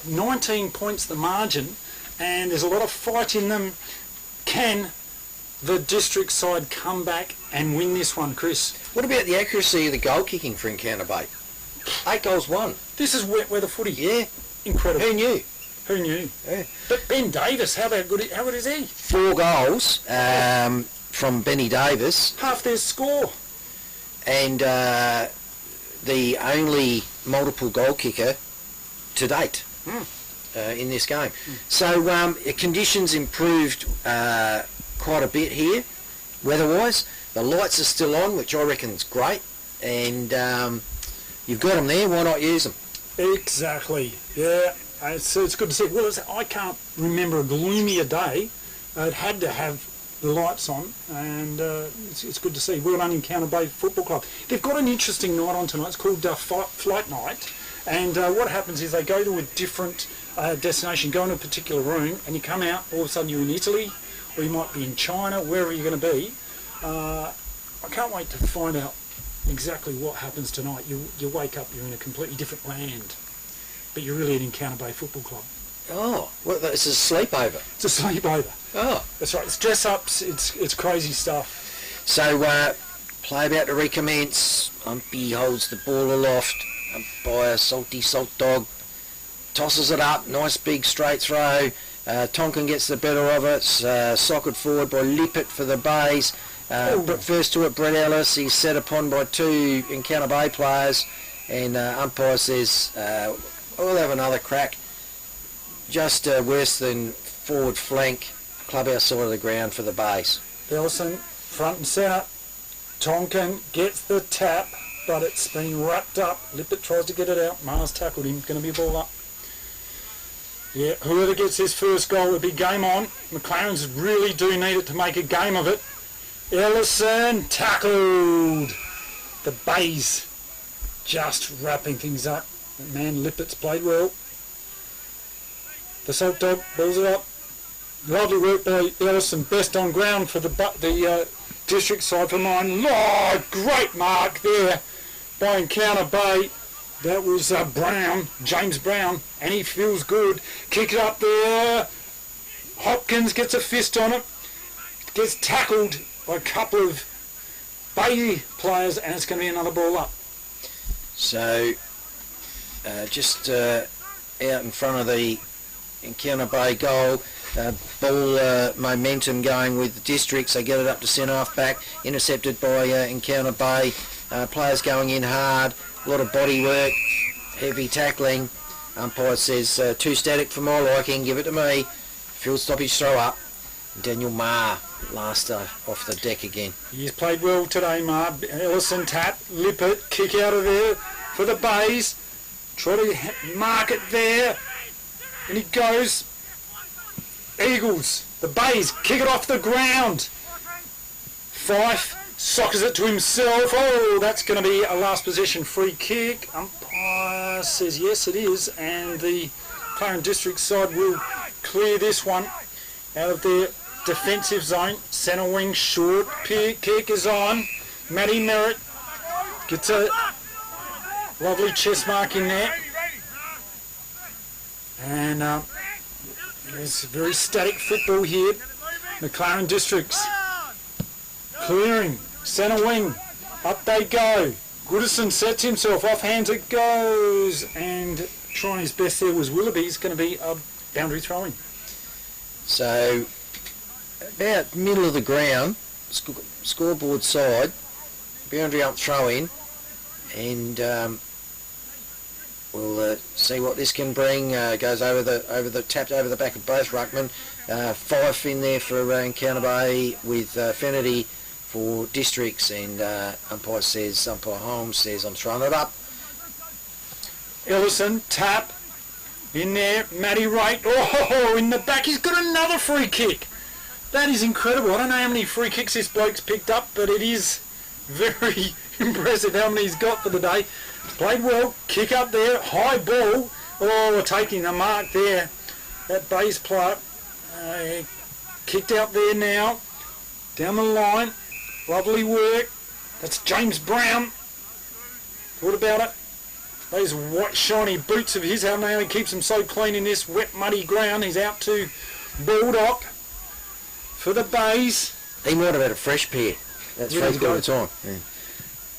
19 points the margin, and there's a lot of fight in them. Can the district side come back and win this one, Chris? What about the accuracy of the goal kicking for Encounter Bay? 8 goals won. This is wet weather footy. Yeah. Incredible. Who knew? Who knew? Yeah. But Ben Davis, how good is he? 4 goals from Benny Davis. Half their score. And the only multiple goal kicker to date in this game. So conditions improved quite a bit here, weather-wise. The lights are still on, which I reckon is great. And you've got them there, why not use them? Exactly, yeah. It's good to see. Well, I can't remember a gloomier day. It had to have the lights on, and it's good to see. Well done, Encounter Bay Football Club. They've got an interesting night on tonight. It's called Flight Night, and what happens is they go to a different destination, go in a particular room, and you come out, all of a sudden you're in Italy, or you might be in China, wherever you're going to be. I can't wait to find out exactly what happens tonight. You wake up, you're in a completely different land, but you're really at Encounter Bay Football Club. Oh, well, it's a sleepover. It's a sleepover. Oh. That's right. It's dress-ups. It's crazy stuff. So, play about to recommence. Umpy holds the ball aloft. Umpire, salty salt dog, tosses it up. Nice big straight throw. Tonkin gets the better of it. Socket forward by Lippert for the Bays. First to it, Brett Ellis. He's set upon by 2 Encounter Bay players. And umpire says, we'll have another crack. Just worse than forward flank, clubhouse side of the ground for the Bays. Ellison, front and centre. Tonkin gets the tap, but it's been wrapped up. Lippert tries to get it out. Mars tackled him. Going to be a ball up. Yeah, whoever gets his first goal will be game on. McLaren's really do need it to make a game of it. Ellison tackled. The Bays just wrapping things up. Man, Lippert's played well. The Salt Dog balls it up. Lovely work by Ellison. Best on ground for the district side for mine. Oh, great mark there by Encounter Bay. That was Brown, James Brown, and he feels good. Kick it up there. Hopkins gets a fist on it. Gets tackled by a couple of Bay players, and it's going to be another ball up. So, just out in front of the Encounter Bay goal, ball momentum going with the districts. They get it up to centre half back, intercepted by Encounter Bay. Players going in hard, a lot of body work, heavy tackling. Umpire says too static for my liking, give it to me. Field stoppage throw up. Daniel Marr last off the deck again. He's played well today, Marr. Ellison tap, Lippert, kick out of there for the Bays. Try to mark it there. And he goes. Eagles. The Bays kick it off the ground. Fife sockers it to himself. Oh, that's going to be a last possession free kick. Umpire says yes, it is. And the McLaren District side will clear this one out of their defensive zone. Centre wing short. Kick is on. Matty Merritt gets a lovely chest mark in there. And it's very static football here. McLaren Districts clearing, centre wing, up they go. Goodison sets himself, off hands it goes, and trying his best there was Willoughby. It's going to be a boundary throwing. So about middle of the ground, scoreboard side, boundary up throw in, and we'll see what this can bring. Goes over the tapped over the back of both ruckmen. Fife in there for Encounter Bay with Fennerty for districts, and umpire Holmes says I'm throwing it up. Ellison tap in there. Matty Wright. Oh, in the back. He's got another free kick. That is incredible. I don't know how many free kicks this bloke's picked up, but it is very impressive how many he's got for the day. Played well, kick up there, high ball. Oh, we're taking the mark there. That base player kicked out there now. Down the line, lovely work. That's James Brown. What about it? Those white shiny boots of his, how he keeps them so clean in this wet muddy ground. He's out to Baldock for the Bays. He might have had a fresh pair. That's Yeah, he's got the time. Yeah.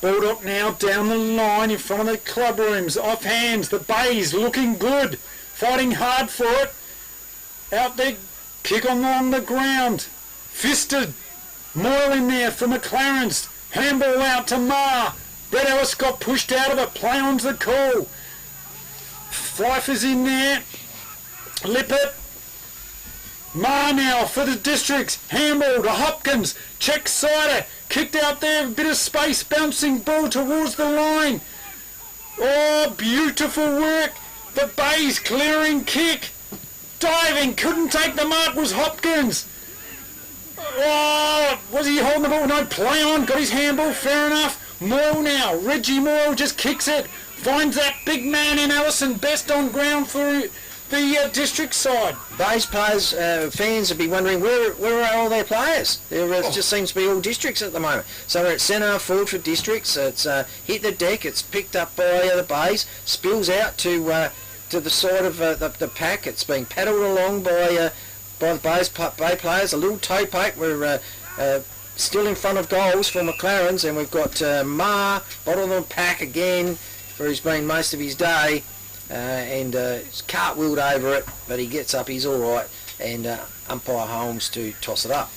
Baldock now down the line in front of the club rooms. Off hands, the Bays looking good. Fighting hard for it. out there, kick along the ground, fisted, Moyle in there for McLaren's, handball out to Marr, Brett Ellis got pushed out of it, play on's the call, Pfeiffer's in there, Lippert, Marr now for the Districts, handball to Hopkins, check sider, kicked out there, a bit of space, bouncing ball towards the line. Oh, beautiful work. The Bays clearing kick. Diving, couldn't take the mark, was Hopkins. Oh, was he holding the ball? No, play on, got his handball, fair enough. Moyle now, Reggie Moyle just kicks it, finds that big man in Ellison, best on ground for the district side. Bays players, fans would be wondering where are all their players? There just seems to be all districts at the moment. So we're at centre forward for districts. It's hit the deck. It's picked up by the Bays, spills out to the side of the pack. It's being paddled along by the Bay players. A little toe poke. We're still in front of goals for McLaren's, and we've got Marr bottom of the pack again, where he's been most of his day. And it's cartwheeled over it, but he gets up, he's alright, and umpire Holmes to toss it up.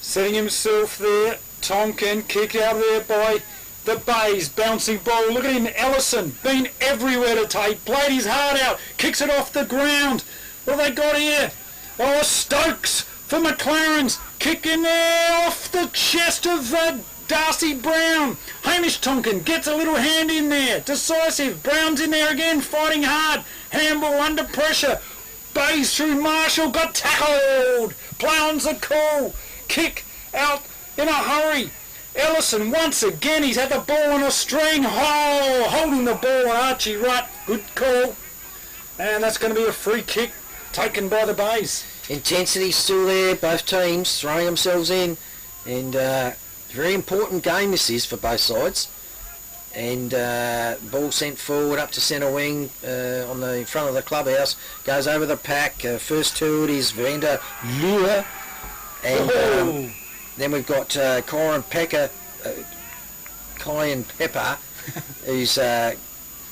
Setting himself there, Tonkin, kick out there by the Bays, bouncing ball, look at him, Ellison, been everywhere to take, played his heart out, kicks it off the ground. What have they got here? Oh, Stokes for McLaren's, kick in there off the chest of Darcy Brown. Hamish Tonkin gets a little hand in there. Decisive. Brown's in there again, fighting hard. Handball under pressure. Bays through Marshall. Got tackled. Play on's the call. Kick out in a hurry. Ellison once again. He's had the ball on a string. Oh, holding the ball. Archie Rutt. Good call. And that's going to be a free kick taken by the Bays. Intensity still there. Both teams throwing themselves in. And very important game this is for both sides, and ball sent forward up to centre wing on the front of the clubhouse, goes over the pack. First to it is Vander Lure, and then we've got Kyan Pepper, who's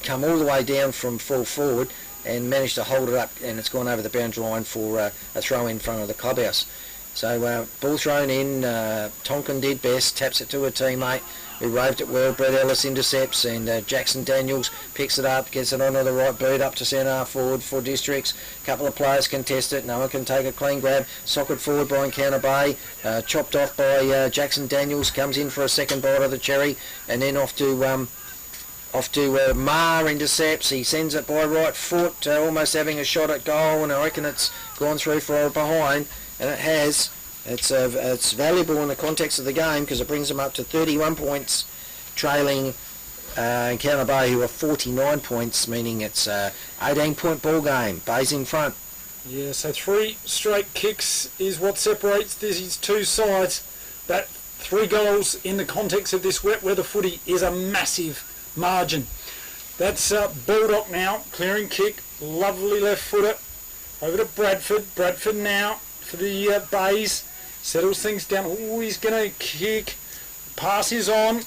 come all the way down from full forward and managed to hold it up, and it's gone over the boundary line for a throw in front of the clubhouse. So ball thrown in, Tonkin did best, taps it to a teammate who roved it well. Brett Ellis intercepts, and Jackson Daniels picks it up, gets it onto the right boot up to centre forward for Districts. A couple of players contest it, no one can take a clean grab. Socket forward by Encounter Bay, chopped off by Jackson Daniels, comes in for a second bite of the cherry, and then off to Marr, intercepts. He sends it by right foot, almost having a shot at goal, and I reckon it's gone through for a behind. And it has. It's valuable in the context of the game because it brings them up to 31 points, trailing Encounter Bay, who are 49 points, meaning it's a 18-point ball game. Bay's in front. Yeah, so 3 straight kicks is what separates these two sides. That 3 goals in the context of this wet weather footy is a massive margin. That's Baldock now, clearing kick, lovely left footer, over to Bradford. Bradford now for the Bays, settles things down. Oh, he's going to kick, pass is on.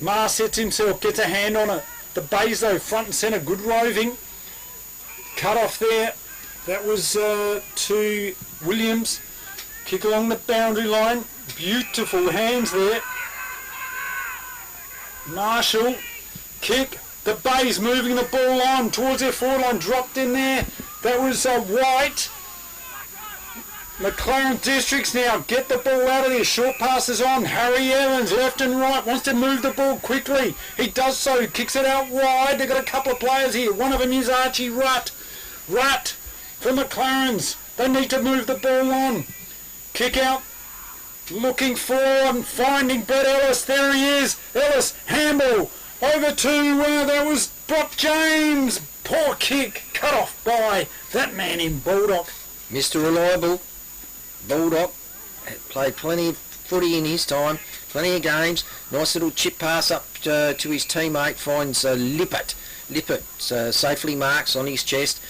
Marr sets himself, gets a hand on it. The Bays though, front and centre, good roving. Cut off there, that was to Williams. Kick along the boundary line, beautiful hands there. Marshall, kick, the Bays moving the ball on towards their forward line, dropped in there. That was White. McLaren Districts now get the ball out of there. Short passes on. Harry Evans left and right wants to move the ball quickly. He does so. Kicks it out wide. They've got a couple of players here. One of them is Archie Rutt. Rutt for McLaren's. They need to move the ball on. Kick out. Looking for and finding Brett Ellis. There he is. Ellis, handball. Over to that was Brock James. Poor kick. Cut off by that man in Baldock. Mr. Reliable. Baldock played plenty of footy in his time, plenty of games. Nice little chip pass up to his teammate, finds Lippert. Lippert safely marks on his chest,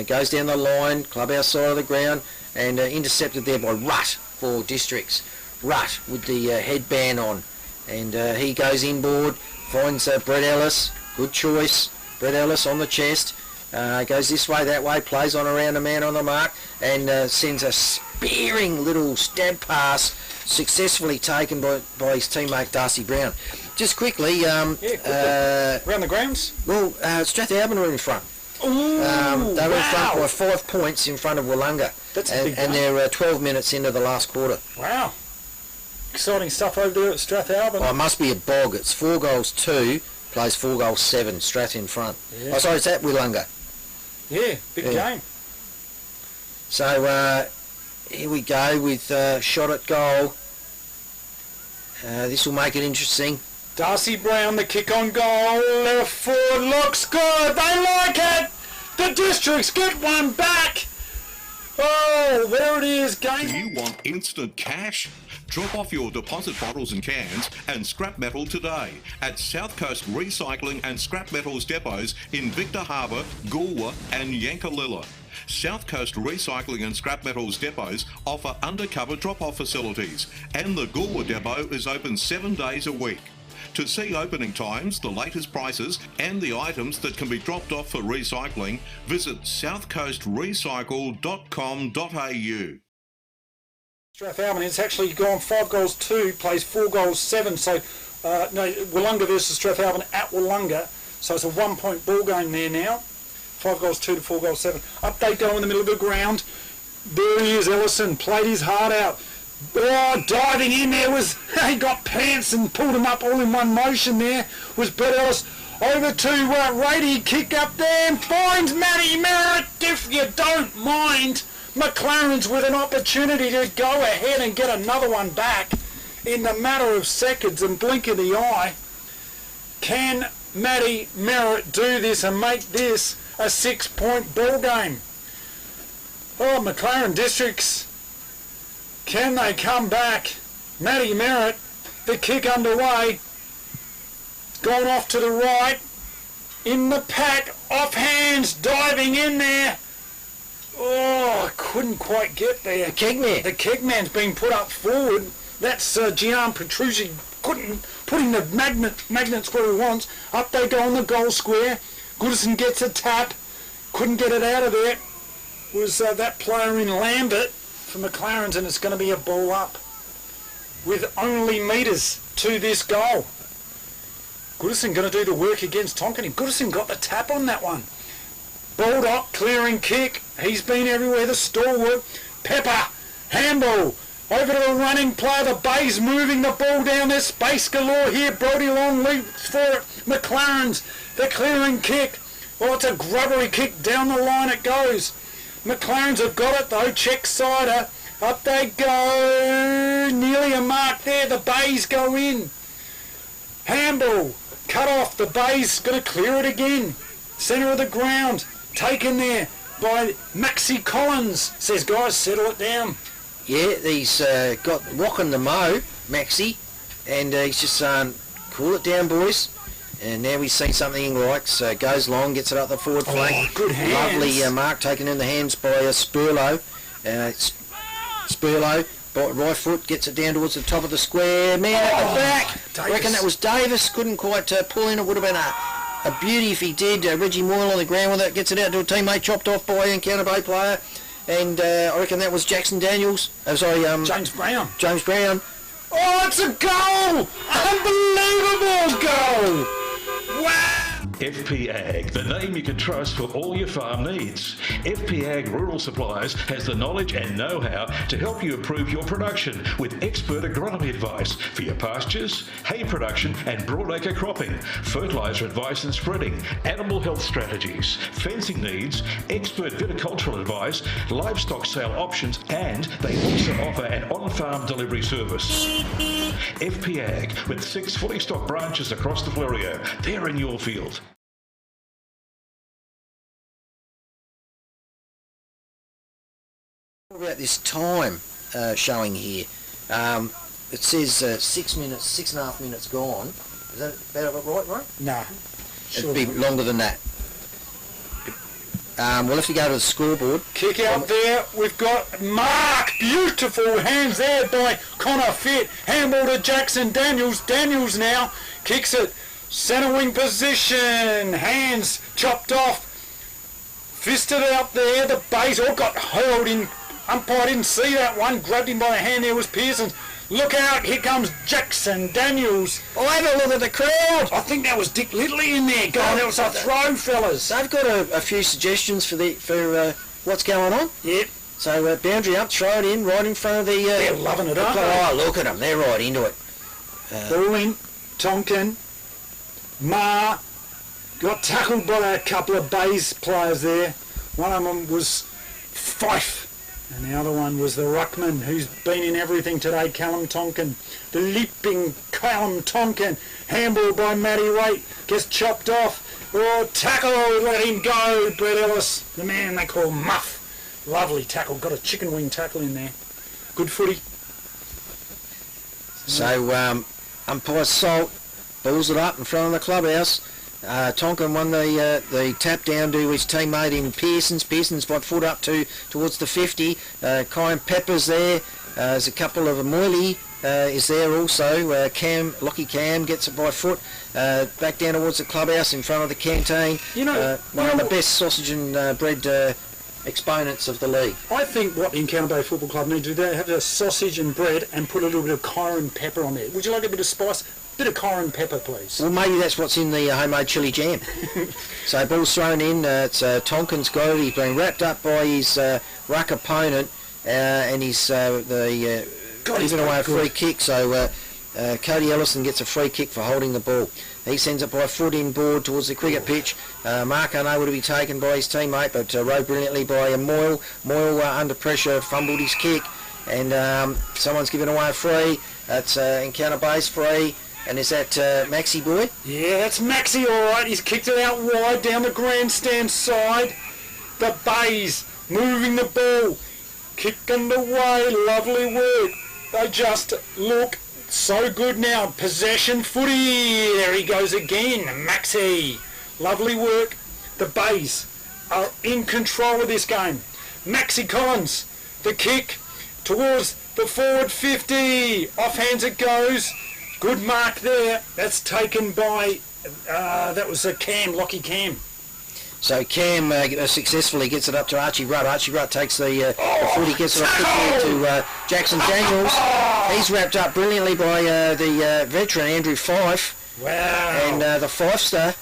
goes down the line, clubhouse side of the ground, and intercepted there by Rutt for Districts. Rutt with the headband on, and he goes inboard, finds Brett Ellis. Good choice. Brett Ellis on the chest. Goes this way, that way, plays on around the man on the mark, and sends a spearing little stab pass, successfully taken by his teammate Darcy Brown. Just quickly, around the grounds? Well, Strathalbyn were in front. Ooh, they were in front by 5 points in front of Wollonga. That's a big game. And they're 12 minutes into the last quarter. Wow. Exciting stuff over there at Strathalbyn. Oh, it must be a bog. It's 4-2, plays 4-7, Strath in front. Yeah. Oh, sorry, it's at Wollonga. Yeah, big game. So here we go with shot at goal. This will make it interesting. Darcy Brown, the kick on goal, left foot, looks good, they like it! The Districts get one back! Oh, there it is, game. Do you want instant cash? Drop off your deposit bottles and cans and scrap metal today at South Coast Recycling and Scrap Metals depots in Victor Harbour, Goolwa and Yankalilla. South Coast Recycling and Scrap Metals depots offer undercover drop-off facilities, and the Goolwa depot is open 7 days a week. To see opening times, the latest prices and the items that can be dropped off for recycling, visit southcoastrecycle.com.au. Strathalbyn, it's actually gone 5-2, plays 4-7, so Wollonga versus Strathalbyn at Wollonga, so it's a 1-point ball game there now. 5-2 to 4-7. Up they go in the middle of the ground. There he is, Ellison, played his heart out. Oh, diving in there was, he got pants and pulled him up all in one motion there, was Brett Ellis. Over to Rady, kick up there and finds Matty Merritt, if you don't mind. McLaren's with an opportunity to go ahead and get another one back in the matter of seconds and blink of the eye. Can Matty Merritt do this and make this a 6-point ball game? Oh, McLaren Districts, can they come back? Matty Merritt, the kick underway. It's gone off to the right. In the pack, off hands, diving in there. Oh, couldn't quite get there. The kegman's been put up forward. That's Gian Petrucci. Couldn't putting the magnets where he wants. Up they go on the goal square. Goodison gets a tap. Couldn't get it out of there. Was that player in Lambert for McLaren's, and it's going to be a ball up with only metres to this goal. Goodison going to do the work against Tonkin. Goodison got the tap on that one. Baldock clearing kick. He's been everywhere, the stalwart. Pepper, handball. Over to the running player. The Bay's moving the ball down there. Space galore here. Brody Long leaps for it. McLaren's the clearing kick. Well, it's a grubbery kick. Down the line it goes. McLaren's have got it though. Check sider. Up they go. Nearly a mark there. The Bays go in. Handball. Cut off. The Bays going to clear it again. Centre of the ground. Taken there by Maxie Collins. Says, guys, settle it down. Yeah, he's got rocking the mo, Maxie, and he's just saying, cool it down, boys. And now we see something he likes. Goes long, gets it up the forward flank. Good hands. Lovely mark taken in the hands by Spurlow. Spurlow, right foot, gets it down towards the top of the square. Man at the back. I reckon that was Davis. Couldn't quite pull in. It would have been a beauty if he did. Reggie Moyle on the ground with it. Gets it out to a teammate. Chopped off by Encounter Bay player. And I reckon that was Jackson Daniels. James Brown. James Brown. Oh, it's a goal! Unbelievable goal! Wow! FP Ag, the name you can trust for all your farm needs. FP Ag Rural Supplies has the knowledge and know-how to help you improve your production with expert agronomy advice for your pastures, hay production and broadacre cropping, fertiliser advice and spreading, animal health strategies, fencing needs, expert viticultural advice, livestock sale options, and they also offer an on-farm delivery service. FP Ag, with 6 fully stocked branches across the Fleurieu. They're in your field. About this time showing here, it says 6.5 minutes gone. Is that about right? Nah. It'd be longer than that. We'll have to go to the scoreboard. Kick out there. We've got Mark. Beautiful hands there by Connor Fitt. Handball to Jackson Daniels. Daniels now kicks it. Centre wing position. Hands chopped off. fisted out there. The Bays all got hurled in. Umpire didn't see that one. Grabbed him by the hand. There was Pearson. Look out, here comes Jackson Daniels. Oh, have a look at the crowd. I think that was Dick Littley in there. Going, that was a throw, fellas. They've got a few suggestions for what's going on. Yep. So boundary up, throw it in, right in front of the... They're loving it, aren't they? Oh, look at them. They're right into it. Ball in. Tonkin. Ma. Got tackled by a couple of Bays players there. One of them was Fife. And the other one was the ruckman, who's been in everything today, Callum Tonkin. The leaping Callum Tonkin. Handball by Matty Waite. Gets chopped off. Oh, tackle, let him go, Brett Ellis. The man they call Muff. Lovely tackle. Got a chicken wing tackle in there. Good footy. So, umpire Salt balls it up in front of the clubhouse. Tonkin won the tap down to his teammate in Pearson's. Pearson's got foot up towards the 50. Kyan Pepper's there. There's a couple of Moily is there also. Lockie Cam gets it by foot. Back down towards the clubhouse in front of the canteen. One of the best sausage and bread exponents of the league. I think what the Encounter Bay Football Club need to do, they have a sausage and bread and put a little bit of cayenne pepper on there. Would you like a bit of spice? Bit of cayenne pepper, please. Well, maybe that's what's in the homemade chili jam. So ball's thrown in. It's Tonkin's got it. He's been wrapped up by his ruck opponent, and he's giving away a free kick. So Cody Ellison gets a free kick for holding the ball. He sends it by foot inboard towards the cricket pitch. Mark unable to be taken by his teammate, but rode brilliantly by Moyle. Moyle under pressure fumbled his kick, and someone's given away a free. That's Encounter Bay's free. And is that Maxi boy? Yeah, that's Maxi, all right. He's kicked it out wide down the grandstand side. The Bays moving the ball, kicking away. Lovely work. They just look so good now. Possession footy. There he goes again. Maxi. Lovely work. The Bays are in control of this game. Maxi Collins, the kick towards the forward 50. Offhands it goes. Good mark there. That's taken by, that was a Cam, Lockie Cam. So Cam successfully gets it up to Archie Rudd. Archie Rudd takes the footy, gets it up quickly to Jackson Daniels. He's wrapped up brilliantly by the veteran Andrew Fife. Wow. And the Fifester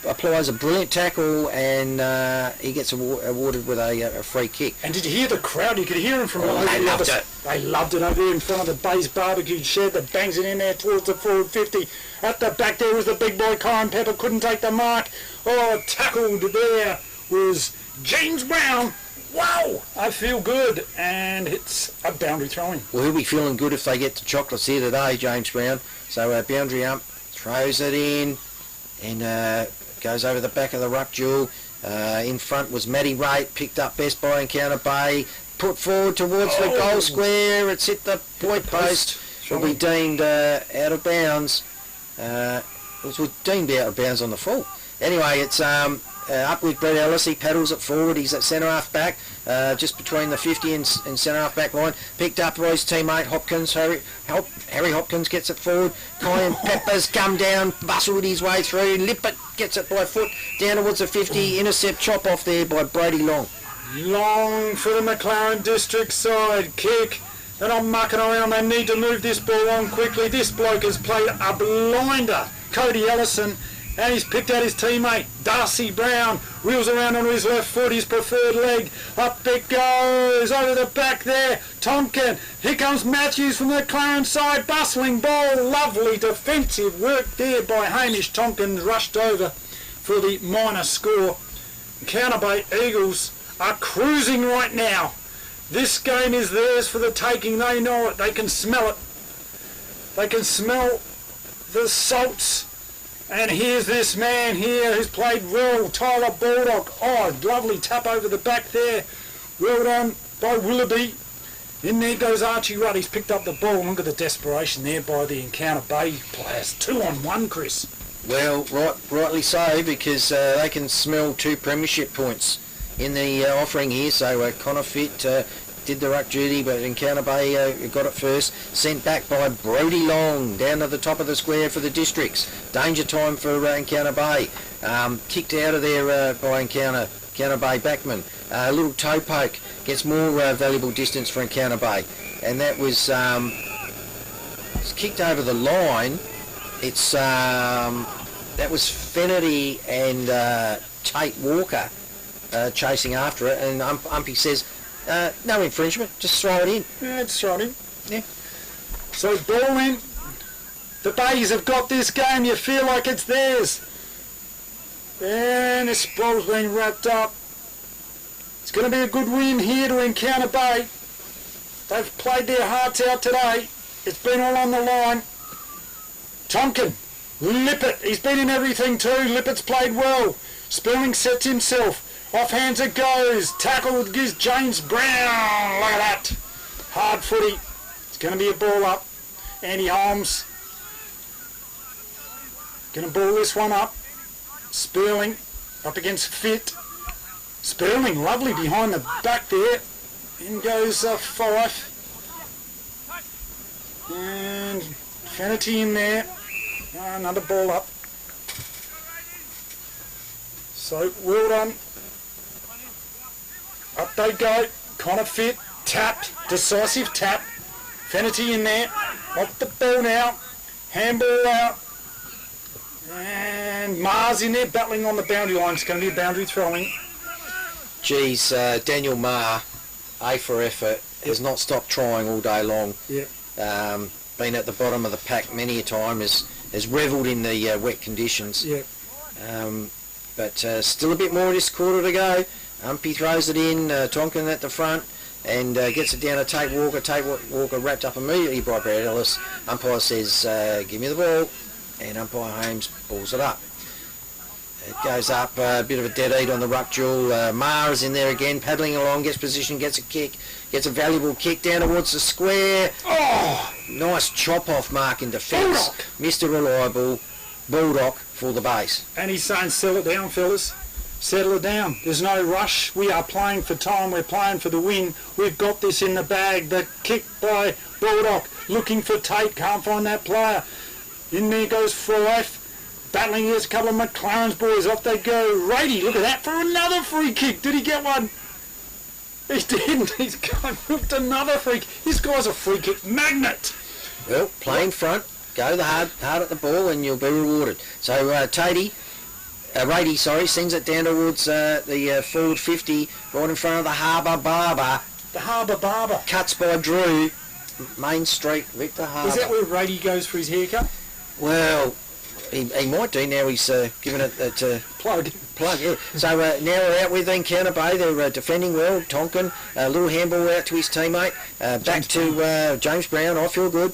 applies a brilliant tackle, and he gets awarded with a free kick. And did you hear the crowd? You could hear them from over they loved it. They loved it over there in front of the Bays barbecue shed that bangs it in there towards the forward 50. At the back there was the big boy Kyan Pepper, couldn't take the mark. Oh, tackled there was James Brown. Wow, I feel good, and it's a boundary throwing. Well, he'll be feeling good if they get the chocolates here today, James Brown. So boundary up, throws it in, and goes over the back of the ruck duel. In front was Matty Rate, picked up best by Encounter Bay, put forward towards the goal square. It's hit the point post. Will be deemed out of bounds. It was deemed out of bounds on the full. Anyway, it's up with Brett Ellis. He paddles it forward. He's at centre half back, just between the 50 and centre half back line. Picked up by his teammate Hopkins. Harry Hopkins gets it forward. Kyan Peppers come down, bustled his way through. Lippert gets it by foot down towards the 50. Intercept, chop off there by Brady Long. Long for the McLaren district side. Kick. They're not mucking around. They need to move this ball on quickly. This bloke has played a blinder. Cody Ellison. And he's picked out his teammate, Darcy Brown. Wheels around on his left foot, his preferred leg. Up it goes, over the back there. Tonkin. Here comes Matthews from the McLaren side. Bustling ball. Lovely defensive work there by Hamish. Tonkin rushed over for the minor score. Encounter Bay Eagles are cruising right now. This game is theirs for the taking. They know it. They can smell it. They can smell the salts. And here's this man here who's played well, Tyler Baldock. Oh, lovely tap over the back there. Well done by Willoughby. In there goes Archie Rudd. He's picked up the ball. Look at the desperation there by the Encounter Bay players. 2-on-1, Chris. Well, rightly so, because they can smell 2 premiership points in the offering here. So Connor Fitt did the ruck duty, but Encounter Bay got it first. Sent back by Brody Long down to the top of the square for the districts. Danger time for Encounter Bay. Kicked out of there by Encounter Encounter Bay backman. A little toe poke gets more valuable distance for Encounter Bay, and that was it's kicked over the line. It's that was Fennerty and Tate Walker chasing after it, and Umpy says no infringement, just throw it in. Yeah, just throw it in. Yeah. So ball in. The Bays have got this game. You feel like it's theirs. And this ball's been wrapped up. It's going to be a good win here to Encounter Bay. They've played their hearts out today. It's been all on the line. Tonkin, Lippert, he's been in everything too. Lippert's played well. Spilling sets himself. Off hands it goes. Tackle gives James Brown. Look at that. Hard footy. It's going to be a ball up. Andy Holmes going to ball this one up. Sperling up against Fit. Sperling, lovely behind the back there. In goes Fife. And Fennerty in there. Another ball up. So, well done. Up they go. Connor Fit. Tapped. Decisive tap. Fennerty in there. Off the ball now. Handball out. And Mars in there battling on the boundary line. It's going to be a boundary throwing. Geez, Daniel Marr, A for effort, has not stopped trying all day long. Yeah. Been at the bottom of the pack many a time, has revelled in the wet conditions. Yeah. But still a bit more of this quarter to go. Umpy throws it in, Tonkin at the front, and gets it down to Tate Walker. Tate Walker wrapped up immediately by Brad Ellis. Umpire says, give me the ball, and Umpire Holmes balls it up. It goes up, a bit of a dead eat on the ruck duel. Marr is in there again, paddling along, gets position, gets a kick, gets a valuable kick down towards the square. Oh! Nice chop-off mark in defence. Mr. Reliable, Baldock for the base. And he's saying, settle it down, fellas. Settle it down. There's no rush. We are playing for time. We're playing for the win. We've got this in the bag. The kick by Baldock, looking for Tate, can't find that player. In there goes Fife. Battling against a couple of McLaren's boys. Off they go. Rady, look at that for another free kick. Did he get one? He didn't. He's hooked another free kick. This guy's a free kick magnet. Well, play in front. Go the hard at the ball and you'll be rewarded. So Rady, sends it down towards the forward 50, right in front of the Harbour Barber. The Harbour Barber. Cuts by Drew. Main Street, Victor Harbour. Is that where Rady goes for his haircut? Well, he might do now. He's given it to plug. Yeah. So now we're out with Encounter Bay. They're defending well. Tonkin, a little handball out to his teammate. Back to James Brown. I feel good.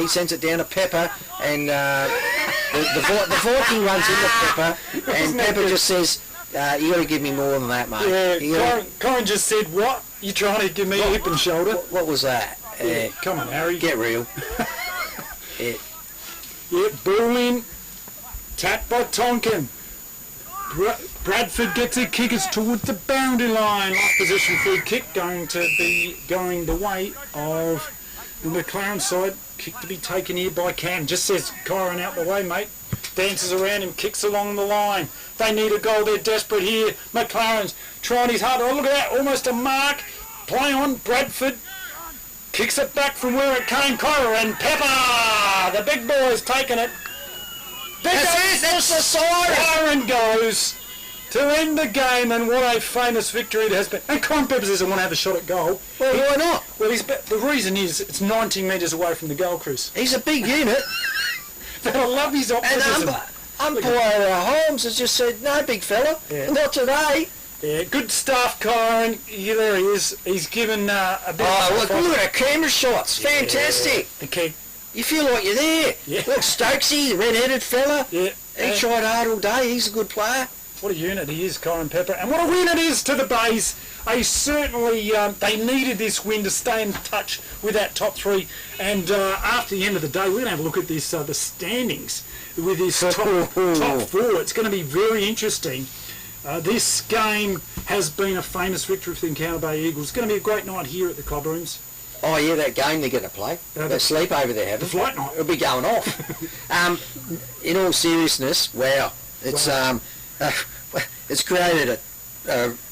He sends it down to Pepper, and the Viking runs into Pepper, and Pepper just says, "You got to give me more than that, mate." Yeah. Corin just said, "What? You trying to give me a hip and shoulder?" What was that? Yeah, come on, Harry. Get real. Yeah, ball in. Tap by Tonkin. Bradford gets a kick. It's towards the boundary line. Off position free kick going to be going the way of the McLaren side. Kick to be taken here by Cam. Just says Kyron out the way, mate. Dances around him, kicks along the line. They need a goal. They're desperate here. McLaren's trying his hard. Oh, look at that. Almost a mark. Play on. Bradford kicks it back from where it came. Kyra and Pepper. The big boy's taking it. That's the siren. Siren goes to end the game, and what a famous victory it has been. And Con Pepper doesn't want to have a shot at goal. Well, why not? Well, the reason is it's 19 metres away from the goal, Chris. He's a big unit. But I love his optimism. And umpire Holmes has just said, "No, big fella, not today." Yeah, good stuff, Kyron. Yeah, there he is. He's given a bit of... Look at the camera shots. Fantastic. Okay. You feel like you're there. Yeah. Look, Stokesy, the red-headed fella. Yeah. He tried hard all day. He's a good player. What a unit he is, Kyron Pepper. And what a win it is to the Bays. They needed this win to stay in touch with that top three. And after the end of the day, we're going to have a look at this the standings with this top four. It's going to be very interesting. This game has been a famous victory for the Encounter Bay Eagles. It's going to be a great night here at the Club Rooms. Oh yeah, that game they're going to play. They sleep over there, having the flight night. It'll be going off. In all seriousness, wow, it's it's created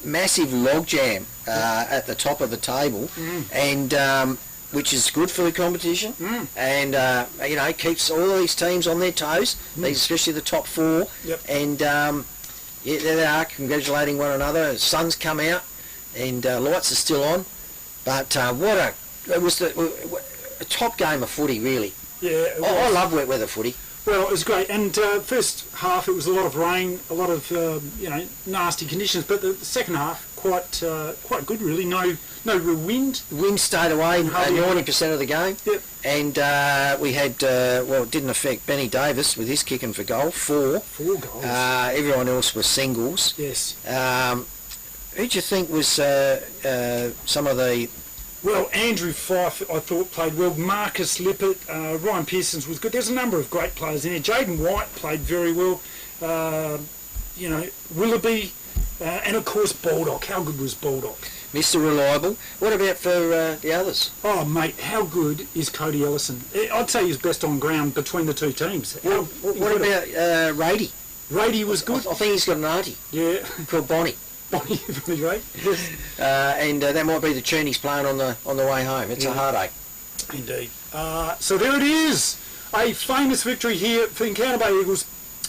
massive logjam at the top of the table, and which is good for the competition, and you know, keeps all these teams on their toes, these, especially the top four. And yeah, there they are, congratulating one another. The sun's come out, and lights are still on. But it was a top game of footy, really. Yeah, I love wet weather footy. Well, it was great, and first half it was a lot of rain, a lot of you know, nasty conditions. But the second half quite good, really. No real wind. The wind stayed away 90% of the game. Yep. And we had well, it didn't affect Benny Davis with his kicking for goal, 4. 4 goals. Everyone else was singles. Yes. Who do you think was some of the? Well, Andrew Fife, I thought, played well. Marcus Lippert, Ryan Pearsons was good. There's a number of great players in there. Jaden White played very well. You know, Willoughby, and of course Baldock. How good was Baldock? Mr. Reliable. What about for the others? Oh, mate, how good is Cody Ellison? I'd say he's best on ground between the two teams. What about Rady? Rady was good. I think he's got an auntie. Yeah. Called Bonnie. Bonnie, right? And that might be the tune he's playing on the way home. It's a heartache. Indeed. So there it is. A famous victory here for the Encounter Bay Eagles.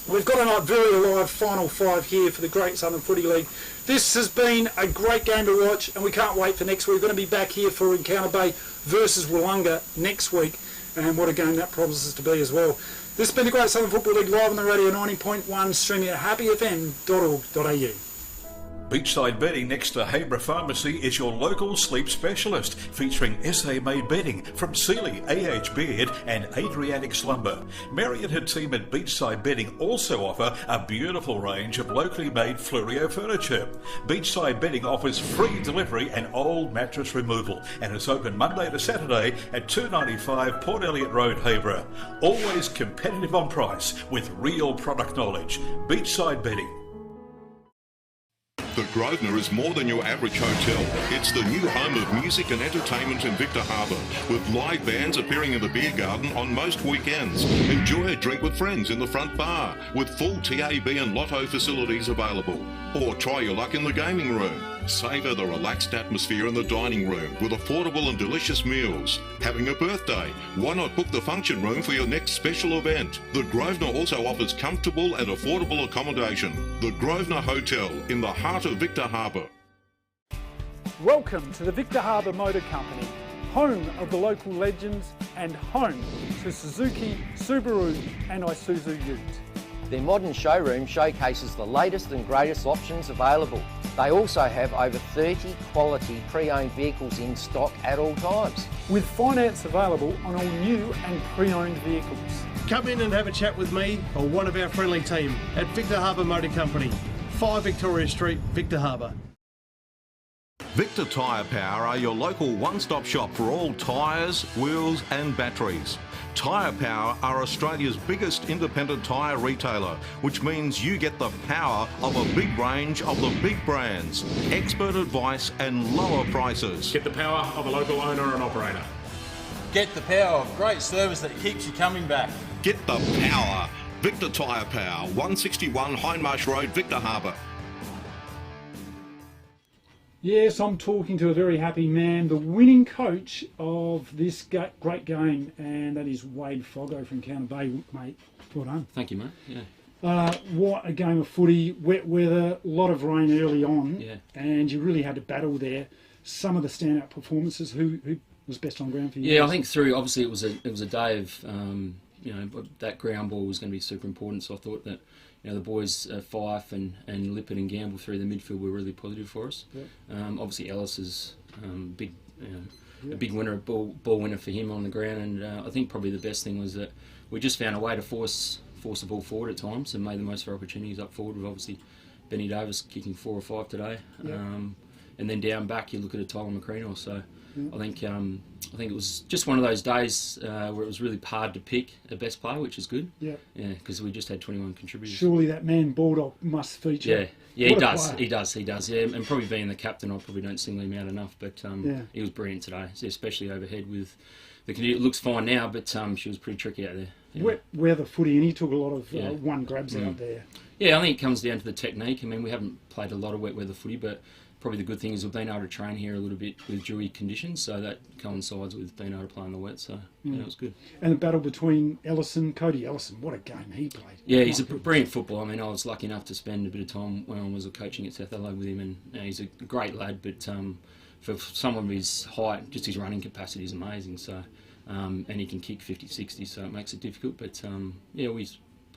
We've got a very alive final 5 here for the Great Southern Footy League. This has been a great game to watch, and we can't wait for next week. We're going to be back here for Encounter Bay versus Wollonga next week, and what a game that promises to be as well. This has been the Great Southern Football League live on the radio 90.1, streaming at happyfm.org.au. Beachside Bedding next to Habra Pharmacy is your local sleep specialist, featuring SA-made bedding from Sealy, A.H. Beard and Adriatic Slumber. Mary and her team at Beachside Bedding also offer a beautiful range of locally made Fluorio furniture. Beachside Bedding offers free delivery and old mattress removal, and is open Monday to Saturday at 295 Port Elliot Road, Habra. Always competitive on price with real product knowledge. Beachside Bedding. The Grosvenor is more than your average hotel. It's the new home of music and entertainment in Victor Harbour, with live bands appearing in the beer garden on most weekends. Enjoy a drink with friends in the front bar, with full TAB and lotto facilities available. Or try your luck in the gaming room. Savour the relaxed atmosphere in the dining room with affordable and delicious meals. Having a birthday? Why not book the function room for your next special event? The Grosvenor also offers comfortable and affordable accommodation. The Grosvenor Hotel in the heart of Victor Harbour. Welcome to the Victor Harbour Motor Company, home of the local legends and home to Suzuki, Subaru and Isuzu Ute. Their modern showroom showcases the latest and greatest options available. They also have over 30 quality pre-owned vehicles in stock at all times. With finance available on all new and pre-owned vehicles. Come in and have a chat with me or one of our friendly team at Victor Harbour Motor Company, 5 Victoria Street, Victor Harbour. Victor Tyre Power are your local one-stop shop for all tyres, wheels and batteries. Tyre Power are Australia's biggest independent tyre retailer, which means you get the power of a big range of the big brands, expert advice and lower prices. Get the power of a local owner and operator. Get the power of great service that keeps you coming back. Get the power. Victor Tyre Power, 161 Hindmarsh Road, Victor Harbour. Yes, I'm talking to a very happy man, the winning coach of this great game, and that is Wade Foggo from Encounter Bay, mate. Well done. Thank you, mate. Yeah. What a game of footy, wet weather, a lot of rain early on, yeah, and you really had to battle there. Some of the standout performances. Who was best on ground for you? Yeah, I think through, obviously it was a day of, you know, that ground ball was going to be super important, so I thought that, you know, the boys Fife and Lippert and Gamble through the midfield were really positive for us. Yep. Obviously Ellis is big, a big winner, ball winner for him on the ground, and I think probably the best thing was that we just found a way to force the ball forward at times and made the most of our opportunities up forward. With obviously Benny Davis kicking 4 or 5 today, Yep. And then down back you look at a Tyler McCreanor. So I think it was just one of those days where it was really hard to pick a best player, which is good. Yeah. Yeah, because we just had 21 contributors. Surely that man Baldock must feature. Yeah, What he does. Yeah, and probably being the captain, I probably don't single him out enough, but Yeah. he was brilliant today, especially overhead with it looks fine now, but she was pretty tricky out there. Yeah. Where the footy, and he took a lot of one grabs out there. Yeah, I think it comes down to the technique. I mean, we haven't played a lot of wet weather footy, but probably the good thing is we've been able to train here a little bit with dewy conditions, so that coincides with being able to play in the wet. So yeah, it was good. And the battle between Cody Ellison, what a game he played. Yeah, he's a brilliant footballer. I mean, I was lucky enough to spend a bit of time when I was coaching at South Adelaide with him, and he's a great lad. But for someone of his height, just his running capacity is amazing. So and he can kick 50, 60, so it makes it difficult. But yeah, we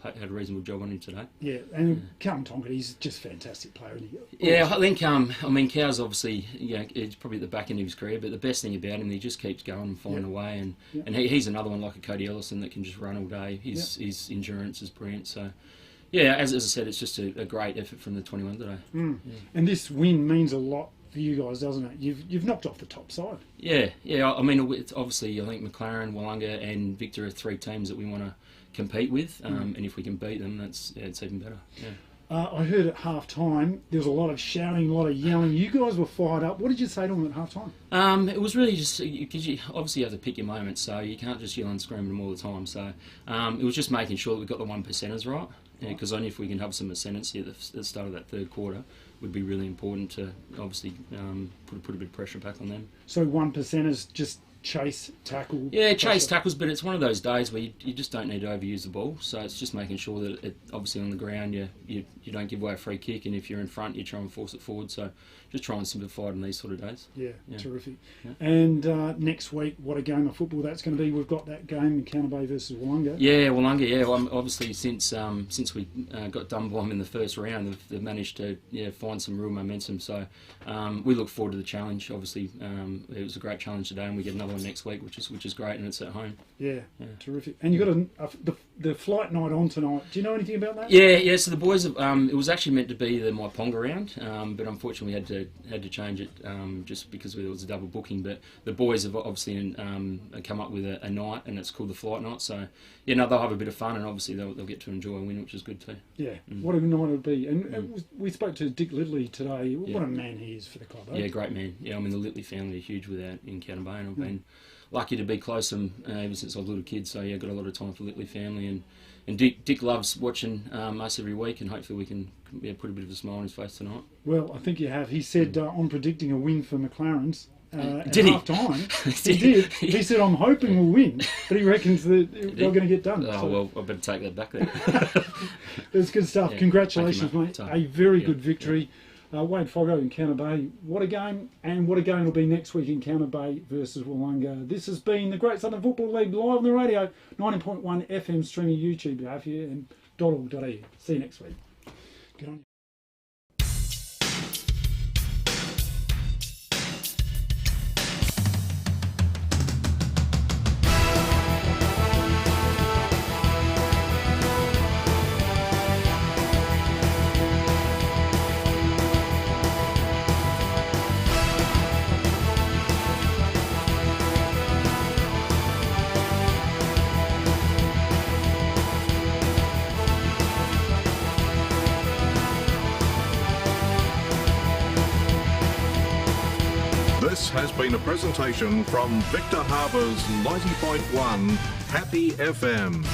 had a reasonable job on him today. Yeah, and Carlton Tonkin, he's just a fantastic player. Isn't he? Yeah, I think, I mean, Cow's obviously, he's probably at the back end of his career, but the best thing about him, he just keeps going and finding a way, and he's another one like a Cody Ellison that can just run all day. His endurance is brilliant, so... Yeah, as I said, it's just a great effort from the 21 today. Yeah. And this win means a lot for you guys, doesn't it? You've knocked off the top side. Yeah. I mean, it's obviously, I think McLaren, Wollonga and Victor are 3 teams that we want to compete with, and if we can beat them, it's even better. Yeah. I heard at half time there was a lot of shouting, a lot of yelling. You guys were fired up. What did you say to them at half time? It was really just because you obviously have to pick your moments, so you can't just yell and scream at them all the time. So it was just making sure that we got the 1%ers right, because only if we can have some ascendancy at the start of that third quarter would be really important to obviously put a bit of pressure back on them. So 1%ers just chase, tackle. Yeah, chase tackles, but it's one of those days where you just don't need to overuse the ball. So it's just making sure that obviously on the ground you don't give away a free kick, and if you're in front, you try and force it forward. So just try and simplify it in these sort of days. Yeah. Terrific. Yeah. And next week, what a game of football that's going to be. We've got that game, Encounter Bay versus Wollonga. Yeah, Wollonga. Yeah, well, obviously since we got done by them in the first round, they've managed to find some real momentum. So we look forward to the challenge. Obviously, it was a great challenge today, and we get another one next week, which is great, and it's at home. Yeah. Terrific. And you got the flight night on tonight. Do you know anything about that? Yeah. So the boys, it was actually meant to be the Maiponga round, but unfortunately we had to change it just because there was a double booking. But the boys have obviously come up with a night, and it's called the flight night. So they'll have a bit of fun, and obviously they'll get to enjoy a win, which is good too. Yeah. What a night it'll be. And we spoke to Dick Lidley today. What a man he is for the club. Eh? Yeah, great man. Yeah, I mean the Lidley family are huge without Encounter Bay, and I've been lucky to be close to them ever since I was a little kid. So got a lot of time for the Lidley family, and Dick loves watching us every week, and hopefully we can put a bit of a smile on his face tonight. Well, I think you have. He said I'm predicting a win for McLaren's. Did he? Half time, he did. He said, "I'm hoping we'll win," but he reckons that they're going to get done. Oh, well, I better take that back then. It's good stuff. Yeah. Congratulations, you, mate. A very good victory. Wade Foggo, Encounter Bay. What a game, and what a game it'll be next week, Encounter Bay versus Wollonga. This has been the Great Southern Football League live on the radio, 90.1 FM, streaming YouTube, and .org.au. See you next week. Good on you. This has been a presentation from Victor Harbour's 90.1 Happy FM.